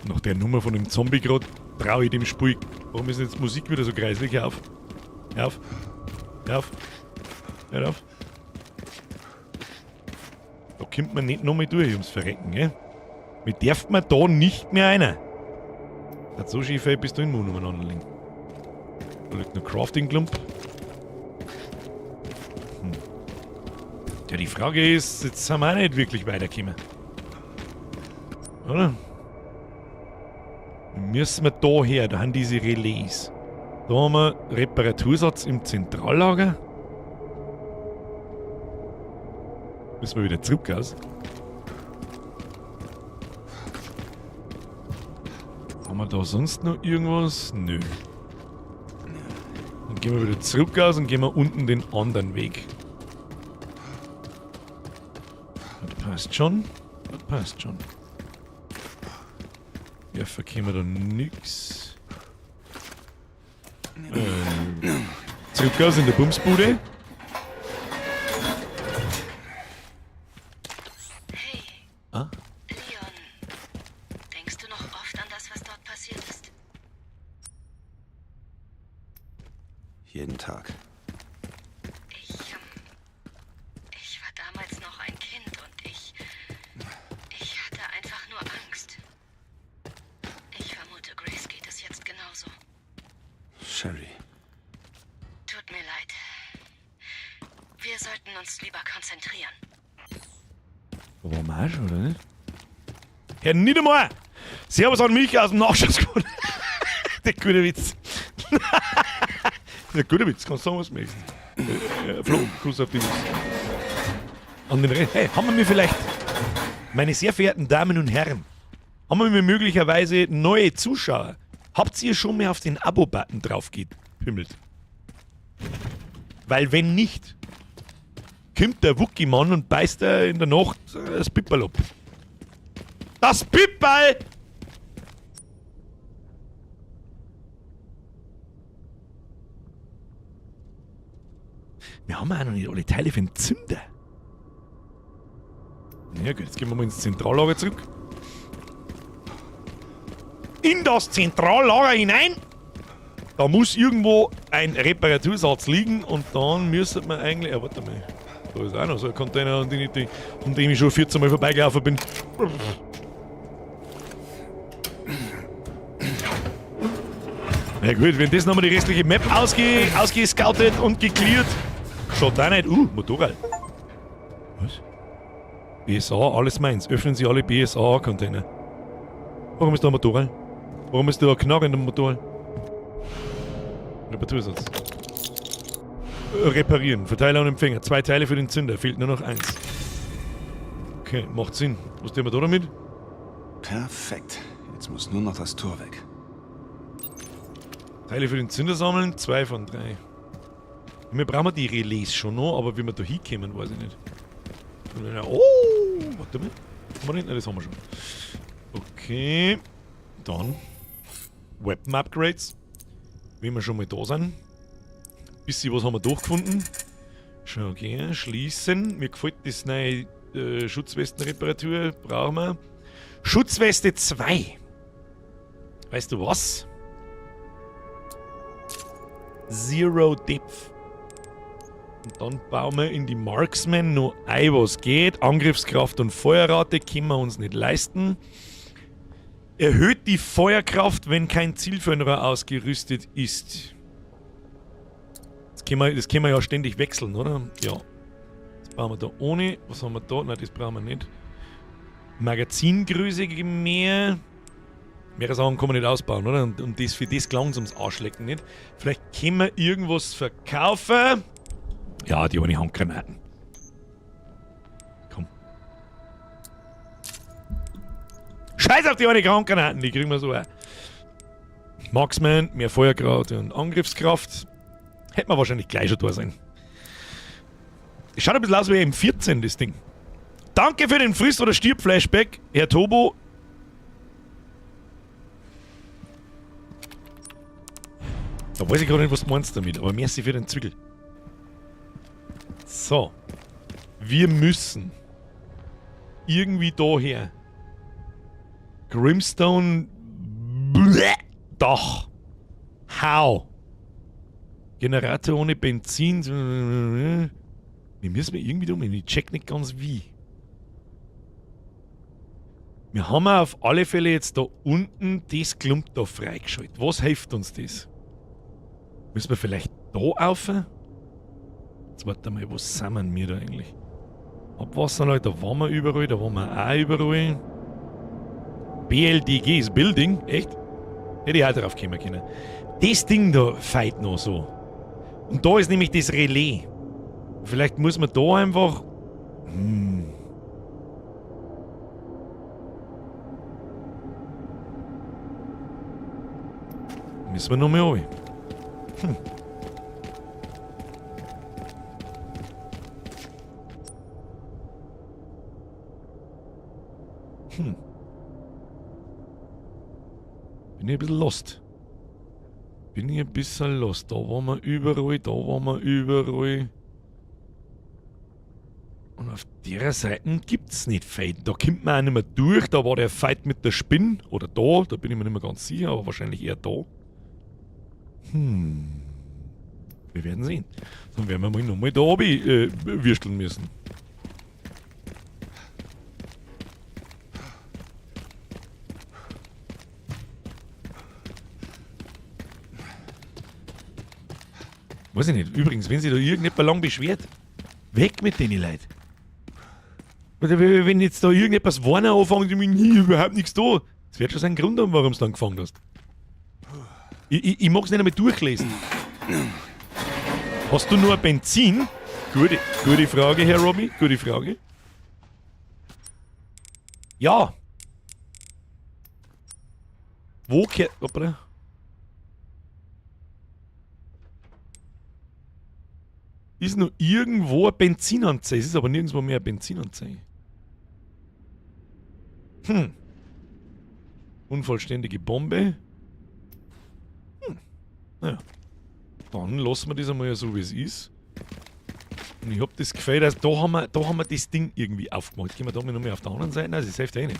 Nach der Nummer von dem Zombie gerade traue ich dem Spiel. Warum ist jetzt Musik wieder so kreislig? Hör auf. Hör auf. Hör auf. Hör auf. Da kommt man nicht nochmal durch ums Verrecken, gell? Mit darf man da nicht mehr einer. Hat so schief bist du immun umeinander liegen. Da liegt noch Crafting-Klump. Ja, die Frage ist, jetzt sind wir auch nicht wirklich weitergekommen. Oder? Müssen wir da her, da haben diese Relais. Da haben wir Reparatursatz im Zentrallager. Müssen wir wieder zurück aus. Haben wir da sonst noch irgendwas? Nö. Dann gehen wir wieder zurück aus und gehen wir unten den anderen Weg. Das passt schon. Das passt schon. Ja, verkämen wir da nix. Zurück aus in der Bumsbude. Hey, Ah? Leon. Denkst du noch oft an das, was dort passiert ist? Jeden Tag. Ich war damals noch ein Kind und ich hatte einfach nur Angst. Ich vermute, Grace geht es jetzt genauso. Sherry. Tut mir leid. Wir sollten uns lieber konzentrieren. Da waren wir auch schon, oder nicht? Herr Niedermeyer! Servus an mich aus dem Nachschusscode. Der gute Witz. Der gute Witz, kannst du sagen, was du möchtest. Flo, Kuss auf die Witz. An den Rest. Hey, haben wir mir vielleicht, meine sehr verehrten Damen und Herren, haben wir mir möglicherweise neue Zuschauer? Habt ihr schon mal auf den Abo-Button drauf gepimmelt? Weil wenn nicht, kommt der Wookie-Mann und beißt in der Nacht das Pipperl ab. Das Pipperl! Wir haben auch noch nicht alle Teile für den Zünder. Ja gut, jetzt gehen wir mal ins Zentrallager zurück. In das Zentrallager hinein! Da muss irgendwo ein Reparatursatz liegen und dann müsste man eigentlich... Ja, warte mal. Da ist auch noch so ein Container, an dem ich schon 14 Mal vorbeigelaufen bin. Na gut, wenn das nochmal die restliche Map ausgescoutet und gecleart, Buckshot auch nicht. Motorrad. Was? BSA, alles meins. Öffnen Sie alle BSA-Container. Warum ist da ein Motorrad? Warum ist da ein Knarre in dem Motorrad? Reparatursatz. Reparieren. Verteiler und Empfänger. 2 Teile für den Zünder. Fehlt nur noch 1. Okay, macht Sinn. Was tun wir da damit? Perfekt. Jetzt muss nur noch das Tor weg. Teile für den Zünder sammeln. 2 von 3. Wir brauchen die Relais schon noch, aber wie wir da hinkommen, weiß ich nicht. Oh, warte mal. Das haben wir schon. Okay. Dann Weapon Upgrades. Wenn wir schon mal da sind. Bisschen was haben wir durchgefunden. Schau, okay. Schließen. Mir gefällt das neue Schutzwestenreparatur. Brauchen wir. Schutzweste 2. Weißt du was? Zero Depth. Und dann bauen wir in die Marksman noch ein, was geht. Angriffskraft und Feuerrate können wir uns nicht leisten. Erhöht die Feuerkraft, wenn kein Zielfernrohr ausgerüstet ist. Das können wir ja ständig wechseln, oder? Ja. Das bauen wir da ohne. Was haben wir da? Nein, das brauchen wir nicht. Magazingröße mehr. Mehrere Sachen kann man nicht ausbauen, oder? Und das, für das gelangt es ums Arschlecken nicht. Vielleicht können wir irgendwas verkaufen. Ja, die eine Handgranaten. Komm. Scheiß auf die eine Handgranaten, die kriegen wir so ein. Marksman, mehr Feuerkraft und Angriffskraft. Hätten wir wahrscheinlich gleich schon da sein. Es schaut ein bisschen aus wie M14, das Ding. Danke für den Friss- oder Stirb-Flashback, Herr Tobo. Da weiß ich gerade nicht, was du meinst damit, aber merci für den Zügel. So. Wir müssen irgendwie daher. Grimstone Dach. How? Generator ohne Benzin. Wir müssen irgendwie da, ich check nicht ganz wie. Wir haben auf alle Fälle jetzt da unten das Klump da freigeschaltet. Was hilft uns das? Müssen wir vielleicht da rauf? Jetzt warte mal, was sind wir da eigentlich? Abwasserleute, da waren wir überall, da waren wir auch überall. BLDG ist Building, echt? Hätte ich auch drauf kommen können. Das Ding da feit noch so. Und da ist nämlich das Relais. Vielleicht muss man da einfach... Müssen wir noch mal rein. Bin ich ein bisschen lost. Da waren wir überall, da waren wir überall. Und auf der Seite gibt's nicht Fight. Da kommt man auch nicht mehr durch. Da war der Fight mit der Spinne. Oder da bin ich mir nicht mehr ganz sicher, aber wahrscheinlich eher da. Wir werden sehen. Dann werden wir mal nochmal da würsteln müssen. Weiß ich nicht. Übrigens, wenn sich da irgendjemand lang beschwert, weg mit den Leuten. Wenn jetzt da irgendetwas Warner anfängt, ich überhaupt nichts da. Das wird schon seinen Grund haben, warum du dann gefangen hast. Ich mag es nicht einmal durchlesen. Hast du nur Benzin? Gute Frage, Herr Robbie. Gute Frage. Ja. Wo kehrt... Hoppala. Ist noch irgendwo ein Benzinanzeige. Es ist aber nirgendwo mehr ein Benzinanzeige. Unvollständige Bombe. Naja. Dann lassen wir das einmal so, wie es ist. Und ich hab das Gefühl, dass da haben wir das Ding irgendwie aufgemacht. Gehen wir da mal noch mal auf der anderen Seite? Nein, das hilft eh nicht.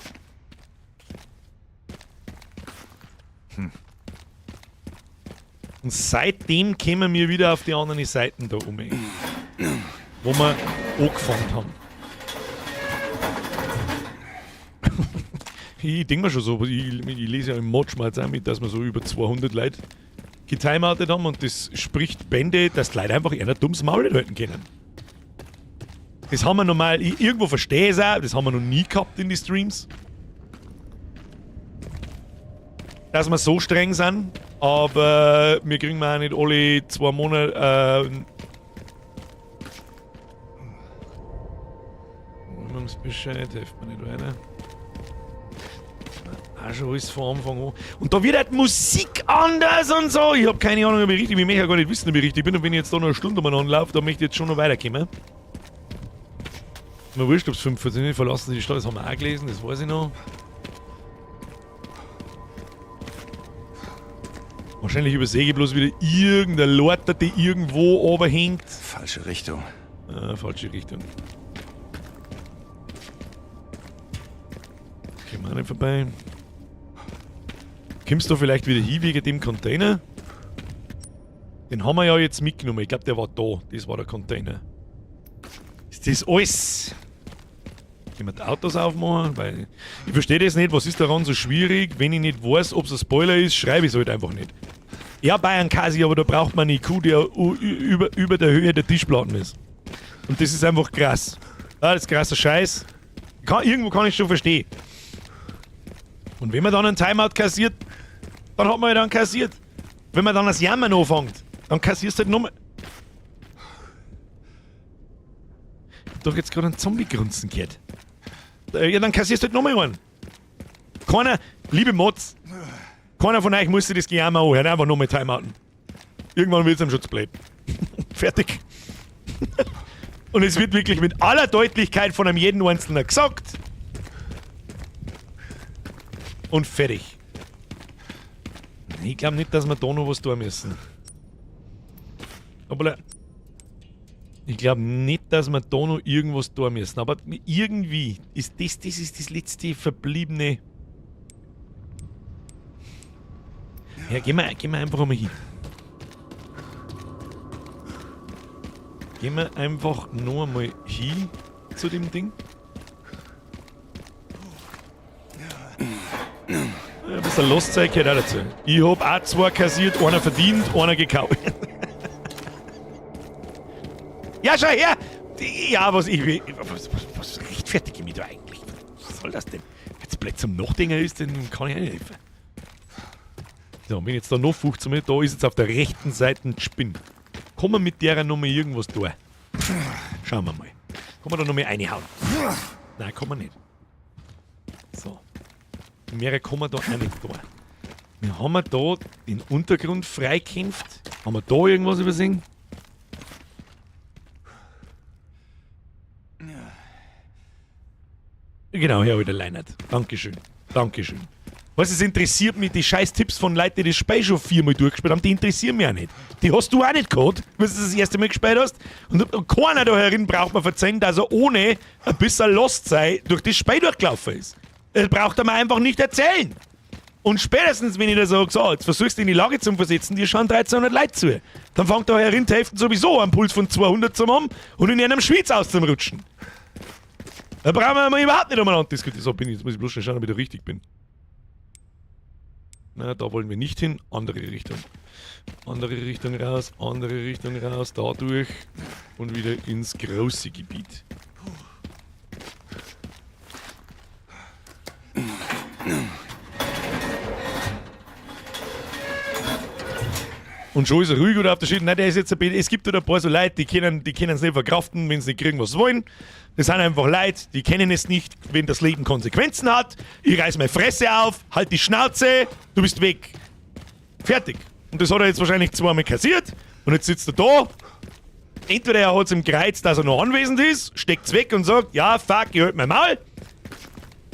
Und seitdem kommen wir wieder auf die anderen Seiten da um. Wo wir angefangen haben. Ich denke mir schon so, ich lese ja im Modschmalz auch mit, dass wir so über 200 Leute getimeoutet haben und das spricht Bände, dass die Leute einfach eher dummes Maul nicht halten können. Das haben wir normal, irgendwo verstehe ich es auch, das haben wir noch nie gehabt in die Streams. Dass wir so streng sind, aber wir kriegen auch nicht alle 2 Monate Wohnungsbescheid, hilft mir nicht weiter. Auch schon alles von Anfang an. Und da wird halt Musik anders und so. Ich habe keine Ahnung, ob ich richtig bin. Ich möchte ja gar nicht wissen, ob ich richtig bin. Und wenn ich jetzt da noch eine Stunde mal anlaufe, dann möchte ich jetzt schon noch weiterkommen. Mir wurscht, ob es 45 nicht verlassen die Stadt, das haben wir auch gelesen, das weiß ich noch. Wahrscheinlich übersehe ich bloß wieder irgendeine Lorte, die irgendwo runterhängt. Falsche Richtung. Falsche Richtung. Gehen wir auch nicht vorbei. Kommst du vielleicht wieder hin wegen dem Container? Den haben wir ja jetzt mitgenommen. Ich glaube, der war da. Das war der Container. Ist das alles? Können wir die Autos aufmachen? Weil ich verstehe das nicht. Was ist daran so schwierig? Wenn ich nicht weiß, ob es ein Spoiler ist, schreibe ich es halt einfach nicht. Ja, Bayern Kasi, aber da braucht man einen IQ, der über der Höhe der Tischplatten ist. Und das ist einfach krass. Ja, das ist krasser Scheiß. Irgendwo kann ich schon verstehen. Und wenn man dann einen Timeout kassiert, dann hat man ja dann kassiert. Wenn man dann das Jammern anfängt, dann kassierst du halt nochmal. Ich hab doch jetzt gerade einen Zombie-Grunzen gehört. Ja, dann kassierst du halt nochmal einen. Keiner, liebe Mods, keiner von euch muss sich das Gejammer anhören, einfach nochmal timeouten. Irgendwann wird es am Schutz bleiben. Fertig. Und es wird wirklich mit aller Deutlichkeit von einem jeden Einzelnen gesagt. Und fertig. Ich glaube nicht, dass wir da noch was tun müssen. Aber ich glaube nicht, dass wir da noch irgendwas tun müssen. Aber irgendwie ist das ist das letzte verbliebene. Ja, gehen wir einfach einmal hin. Gehen wir einfach noch einmal hin zu dem Ding. Ein bisschen Lostzeug gehört auch dazu. Ich hab auch 2 kassiert, einer verdient, einer gekauft. Ja, schau her! Ja, was rechtfertige ich mich da eigentlich? Was soll das denn? Jetzt blöd zum Nachdenken ist, dann kann ich auch nicht helfen. So, wenn jetzt da noch 15 Meter, da ist jetzt auf der rechten Seite ein Spinn. Kann man mit der nochmal irgendwas tun? Schauen wir mal. Kann man da nochmal reinhauen? Nein, kann man nicht. So. Mehr kann man da auch nicht tun. Wir haben da den Untergrund freikämpft. Haben wir da irgendwas übersehen? Genau, Herr Alter Leinert. Dankeschön. Dankeschön. Was, es interessiert mich, die scheiß Tipps von Leuten, die das Spiel schon 4-mal durchgespielt haben, die interessieren mich auch nicht. Die hast du auch nicht gehabt, weil du das erste Mal gespielt hast. Und keiner da herin braucht mir verzeihen, dass er ohne ein bisschen Lost sei durch das Spiel durchgelaufen ist. Das braucht er mir einfach nicht erzählen. Und spätestens, wenn ich da sage, so, jetzt versuchst du in die Lage zu versetzen, dir schauen 1300 Leute zu. Dann fängt da herin die Hälfte sowieso einen Puls von 200 zu haben und in einem Schweiz auszurutschen. Da brauchen wir mal überhaupt nicht umeinander diskutieren. So, jetzt muss ich bloß schon schauen, ob ich da richtig bin. Na, da wollen wir nicht hin. Andere Richtung. Andere Richtung raus, da durch und wieder ins große Gebiet. Und schon ist er ruhig oder auf der Schiene. Nein, der ist jetzt ein bisschen. Es gibt halt ein paar so Leute, die können es nicht verkraften, wenn sie nicht kriegen, was sie wollen. Das sind einfach Leute, die kennen es nicht, wenn das Leben Konsequenzen hat. Ich reiß meine Fresse auf, halt die Schnauze, du bist weg. Fertig. Und das hat er jetzt wahrscheinlich 2-mal kassiert. Und jetzt sitzt er da. Entweder er hat es im Kreuz, dass er noch anwesend ist, steckt es weg und sagt, ja, fuck, ich halt mein Maul.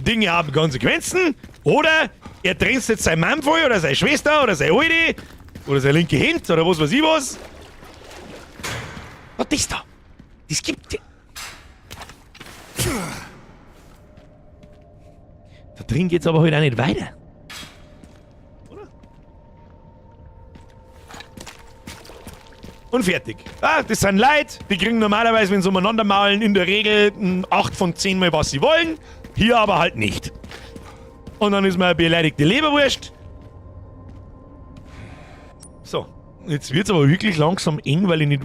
Dinge haben Konsequenzen. Oder er trennt jetzt seine Mann voll oder seine Schwester oder seine Alte oder seine linke Hand oder was weiß ich was. Was ist da? Das gibt. Da drin geht's aber heute auch nicht weiter. Oder? Und fertig. Ah, das sind Leute, die kriegen normalerweise, wenn sie umeinander maulen, in der Regel 8 von 10 Mal, was sie wollen. Hier aber halt nicht. Und dann ist man eine beleidigte Leberwurst. So, jetzt wird es aber wirklich langsam eng, weil ich nicht...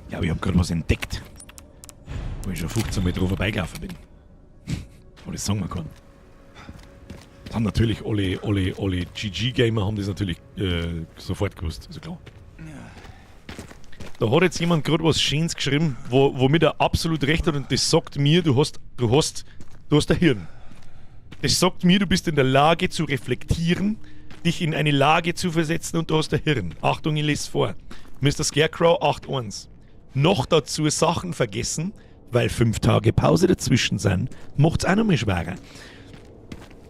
Ja, aber ich habe gerade was entdeckt. Wo ich schon 15 Meter vorbeigelaufen bin. Aber das sagen wir kann. Das haben natürlich alle GG-Gamer haben das natürlich sofort gewusst, also klar. Da hat jetzt jemand gerade was Schönes geschrieben, womit er absolut recht hat und das sagt mir, du hast ein Hirn. Das sagt mir, du bist in der Lage zu reflektieren, dich in eine Lage zu versetzen und du hast ein Hirn. Achtung, ich lese vor. Mr. Scarecrow 8.1. Noch dazu Sachen vergessen, weil 5 Tage Pause dazwischen sind, macht's auch noch mal schwerer.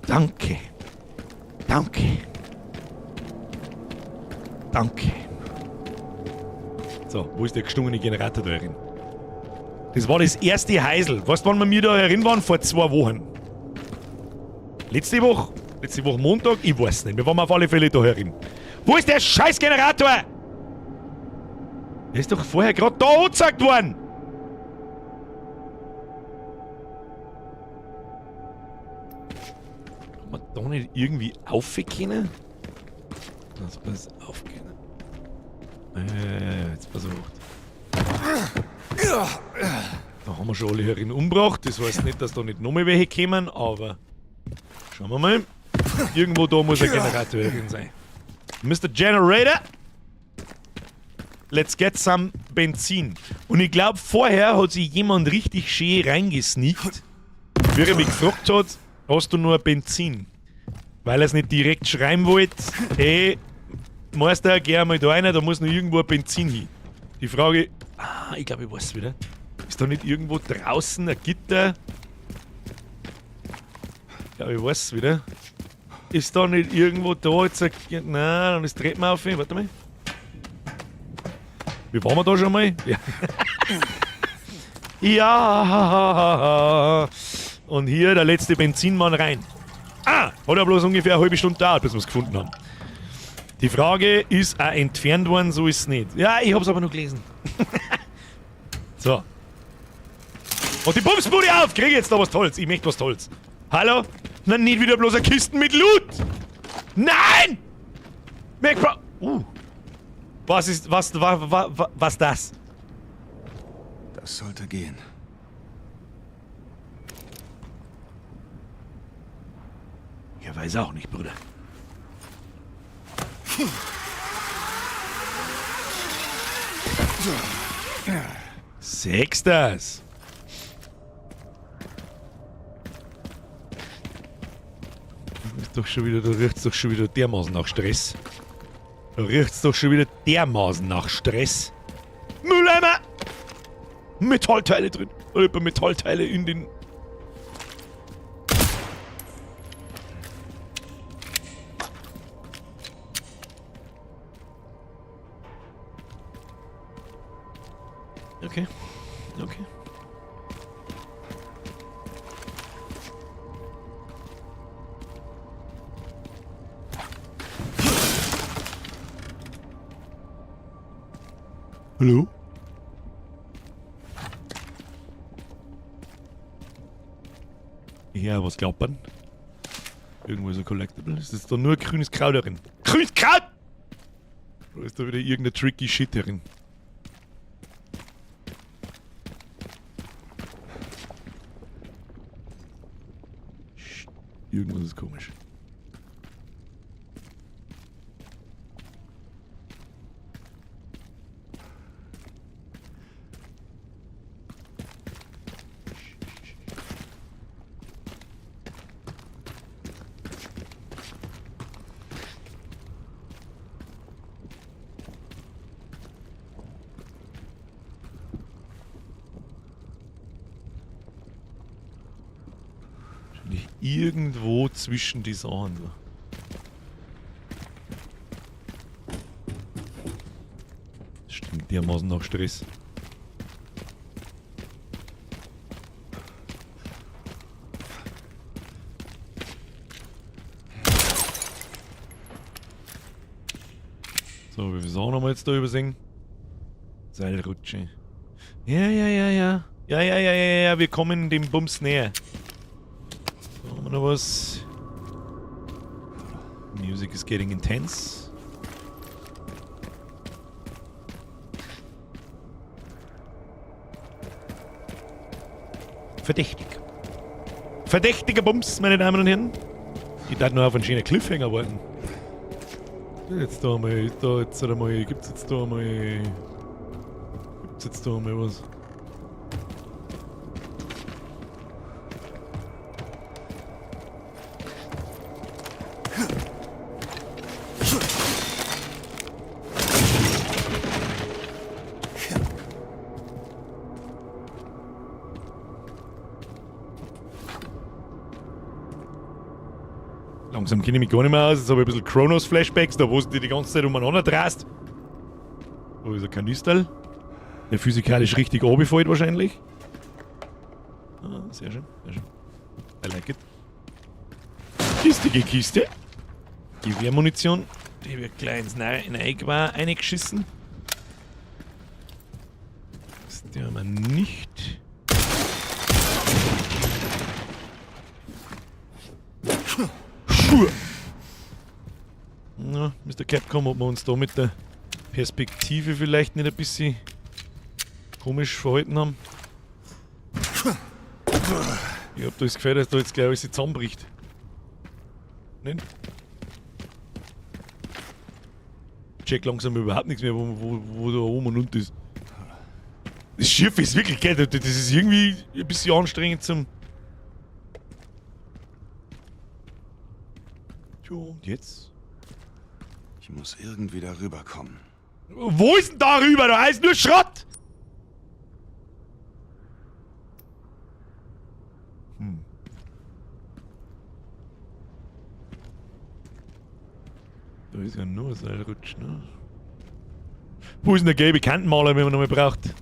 Danke. Danke. Danke. So, wo ist der gestungene Generator da drin? Das war das erste Heisel. Weißt du, wann wir mir da herin waren? Vor 2 Wochen. Letzte Woche Montag? Ich weiß nicht. Wir waren auf alle Fälle da herin. Wo ist der scheiß Generator? Der ist doch vorher gerade da angezeigt worden. Kann man da nicht irgendwie aufgehen? Also alles aufgehen. Jetzt pass auf. Da haben wir schon alle herin umgebracht. Das heißt nicht, dass da nicht noch mehr welche kommen, aber schauen wir mal. Irgendwo da muss ein Generator herin sein. Mr. Generator! Let's get some Benzin. Und ich glaube, vorher hat sich jemand richtig schön reingesneakt, wie er mich gefragt hat, hast du nur Benzin? Weil er es nicht direkt schreiben wollte, hey, Meister, geh einmal da rein, da muss noch irgendwo ein Benzin hin. Die Frage, ich glaube, ich weiß es wieder. Ist da nicht irgendwo draußen ein Gitter? Ja, ich weiß es wieder. Ist da nicht irgendwo da jetzt ein Gitter? Nein, dann ist Treppen auf. Warte mal. Wie waren wir da schon mal? Ja. Ja. Und hier der letzte Benzinmann rein. Hat ja bloß ungefähr eine halbe Stunde gedauert, bis wir es gefunden haben. Die Frage ist auch entfernt worden, so ist es nicht. Ja, ich hab's aber noch gelesen. So. Und die Bumsbude auf! Krieg jetzt da was Tolles. Ich möchte was Tolles. Hallo? Na, nicht wieder bloß eine Kiste mit Loot! Nein! Was ist, was das? Das sollte gehen. Ich weiß auch nicht, Bruder. Sechstes. Da riecht's doch schon wieder dermaßen nach Stress. Da riecht's doch schon wieder dermaßen nach Stress. Mülleimer! Metallteile drin. Oder Metallteile in den... Okay. Okay. Hallo? Ja, was glaubt man? Irgendwo ist ein Collectible. Ist das da nur grünes Kraut darin? Grünes Kraut! Oder ist da wieder irgendein tricky Shit darin? Irgendwas ist komisch. Irgendwo zwischen die Sachen. Das stinkt dermaßen nach Stress. So, wie viel Sachen haben wir jetzt da übersehen? Seilrutsche. Ja, wir kommen dem Bums näher. Da haben wir noch was. Music is getting intense. Verdächtig. Verdächtiger Bums, meine Damen und Herren. Ich darf nur auf einen schönen Cliffhanger warten. Jetzt da mal, gibt's jetzt da mal was? Langsam kenne ich mich gar nicht mehr aus. Jetzt habe ich ein bisschen Chronos-Flashbacks, da wo du die ganze Zeit umeinander drehst. Da ist ein Kanister, der physikalisch richtig runterfällt wahrscheinlich. Ah, sehr schön, sehr schön. I like it. Kistige Kiste. Gewehrmunition. Die wird gleich ins Neigewehr eingeschissen. Das haben wir nicht. Na, Mr. Capcom, ob wir uns da mit der Perspektive vielleicht nicht ein bisschen komisch verhalten haben. Ich hab da das Gefühl, dass da jetzt gleich alles zusammenbricht. Nicht? Ich check langsam überhaupt nichts mehr, wo da oben und unten ist. Das Schiff ist wirklich geil, das ist irgendwie ein bisschen anstrengend zum... Jo, und jetzt? Ich muss irgendwie darüber kommen. Wo ist denn da rüber? Da heißt nur Schrott! Da ist ja nur Seilrutsch, ne? Wo ist denn der gelbe Kantenmaler, wenn man noch mal braucht?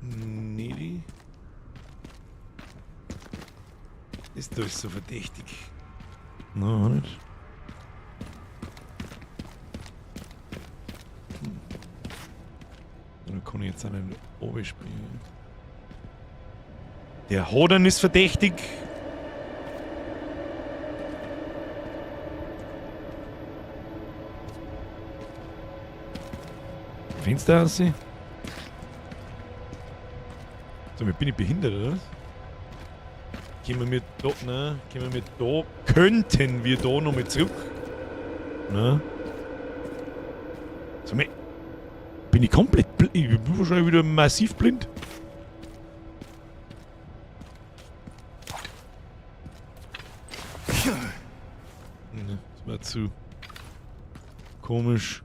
Nee. Ist das so verdächtig? No, nicht. Dann kann ich jetzt einen oben springen. Der Hodern ist verdächtig. Fenster aussehen? So, bin ich behindert, oder was? Können wir da, könnten wir da nochmal zurück? Na? So, bin ich komplett blind? Ich bin wahrscheinlich wieder massiv blind. Das war zu komisch.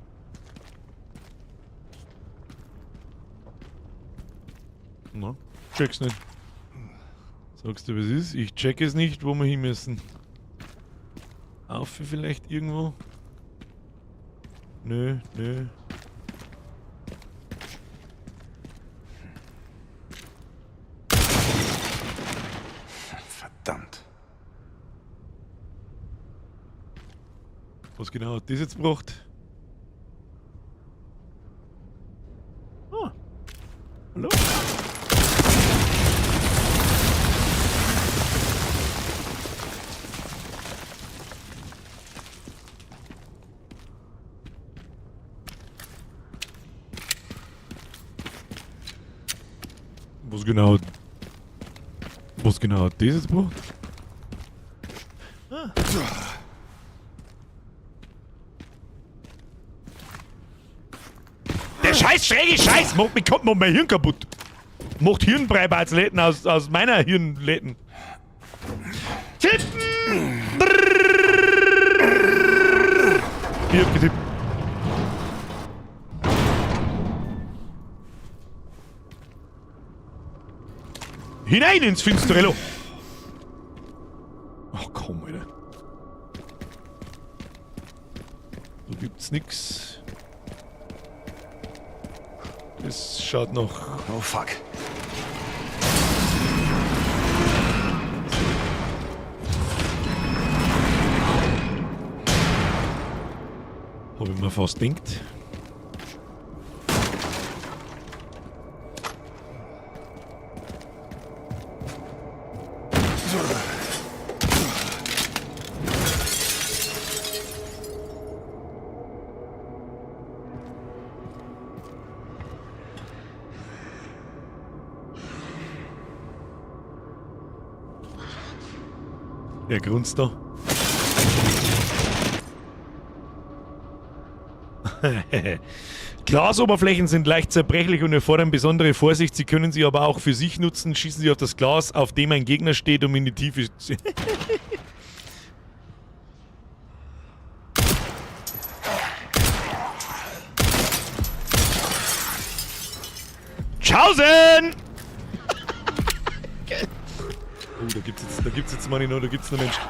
Na, check's nicht. Sagst du, was ist? Ich check es nicht, wo wir hin müssen. Auf vielleicht irgendwo? Nö. Verdammt. Was genau hat das jetzt gebracht? Ah. Hallo? Was genau hat das jetzt gebracht? Ah. Der scheiß schräge Scheiß macht mein Hirn kaputt. Macht Hirnbrei-Batzläden aus meiner Hirnläden. Tippen! Ich hab getippt. Hinein ins finstere Loch! Ach komm, Alter. Da gibt's nix. Das schaut noch... Oh fuck. Hab ich mir fast gedacht. Der grunzt da. Glasoberflächen sind leicht zerbrechlich und erfordern besondere Vorsicht. Sie können sie aber auch für sich nutzen. Schießen Sie auf das Glas, auf dem ein Gegner steht, um in die Tiefe zu... Tschaußen! Oh, da gibt's jetzt Money noch, da gibt's noch Menschen.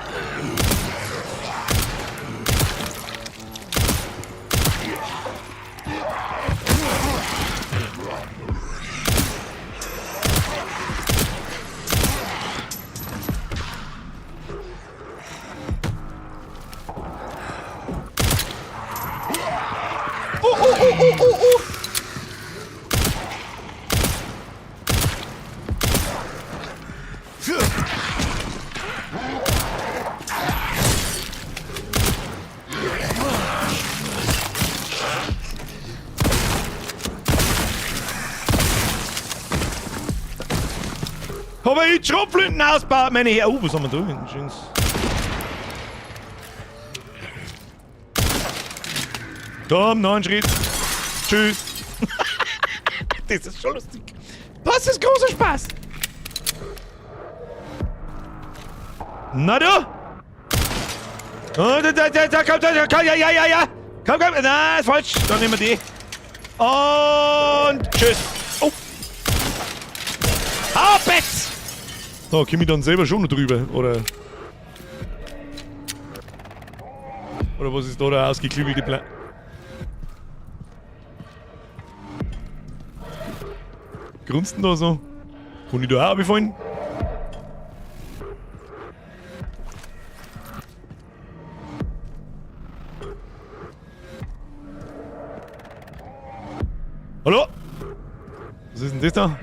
Aber ich Schrotflinten ausbaut, meine Herren. Oh, was haben wir da hinten? Schönes. Komm, noch einen Schritt. Tschüss. Das ist schon lustig. Das ist großer Spaß. Na du? Oh, da, komm, ja. Komm. Nein, ist falsch. Dann nehmen wir die. Und tschüss. Oh. Haupetz! Da komm ich dann selber schon noch drüber, oder? Oder was ist da der ausgeklügelte Plan? Grunzt denn da so? Kann ich da auch abfallen? Hallo? Was ist denn das da?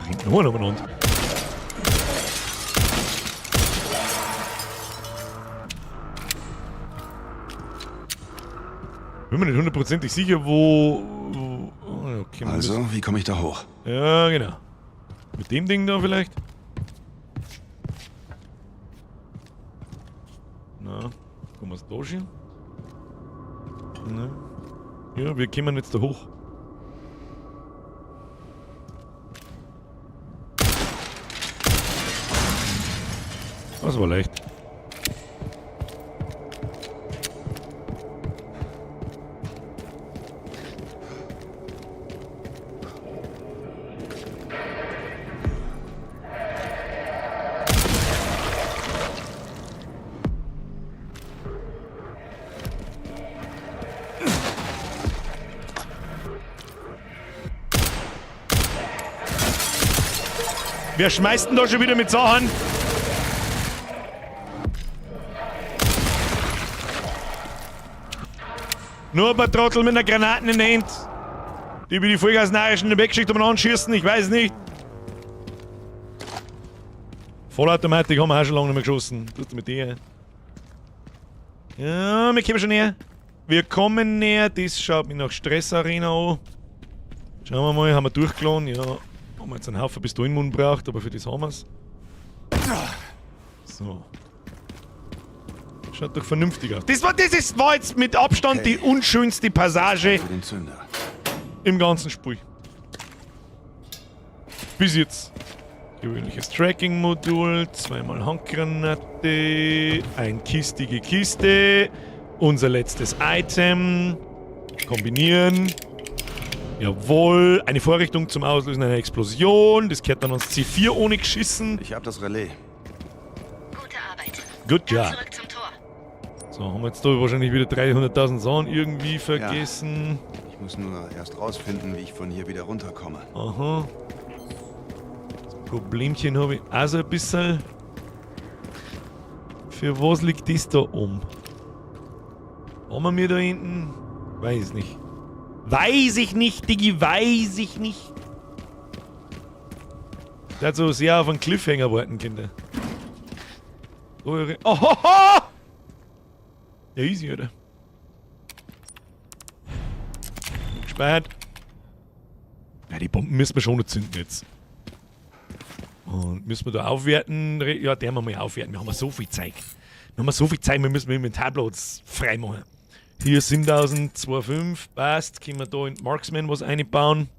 Rennt noch einer umeinander. Bin mir nicht hundertprozentig sicher, wo... Okay, Also, wie komme ich da hoch? ja, genau. Mit dem Ding da vielleicht? Na, kann man es da schieben? Ne? Ja, wir kommen jetzt da hoch. Das war leicht. Wer schmeißt denn da schon wieder mit Sachen? Nur ein paar Trottel mit einer Granaten in der Hand, die über die Vollgasnarischen weggeschickt und anschießen, ich weiß nicht. Vollautomatik haben wir auch schon lange nicht mehr geschossen. Tut mit dir. Ja, wir kommen schon näher. Wir kommen näher, das schaut mich nach Stressarena an. Schauen wir mal, haben wir durchgeladen, ja. Haben wir jetzt einen Haufen Pistolenmund braucht, aber für das haben wir es. So. Schaut doch vernünftig aus. Das war jetzt mit Abstand die unschönste Passage Für den Zünder. im ganzen Spiel. Bis jetzt. Gewöhnliches Tracking-Modul, zweimal Handgranate, ein kistige Kiste, unser letztes Item, kombinieren, jawohl, eine Vorrichtung zum Auslösen einer Explosion, das gehört dann ans C4 ohne geschissen. Ich hab das Relais. Gute Arbeit. Gut, Dann ja. zurück zum Tor. So, haben wir jetzt da wahrscheinlich wieder 300.000 Sachen irgendwie vergessen. Ich muss nur erst rausfinden, wie ich von hier wieder runterkomme. Aha. Das Problemchen habe ich auch so ein bisschen. Für was liegt das da um? Haben wir da hinten? Weiß ich nicht. Weiß ich nicht, Diggi, weiß ich nicht. Der hat so sehr auf einen Cliffhanger warten, Kinder. Ohoho! Ja, easy, oder? Gespeichert. Ja, die Bomben müssen wir schon noch zünden jetzt. Und müssen wir da aufwerten? Ja, den haben wir mal aufwerten. Wir haben so viel Zeit. Wir müssen wir Inventarplatz freimachen. Hier sind 1002,5. Passt. Können wir da in Marksman was einbauen.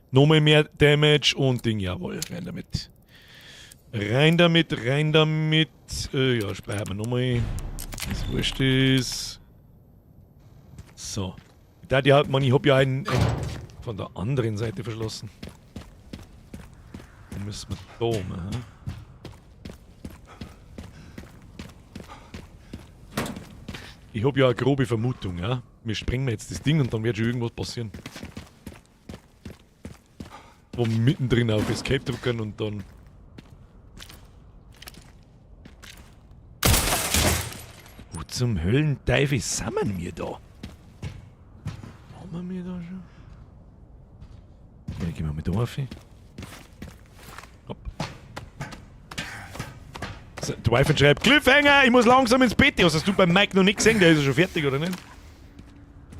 Nochmal mehr Damage und Ding. Jawohl, rein damit. Rein damit. Ja, speichern wir nochmal. Das wurscht ist. So. Ich hab ja einen von der anderen Seite verschlossen. Dann müssen wir da machen. Ich hab ja eine grobe Vermutung, ja. Wir sprengen jetzt das Ding und dann wird schon irgendwas passieren. Wo wir mittendrin auf Escape drücken und dann. Wo zum Höllenteufel sind wir da? Haben wir da schon? Ja, gehen wir mit da rauf. Hopp. So, der Wi-Fi schreibt, Cliffhanger, ich muss langsam ins Bett. Hast du beim Mike noch nicht gesehen? Der ist ja schon fertig, oder nicht?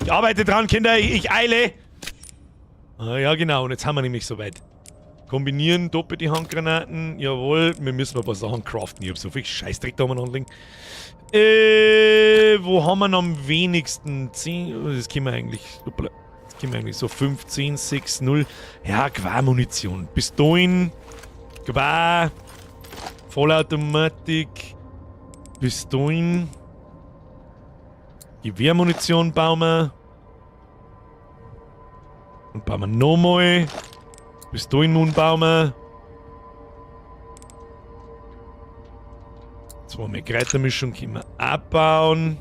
Ich arbeite dran, Kinder, ich eile. Ah, ja, genau, und jetzt haben wir nämlich soweit. Kombinieren, doppelte Handgranaten, jawohl, wir müssen ein paar Sachen craften. Ich hab so viel Scheißdreck da anlegen. Wo haben wir am wenigsten? 10, das können wir eigentlich, so 15, 6, 0. Ja, Gewehrmunition. Pistolen, Gewehr, Vollautomatik, Pistolen, Gewehrmunition bauen wir. Und bauen wir nochmal. Pistolenmund bauen wir. 2 mehr Kräutermischung können wir abbauen.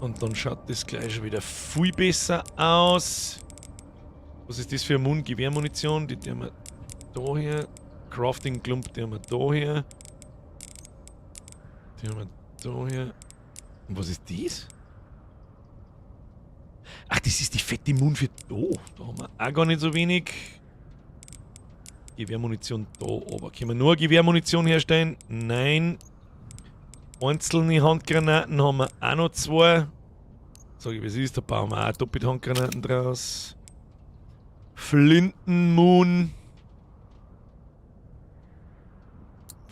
Und dann schaut das gleich schon wieder viel besser aus. Was ist das für ein Mund? Gewehrmunition, die haben wir da hier. Crafting Klump, die haben wir da hier. Die haben wir da hier. Und was ist das? Ach, das ist die fette Mund für... Oh, da haben wir auch gar nicht so wenig. Gewehrmunition da, aber können wir nur Gewehrmunition herstellen? Nein. Einzelne Handgranaten haben wir auch noch 2. Sag ich, was ist, da bauen wir auch doppelte Handgranaten draus. Flintenmoon.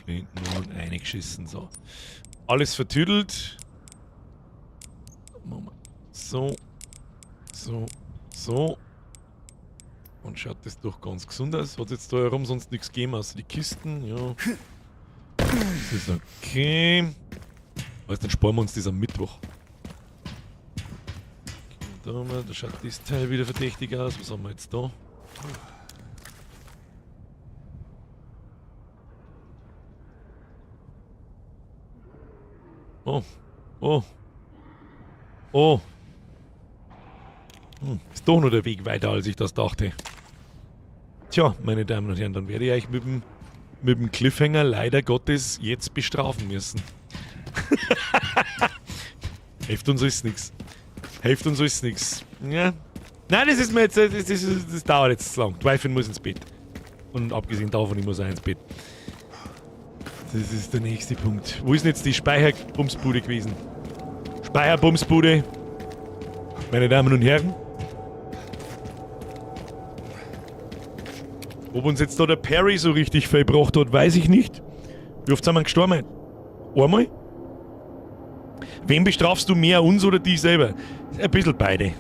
Flintenmoon eingeschissen, so. Alles vertüdelt. Machen wir so. So. Und schaut das doch ganz gesund aus. Hat jetzt da herum sonst nichts gegeben, außer die Kisten. Ja. Das ist okay. Also dann sparen wir uns das am Mittwoch. Da schaut das Teil wieder verdächtig aus. Was haben wir jetzt da? Oh. Ist doch nur der Weg weiter, als ich das dachte. Tja, meine Damen und Herren, dann werde ich euch mit dem Cliffhanger leider Gottes jetzt bestrafen müssen. Hilft uns alles nichts. Ja. Nein, das ist mir jetzt, das dauert jetzt zu lang. Twifin muss ins Bett. Und abgesehen davon, ich muss auch ins Bett. Das ist der nächste Punkt. Wo ist denn jetzt die Speicherbumsbude gewesen? Speicherbumsbude. Meine Damen und Herren. Ob uns jetzt da der Perry so richtig verbracht hat, weiß ich nicht. Wie oft sind wir gestorben? Einmal? Wen bestrafst du mehr, uns oder dich selber? Ein bisschen beide.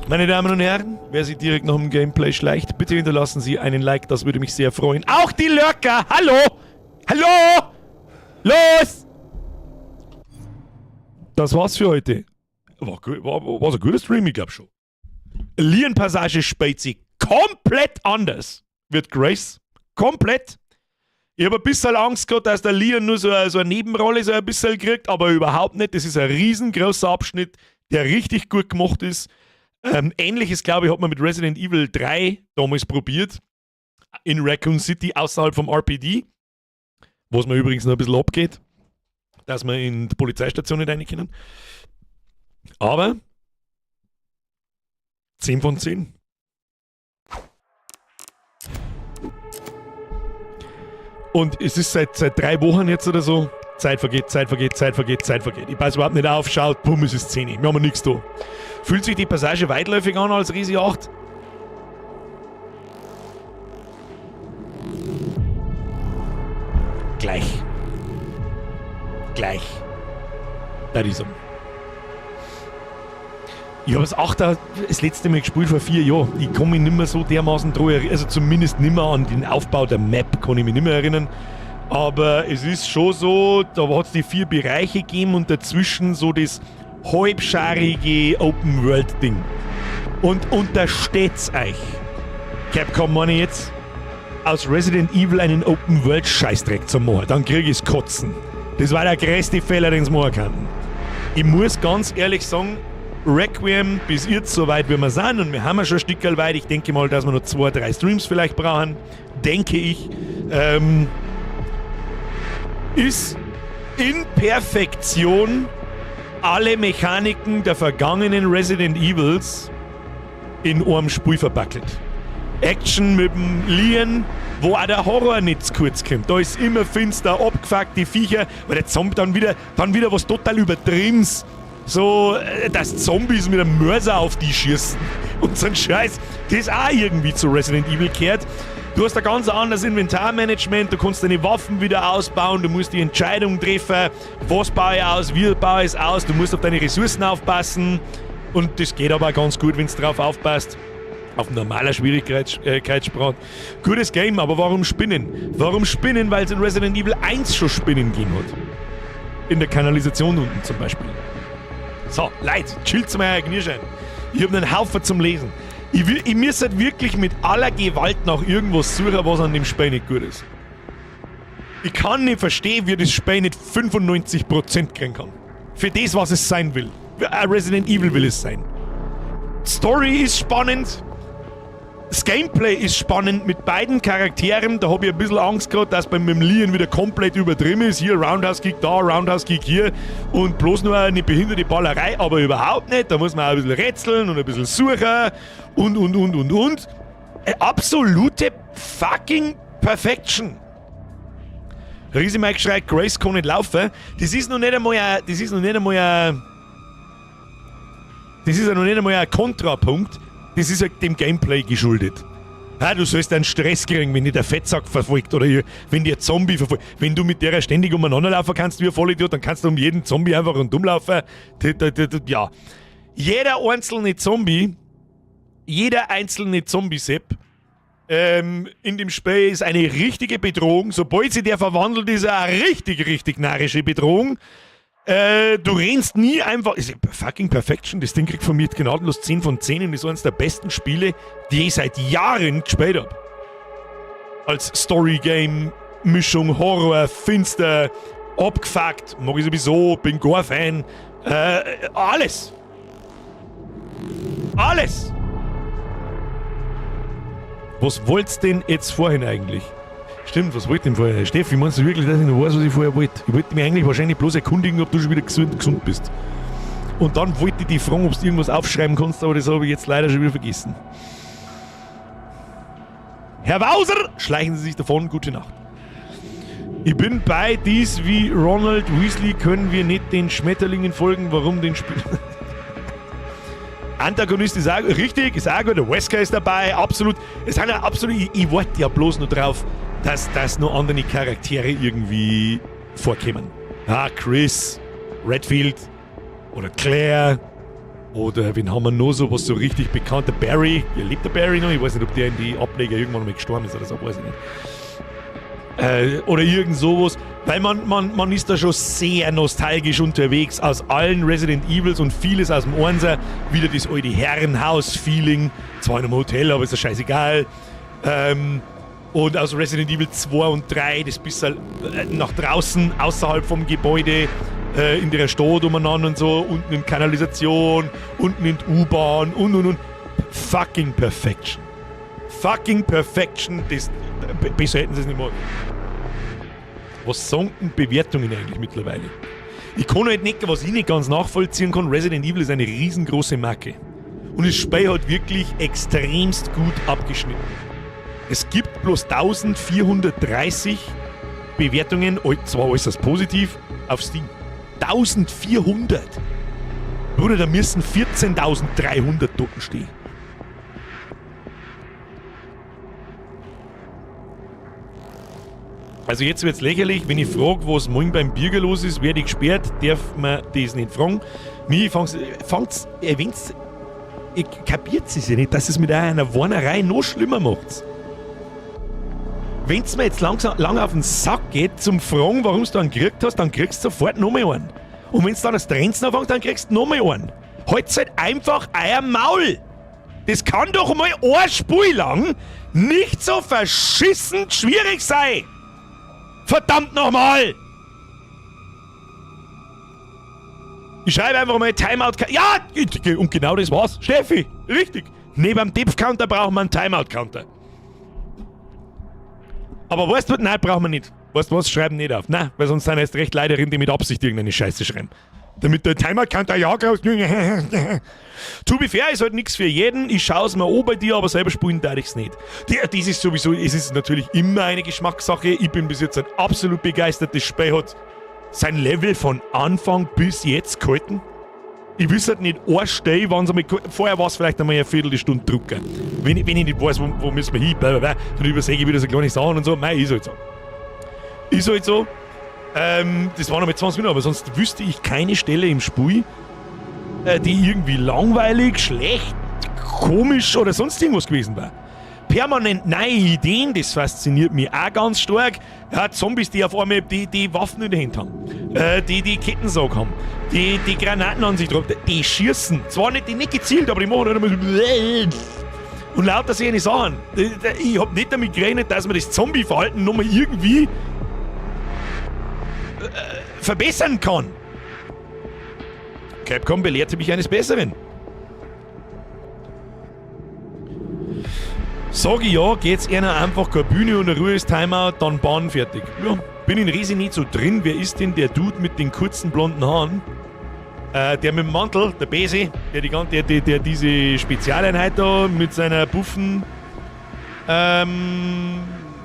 Meine Damen und Herren, wer sich direkt nach dem Gameplay schleicht, bitte hinterlassen Sie einen Like, das würde mich sehr freuen. Auch die Lurker! Hallo! Hallo! Los! Das war's für heute. War ein guter Stream, ich glaube schon. Lian-Passage spielt sich komplett anders. Wird Grace. Komplett. Ich habe ein bisschen Angst gehabt, dass der Lian nur so eine Nebenrolle so ein bisschen kriegt, aber überhaupt nicht. Das ist ein riesengroßer Abschnitt, der richtig gut gemacht ist. Ähnliches, glaube ich, hat man mit Resident Evil 3 damals probiert. In Raccoon City, außerhalb vom RPD. Was mir übrigens noch ein bisschen abgeht, dass wir in die Polizeistation nicht rein können. Aber 10 von 10. Und es ist seit 3 Wochen jetzt oder so. Zeit vergeht. Ich weiß überhaupt nicht auf, schaut, bumm, es ist 10. Wir haben nichts da. Fühlt sich die Passage weitläufig an als Risi 8? Gleich. Da ist er. Ich habe das 8er das letzte Mal gespielt vor 4 Jahren. Ich kann mich nicht mehr so dermaßen dran erinnern, also zumindest nicht mehr an den Aufbau der Map, kann ich mich nicht mehr erinnern. Aber es ist schon so, da hat es die 4 Bereiche gegeben und dazwischen so das halbscharige Open-World-Ding. Und untersteht's euch, Capcom meine ich jetzt, aus Resident Evil einen Open-World-Scheißdreck zu machen, dann krieg ich's kotzen. Das war der größte Fehler, den sie machen kann. Ich muss ganz ehrlich sagen, Requiem bis jetzt so weit, wie wir sind, und wir haben ja schon ein Stückchen weit. Ich denke mal, dass wir noch 2, 3 Streams vielleicht brauchen, denke ich. Ist in Perfektion alle Mechaniken der vergangenen Resident Evils in einem Spiel verbackelt. Action mit dem Leon, wo auch der Horror nicht zu kurz kommt. Da ist immer finster, abgefuckt, die Viecher, weil der Zombie dann wieder was total Übertriebenes. So, dass Zombies mit einem Mörser auf die schießen. Und so ein Scheiß, das auch irgendwie zu Resident Evil gehört. Du hast ein ganz anderes Inventarmanagement, du kannst deine Waffen wieder ausbauen, du musst die Entscheidung treffen, was baue ich aus, wie baue ich es aus, du musst auf deine Ressourcen aufpassen. Und das geht aber auch ganz gut, wenn du drauf aufpasst. Auf normaler Schwierigkeitsgrad. Gutes Game, aber warum Spinnen? Warum Spinnen? Weil es in Resident Evil 1 schon Spinnen gegeben hat. In der Kanalisation unten zum Beispiel. So, Leute, chillt zu meiner Knirschein. Ich habe einen Haufen zum Lesen. Ich muss halt wirklich mit aller Gewalt nach irgendwas suchen, was an dem Spiel nicht gut ist. Ich kann nicht verstehen, wie das Spiel nicht 95% kriegen kann. Für das, was es sein will. Resident Evil will es sein. Story ist spannend. Das Gameplay ist spannend mit beiden Charakteren. Da habe ich ein bisschen Angst gehabt, dass beim Leon wieder komplett übertrieben ist. Hier Roundhouse-Kick da, Roundhouse-Kick hier. Und bloß nur eine behinderte Ballerei, aber überhaupt nicht. Da muss man auch ein bisschen rätseln und ein bisschen suchen. Und. Absolute fucking Perfection. Riese Mike schreit, Grace kann nicht laufen. Das ist noch nicht einmal ein Kontrapunkt. Das ist halt dem Gameplay geschuldet. Ja, du sollst einen Stress kriegen, wenn dich der Fettsack verfolgt oder wenn dir ein Zombie verfolgt. Wenn du mit der ständig umeinander laufen kannst wie ein Vollidiot, dann kannst du um jeden Zombie einfach rundum laufen. Ja. Jeder einzelne Zombie-Sepp in dem Spiel ist eine richtige Bedrohung. Sobald sie der verwandelt, ist er eine richtig narische Bedrohung. Du rennst nie einfach. Ist fucking Perfection. Das Ding kriegt von mir gnadenlos 10 von 10 und ist eines der besten Spiele, die ich seit Jahren gespielt habe. Als Story-Game, Mischung, Horror, finster, abgefuckt, mag ich sowieso, bin Gore-Fan. Alles. Was wollt's denn jetzt vorhin eigentlich? Stimmt, was wollte ich denn vorher? Steffi, meinst du wirklich, dass ich noch weiß, was ich vorher wollte? Ich wollte mich eigentlich wahrscheinlich bloß erkundigen, ob du schon wieder gesund bist. Und dann wollte ich dich fragen, ob du irgendwas aufschreiben kannst, aber das habe ich jetzt leider schon wieder vergessen. Herr Wauser, schleichen Sie sich davon, gute Nacht. Ich bin bei dies wie Ronald Weasley, können wir nicht den Schmetterlingen folgen, warum den Spiel... Antagonist ist auch richtig, ist auch gut, der Wesker ist dabei, absolut. Es sind ja absolut, ich warte ja bloß nur drauf, dass noch andere Charaktere irgendwie vorkommen. Chris, Redfield oder Claire oder wen haben wir noch so, was so richtig bekannt, der Barry, lebt der Barry noch? Ich weiß nicht, ob der in die Ableger irgendwann mal gestorben ist oder so, weiß ich nicht. Oder irgend sowas, weil man ist da schon sehr nostalgisch unterwegs aus allen Resident Evils und vieles aus dem Einser, wieder das alte Herrenhaus-Feeling, zwar in einem Hotel, aber ist ja scheißegal. Und aus Resident Evil 2 und 3, das bisschen nach draußen, außerhalb vom Gebäude, in der Stadt umeinander und so, unten in Kanalisation, unten in U-Bahn und. Fucking Perfection. Fucking Perfection, das besser hätten sie es nicht machen. Was sagen denn Bewertungen eigentlich mittlerweile? Ich kann halt nicht, was ich nicht ganz nachvollziehen kann, Resident Evil ist eine riesengroße Marke. Und das Spiel hat wirklich extremst gut abgeschnitten. Es gibt bloß 1430 Bewertungen, zwar äußerst positiv, auf Steam. 1400! Bruder, da müssen 14.300 Toten stehen. Also jetzt wird's lächerlich, wenn ich frage, was morgen beim Bürger los ist, werde ich gesperrt, darf man das nicht fragen. Mir kapiert es ja nicht, dass es mit einer Warnerei noch schlimmer macht. Wenn es mir jetzt lang auf den Sack geht, zum Fragen, warum du einen gekriegt hast, dann kriegst du sofort noch mal einen. Und wenn du dann das Trenzen anfängst, dann kriegst du noch mal einen. Halt's halt einfach euer Maul! Das kann doch mal ein Spiel lang nicht so verschissen schwierig sein! Verdammt nochmal! Ich schreibe einfach mal Timeout. Ja! Und genau das war's. Steffi, richtig. Neben dem Depth-Counter brauchen wir einen Timeout-Counter. Aber weißt du, nein, brauchen wir nicht. Weißt du was, schreiben nicht auf. Nein, weil sonst sind erst recht Leiderinnen, die mit Absicht irgendeine Scheiße schreiben. Damit der Timeout-Counter ja raus. To be fair, ist halt nichts für jeden. Ich schaue es mir an bei dir, aber selber spielen darf ich es nicht. Das ist sowieso, es ist natürlich immer eine Geschmackssache. Ich bin bis jetzt ein absolut begeistertes Spiel, hat sein Level von Anfang bis jetzt gehalten. Ich wüsste halt nicht anstehen, wann es einmal. Vorher war es vielleicht einmal eine Viertelstunde drucken. Wenn ich nicht weiß, wo müssen wir hin, blablabla, dann übersehe ich wieder so kleine Sachen und so. Mei, ist halt so. Ist halt so. Das waren noch mit 20 Minuten, aber sonst wüsste ich keine Stelle im Spiel, die irgendwie langweilig, schlecht, komisch oder sonst irgendwas gewesen war. Permanent neue Ideen, das fasziniert mich auch ganz stark. Ja, Zombies, die auf einmal die Waffen in der Hand haben, die Kettensäge haben, die Granaten an sich tragen, die schießen. Zwar nicht gezielt, aber die machen halt immer so und lauter solche Sachen. Ich hab nicht damit gerechnet, dass man das Zombie-Verhalten nochmal irgendwie verbessern kann. Capcom belehrte mich eines Besseren. Sag ich ja, geht's einer einfach keine Bühne und ein ruhiges Timeout, dann Bahn fertig. Ja, bin in Resi nicht so drin. Wer ist denn der Dude mit den kurzen blonden Haaren? Der mit dem Mantel, der Bese, der diese Spezialeinheit da mit seiner Buffen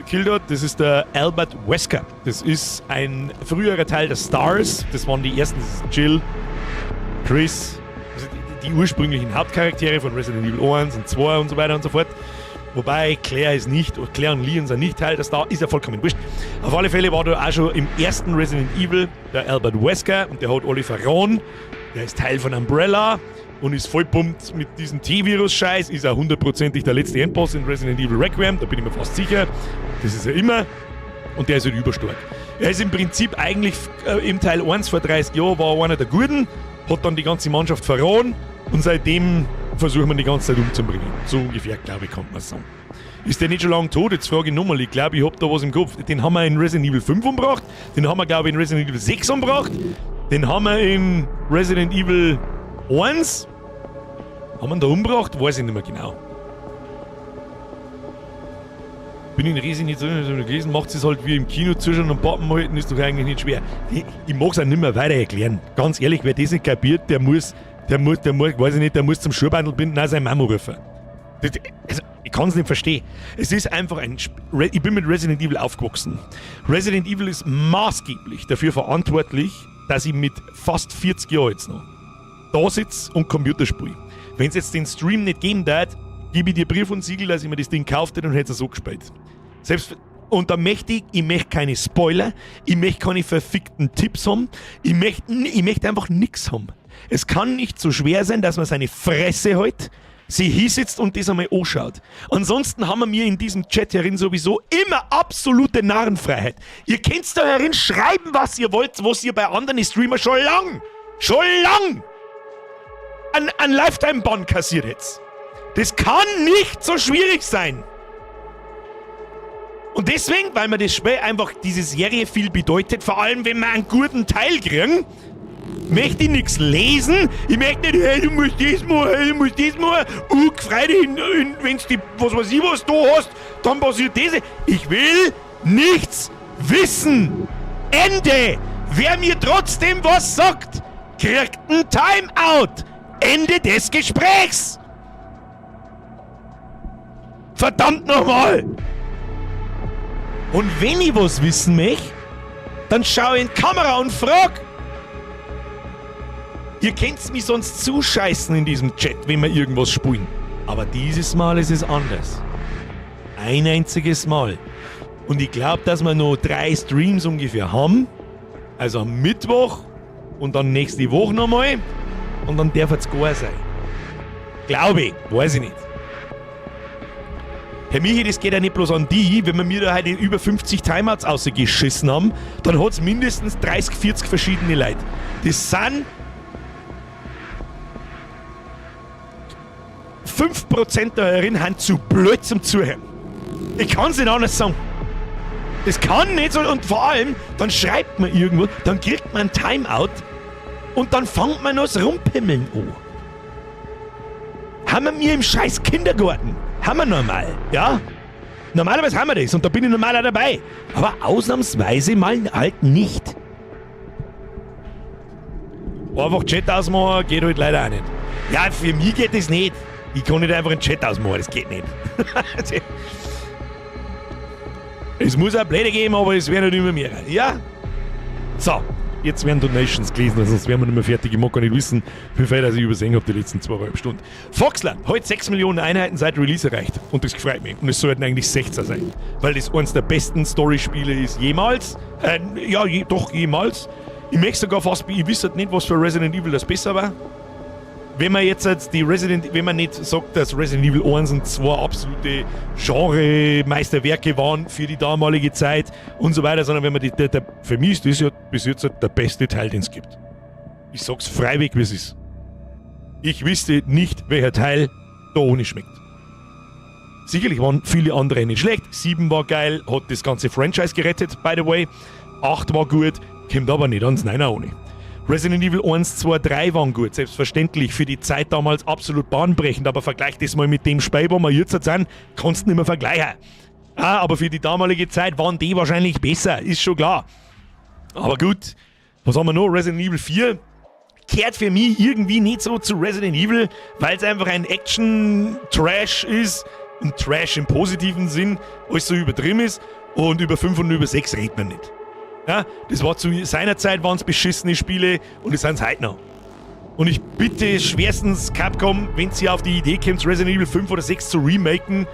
killt hat. Das ist der Albert Wesker. Das ist ein früherer Teil der Stars. Das waren die ersten, das ist Jill, Chris, also die ursprünglichen Hauptcharaktere von Resident Evil 1 und 2 und so weiter und so fort. Wobei Claire und Leon sind nicht Teil der Star, ist ja vollkommen wurscht. Auf alle Fälle war da auch schon im ersten Resident Evil der Albert Wesker und der hat Oliver Rahn, der ist Teil von Umbrella und ist voll pumpt mit diesem T-Virus-Scheiß, ist auch hundertprozentig der letzte Endboss in Resident Evil Requiem, da bin ich mir fast sicher. Das ist er immer und der ist halt überstark. Er ist im Prinzip eigentlich im Teil 1 vor 30 Jahren war er einer der Guten, hat dann die ganze Mannschaft verraten und seitdem versuchen wir die ganze Zeit umzubringen. So ungefähr, glaube ich, kann man sagen. Ist der nicht schon lange tot? Jetzt frage ich nochmal. Ich glaube, ich habe da was im Kopf. Den haben wir in Resident Evil 5 umgebracht. Den haben wir, glaube ich, in Resident Evil 6 umgebracht. Den haben wir in Resident Evil 1. Haben wir ihn da umgebracht? Weiß ich nicht mehr genau. Bin in Resident nicht so gelesen. Macht es halt wie im Kino zuschauen und Pappen halten, ist doch eigentlich nicht schwer. Ich mag es auch nicht mehr weiter erklären. Ganz ehrlich, wer das nicht kapiert, der muss, weiß ich nicht, der muss zum Schuhbandel binden, nein, sein Mama rufen. Also, ich kann es nicht verstehen. Es ist einfach ich bin mit Resident Evil aufgewachsen. Resident Evil ist maßgeblich dafür verantwortlich, dass ich mit fast 40 Jahren jetzt noch da sitze und Computer spiele. Wenn es jetzt den Stream nicht geben darf, gebe ich dir Brief und Siegel, dass ich mir das Ding gekauft hätte und hätte es so gespielt. Und da möchte ich möchte keine Spoiler, ich möchte keine verfickten Tipps haben, ich möchte einfach nichts haben. Es kann nicht so schwer sein, dass man seine Fresse hält, sie hinsitzt und das einmal anschaut. Ansonsten haben wir mir in diesem Chat herin sowieso immer absolute Narrenfreiheit. Ihr könnt da herin schreiben, was ihr wollt, was ihr bei anderen Streamer schon lang an Lifetime-Bann kassiert hättet. Das kann nicht so schwierig sein. Und deswegen, weil mir das Spiel einfach diese Serie viel bedeutet, vor allem wenn wir einen guten Teil kriegen, möchte ich nichts lesen. Ich möchte nicht, hey, du musst das machen, hey, du musst das machen. Freu dich, wenn du was weiß ich was du hast, dann passiert das. Ich will nichts wissen. Ende! Wer mir trotzdem was sagt, kriegt ein Timeout! Ende des Gesprächs! Verdammt nochmal! Und wenn ich was wissen möchte, dann schau in die Kamera und frag. Ihr könnt mich sonst zuscheißen in diesem Chat, wenn wir irgendwas spielen. Aber dieses Mal ist es anders. Ein einziges Mal. Und ich glaube, dass wir noch 3 Streams ungefähr haben. Also am Mittwoch und dann nächste Woche nochmal. Und dann darf es gar sein. Glaube ich, weiß ich nicht. Herr Michi, das geht ja nicht bloß an die, wenn wir mir da heute über 50 Timeouts ausgeschissen haben, dann hat es mindestens 30, 40 verschiedene Leute. Das sind 5% der Hörerinnen zu blöd zum Zuhören. Ich kann es nicht anders sagen. Das kann nicht so, und vor allem, dann schreibt man irgendwo, dann kriegt man ein Timeout und dann fängt man noch das Rumpimmeln an. Haben wir mir im scheiß Kindergarten. Haben wir normal, ja? Normalerweise haben wir das und da bin ich normal auch dabei. Aber ausnahmsweise mal halt nicht. Einfach Chat ausmachen geht halt leider auch nicht. Ja, für mich geht das nicht. Ich kann nicht einfach einen Chat ausmachen, das geht nicht. Es muss auch Pläne geben, aber es werden nicht immer mehr. Ja? So, jetzt werden Donations gelesen, sonst wären wir nicht mehr fertig. Ich mag gar nicht wissen, wie viel ich übersehen habe die letzten 2,5 Stunden. Foxler, heute 6 Millionen Einheiten seit Release erreicht. Und das freut mich. Und es sollten eigentlich 16 sein. Weil das eines der besten Story-Spiele ist jemals. Jemals. Ich möchte sogar fast, ich wüsste nicht, was für Resident Evil das besser war. Wenn man jetzt wenn man nicht sagt, dass Resident Evil 1 und 2 absolute Genre-Meisterwerke waren für die damalige Zeit und so weiter, sondern wenn man für mich ist das ja bis jetzt der beste Teil, den es gibt. Ich sag's freiwillig, wie es ist. Ich wüsste nicht, welcher Teil da ohne schmeckt. Sicherlich waren viele andere nicht schlecht. 7 war geil, hat das ganze Franchise gerettet, by the way. 8 war gut, kommt aber nicht ans 9er ohne. Resident Evil 1, 2, 3 waren gut, selbstverständlich, für die Zeit damals absolut bahnbrechend, aber vergleich das mal mit dem Spiel, wo wir jetzt sind, kannst du nicht mehr vergleichen. Aber für die damalige Zeit waren die wahrscheinlich besser, ist schon klar. Aber gut, was haben wir noch? Resident Evil 4 kehrt für mich irgendwie nicht so zu Resident Evil, weil es einfach ein Action-Trash ist, ein Trash im positiven Sinn, alles so übertrieben ist, und über 5 und über 6 redet man nicht. Ja, das war zu seiner Zeit, waren es beschissene Spiele und das sind es heute noch. Und ich bitte schwerstens Capcom, wenn sie auf die Idee kommt, Resident Evil 5 oder 6 zu remaken,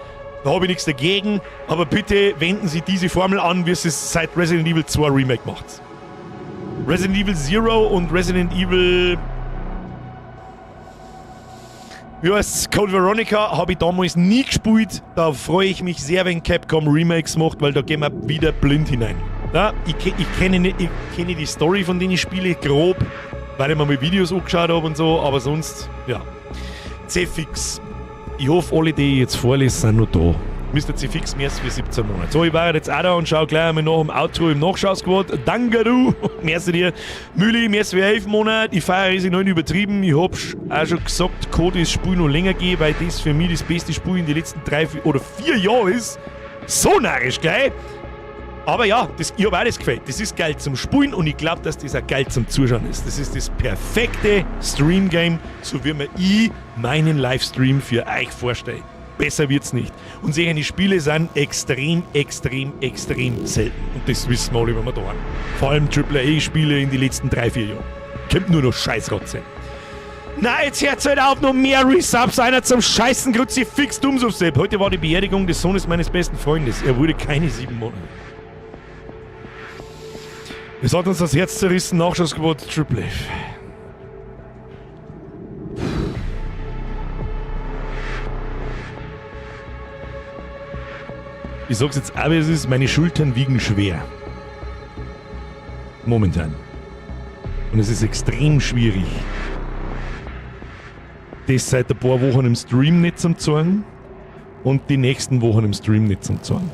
da habe ich nichts dagegen, aber bitte wenden Sie diese Formel an, wie Sie es seit Resident Evil 2 Remake macht. Resident Evil 0 und Resident Evil... Wie heißt's? Code Veronica habe ich damals nie gespielt. Da freue ich mich sehr, wenn Capcom Remakes macht, weil da gehen wir wieder blind hinein. Ja, ich kenne die Story von denen ich spiele grob, weil ich mir mal Videos angeschaut habe und so, aber sonst, ja. C-Fix. Ich hoffe, alle, die ich jetzt vorlese, sind noch da. Mr. C-Fix mehr für 17 Monate. So, ich war jetzt auch da und schaue gleich einmal nach dem Outro im Nachschau-Squad. Danke du, merci dir. Müller, merci für 11 Monate. Ich feiere riesig noch nicht übertrieben. Ich habe auch schon gesagt, Code das Spiel noch länger gehen, weil das für mich das beste Spiel in den letzten 3 oder 4 Jahren ist. So narrisch, gleich. Aber ja, ich habe auch das gefällt. Das ist geil zum Spielen und ich glaube, dass das auch geil zum Zuschauen ist. Das ist das perfekte Stream-Game, so wie mir ich meinen Livestream für euch vorstelle. Besser wird's nicht. Und solche Spiele sind extrem, extrem, extrem selten. Und das wissen wir alle, wenn wir da haben. Vor allem AAA-Spiele in den letzten 3-4 Jahren. Kommt nur noch Scheißrotze. Na, jetzt hört's halt auf, noch mehr Resubs, einer zum Scheißen Kruzifix Dummsupstep. Heute war die Beerdigung des Sohnes meines besten Freundes. Er wurde keine 7 Monate. Es hat uns das Herz zerrissen, Nachschussgebot Triple F. Ich sag's jetzt aber, es ist, meine Schultern wiegen schwer. Momentan. Und es ist extrem schwierig, das seit ein paar Wochen im Stream nicht zum Zorn und die nächsten Wochen im Stream nicht zum Zorn.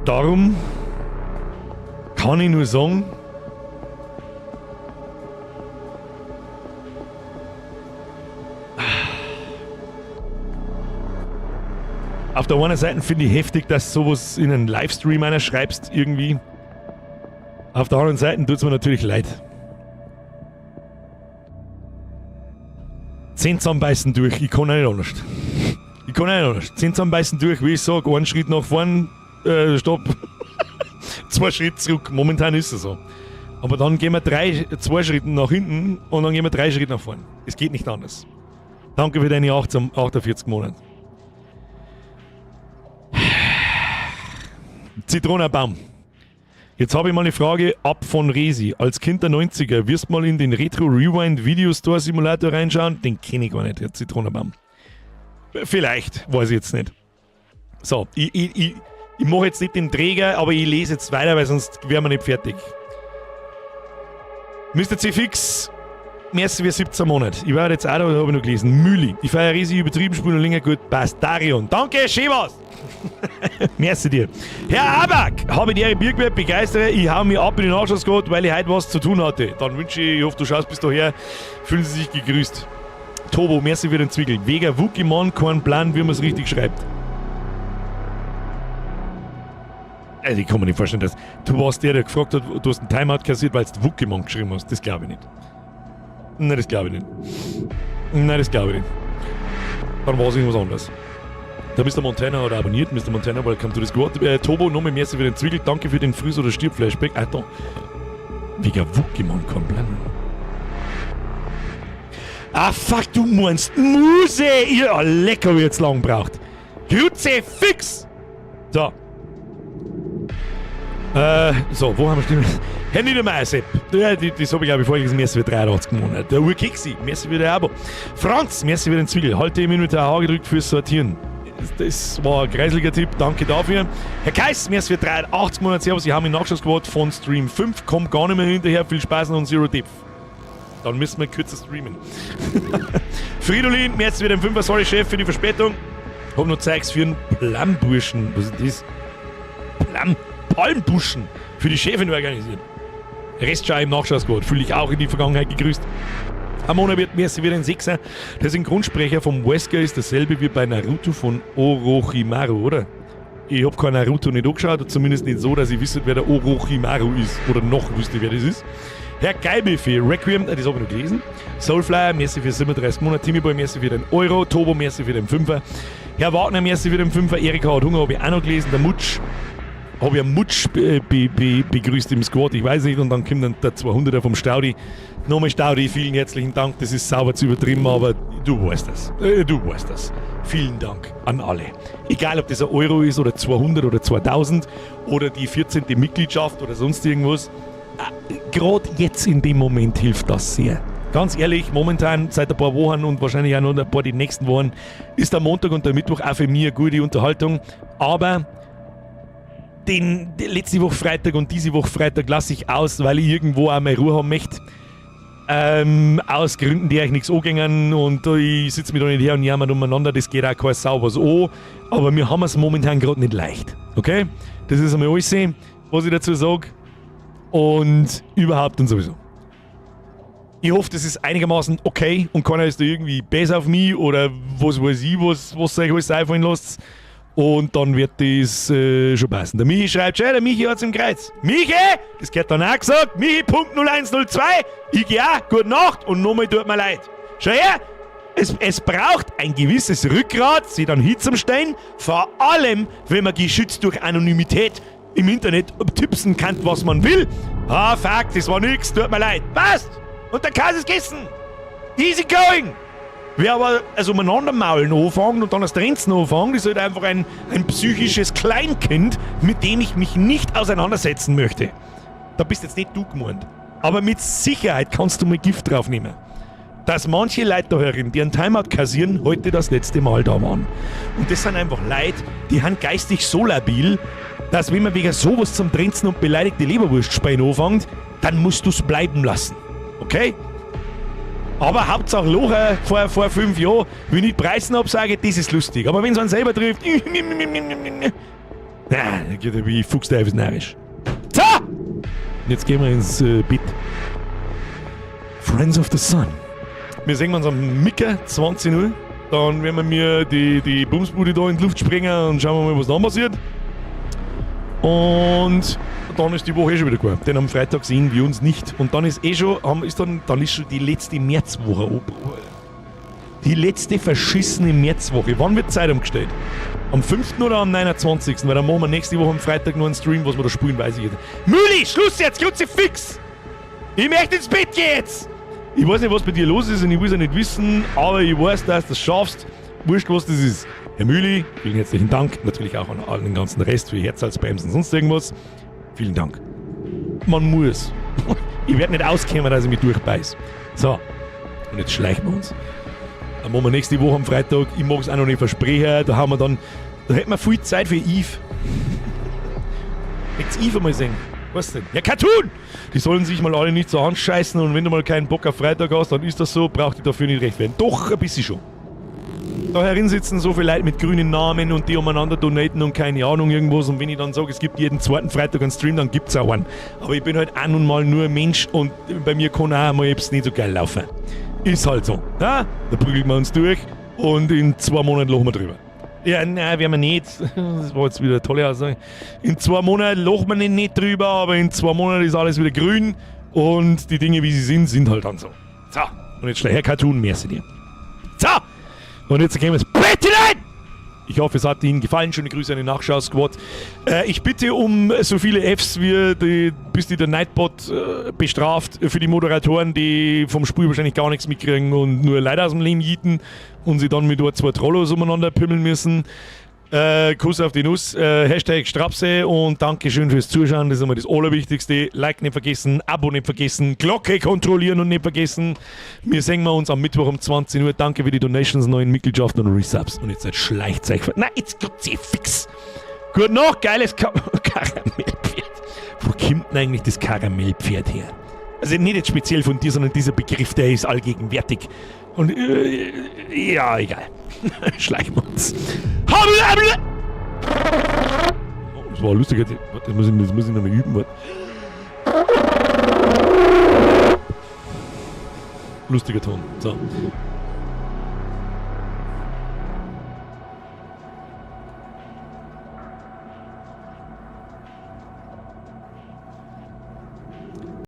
Darum kann ich nur sagen, Auf der einen Seite finde ich heftig, dass du sowas in einen Livestream einer schreibst, irgendwie. Auf der anderen Seite tut es mir natürlich leid. 10 zusammenbeißen durch, ich kann auch nicht anders. 10 zusammenbeißen durch, wie ich sage, einen Schritt nach vorn, stopp. 2 Schritte zurück, momentan ist es so. Aber dann gehen wir 2 Schritte nach hinten und dann gehen wir 3 Schritte nach vorn. Es geht nicht anders. Danke für deine 48 Monate. Zitronenbaum. Jetzt habe ich mal eine Frage ab von Resi. Als Kind der 90er, wirst du mal in den Retro Rewind Video Store Simulator reinschauen? Den kenne ich gar nicht, der Zitronenbaum. Vielleicht, weiß ich jetzt nicht. So, ich mache jetzt nicht den Träger, aber ich lese jetzt weiter, weil sonst wären wir nicht fertig. Mr. C. Fix, merci für 17 Monate. Ich war jetzt auch da, habe ich noch gelesen. Mühli. Ich feiere riesig übertrieben, spielen noch länger gut. Bastarion. Danke, Schivas. Merci dir. Herr Aback, habe die Ehre Biergewerbe, begeistere. Ich hau mich ab in den Nachschusscode, weil ich heute was zu tun hatte. Dann wünsche ich hoffe, du schaust bis daher. Fühlen Sie sich gegrüßt. Tobo, merci für den Zwickel. Vega Wookie-Mann, kein Plan, wie man es richtig schreibt. Also ich kann mir nicht vorstellen, dass du warst der gefragt hat, du hast einen Timeout kassiert, weil du Wookie-Mann geschrieben hast. Das glaube ich nicht. Nein, das glaube ich nicht. Dann war es irgendwas anderes. Der Mr. Montana hat abonniert. Mr. Montana, welcome to this squad. Tobo, nochmal merci für den Zwickel. Danke für den Frühs- oder Stirb-Flashback. Alter. Wegen Wookie-Mann kann bleiben. Ah, fuck, du meinst Muse! Ja, lecker, wie jetzt lang braucht. Grütze fix! So. So, wo haben wir Stimmen? Herr Niedermeyer, Sepp. Ja, das habe ich, glaube ich, vorgelesen. Merci für 83 Monate. Der Urkixi, merci für den Abo. Franz, merci für den Zwickel. Halte ihm mit der H gedrückt fürs Sortieren. Das war ein kreislicher Tipp, danke dafür. Herr Keiss, merci für 83 Monate. Servus, ich habe mich Nachschussquote von Stream 5. Kommt gar nicht mehr hinterher. Viel Spaß und Zero Tipp. Dann müssen wir kürzer streamen. Fridolin, merci für den 5er. Sorry, Chef, für die Verspätung. Hab noch Zeugs für einen Plumburschen. Was ist das? Palmbuschen für die Chefin organisiert. Restschau im Nachschusscode. Fühle ich auch in die Vergangenheit gegrüßt. Amona wird merci für den 6er. Der Synchronsprecher vom Wesker ist dasselbe wie bei Naruto von Orochimaru, oder? Ich habe kein Naruto nicht angeschaut, zumindest nicht so, dass ich wüsste, wer der Orochimaru ist. Oder noch wüsste, wer das ist. Herr Geibe für Requiem, das habe ich noch gelesen. Soulflyer, merci für 37 Monate. Timmyboy, merci für den Euro. Tobo, merci für den 5er. Herr Wagner, merci für den 5er. Erika hat Hunger, habe ich auch noch gelesen. Der Mutsch. Habe ich einen Mutsch begrüßt im Squad, ich weiß nicht, und dann kommt dann der 200er vom Staudi. Nochmal Staudi, vielen herzlichen Dank, das ist sauber zu übertrieben, aber du weißt das. Vielen Dank an alle. Egal, ob das ein Euro ist oder 200 oder 2000 oder die 14. Mitgliedschaft oder sonst irgendwas. Gerade jetzt in dem Moment hilft das sehr. Ganz ehrlich, momentan seit ein paar Wochen und wahrscheinlich auch noch ein paar die nächsten Wochen ist der Montag und der Mittwoch auch für mich eine gute Unterhaltung, aber die letzte Woche Freitag und diese Woche Freitag lasse ich aus, weil ich irgendwo auch meine Ruhe haben möchte. Aus Gründen, die euch nichts angehen und ich sitze mit euch her und jammern umeinander, das geht auch kein Sau was an, aber wir haben es momentan gerade nicht leicht. Okay? Das ist einmal alles, was ich dazu sage. Und überhaupt und sowieso. Ich hoffe, das ist einigermaßen okay und keiner ist da irgendwie besser auf mich oder was weiß ich, was euch alles einfallen lasst. Und dann wird das schon passen. Der Michi schreibt schon, der Michi hat's im Kreuz. Michi, das gehört dann auch gesagt, Michi.0102, ich gehe auch, gute Nacht und nochmal tut mir leid. Schau her, es braucht ein gewisses Rückgrat, sich dann hinzustellen, vor allem, wenn man geschützt durch Anonymität im Internet tippsen kann, was man will. Ah, fuck, das war nix, tut mir leid. Passt! Und der Käse ist gegessen. Easy going! Wer aber umeinander maulen anfangen und dann das Trenzen anfangen, ist halt einfach ein psychisches Kleinkind, mit dem ich mich nicht auseinandersetzen möchte. Da bist jetzt nicht du gemeint. Aber mit Sicherheit kannst du mal Gift draufnehmen. Dass manche Leute da herin, die einen Timeout kassieren, heute das letzte Mal da waren. Und das sind einfach Leute, die haben geistig so labil, dass wenn man wegen sowas zum Trenzen und beleidigte Leberwurstspeien anfängt, dann musst du es bleiben lassen. Okay? Aber Hauptsache Locher vor 5 Jahren, wenn ich Preisen absage, das ist lustig. Aber wenn es einen selber trifft, dann geht er wie Fuchsteufels närrisch. So! Jetzt gehen wir ins Bett. Friends of the Sun. Wir sehen uns am Micker, 20 Uhr. Dann werden wir die Bumsbude da in die Luft sprengen und schauen wir mal, was dann passiert. Und dann ist die Woche schon wieder gut. Denn am Freitag sehen wir uns nicht. Und dann ist dann ist schon die letzte Märzwoche. Die letzte verschissene Märzwoche. Wann wird die Zeit umgestellt? Am 5. oder am 29.? Weil dann machen wir nächste Woche am Freitag nur einen Stream, was wir da spielen, weiß ich nicht. Müller, Schluss jetzt, Kruzifix! Ich möchte ins Bett gehen jetzt! Ich weiß nicht, was bei dir los ist und ich will es ja nicht wissen, aber ich weiß, dass du das schaffst. Wurscht, was das ist. Herr Mühli, vielen herzlichen Dank. Natürlich auch an allen den ganzen Rest für Herzhalsbremsen und sonst irgendwas. Vielen Dank. Man muss. Ich werde nicht auskommen, dass ich mich durchbeiß. So, und jetzt schleichen wir uns. Dann machen wir nächste Woche am Freitag. Ich mag es auch noch nicht versprechen. Da hätten wir viel Zeit für Eve. Jetzt Eve mal singen. Was denn? Ja, Cartoon! Die sollen sich mal alle nicht so anscheißen und wenn du mal keinen Bock auf Freitag hast, dann ist das so, braucht ihr dafür nicht recht werden. Doch, ein bisschen schon. Da herin sitzen so viele Leute mit grünen Namen und die umeinander donaten und keine Ahnung irgendwas und wenn ich dann sage, es gibt jeden zweiten Freitag einen Stream, dann gibt's auch einen. Aber ich bin halt auch nun mal nur ein Mensch und bei mir kann auch mal etwas nicht so geil laufen. Ist halt so. Ja? Da prügeln wir uns durch und in 2 Monaten lachen wir drüber. Ja, nein, werden wir nicht. Das war jetzt wieder eine tolle Aussage. In 2 Monaten lachen wir nicht drüber, aber in 2 Monaten ist alles wieder grün und die Dinge, wie sie sind, sind halt dann so. So, und jetzt schnell her, Cartoon, merci dir. So, und jetzt gehen wir ins Bett hinein! Ich hoffe, es hat Ihnen gefallen. Schöne Grüße an den Nachschau-Squad. Ich bitte um so viele Fs, bis die der Nightbot bestraft für die Moderatoren, die vom Spiel wahrscheinlich gar nichts mitkriegen und nur Leute aus dem Leben jieten und sie dann mit 2 Trollos umeinander pimmeln müssen. Kuss auf die Nuss, Hashtag Strapse und Dankeschön fürs Zuschauen, das ist immer das Allerwichtigste. Like nicht vergessen, Abo nicht vergessen, Glocke kontrollieren und nicht vergessen. Wir sehen uns am Mittwoch um 20 Uhr. Danke für die Donations, neuen Mitgliedschaften und Resubs. Und jetzt schleicht euch. Nein, jetzt gibt's fix. Gut noch, geiles Karamellpferd. Wo kommt denn eigentlich das Karamellpferd her? Also nicht jetzt speziell von dir, sondern dieser Begriff, der ist allgegenwärtig. Und ja, egal. Schleichen wir uns. Oh, das war lustig. Das muss ich noch mal üben. Lustiger Ton. So.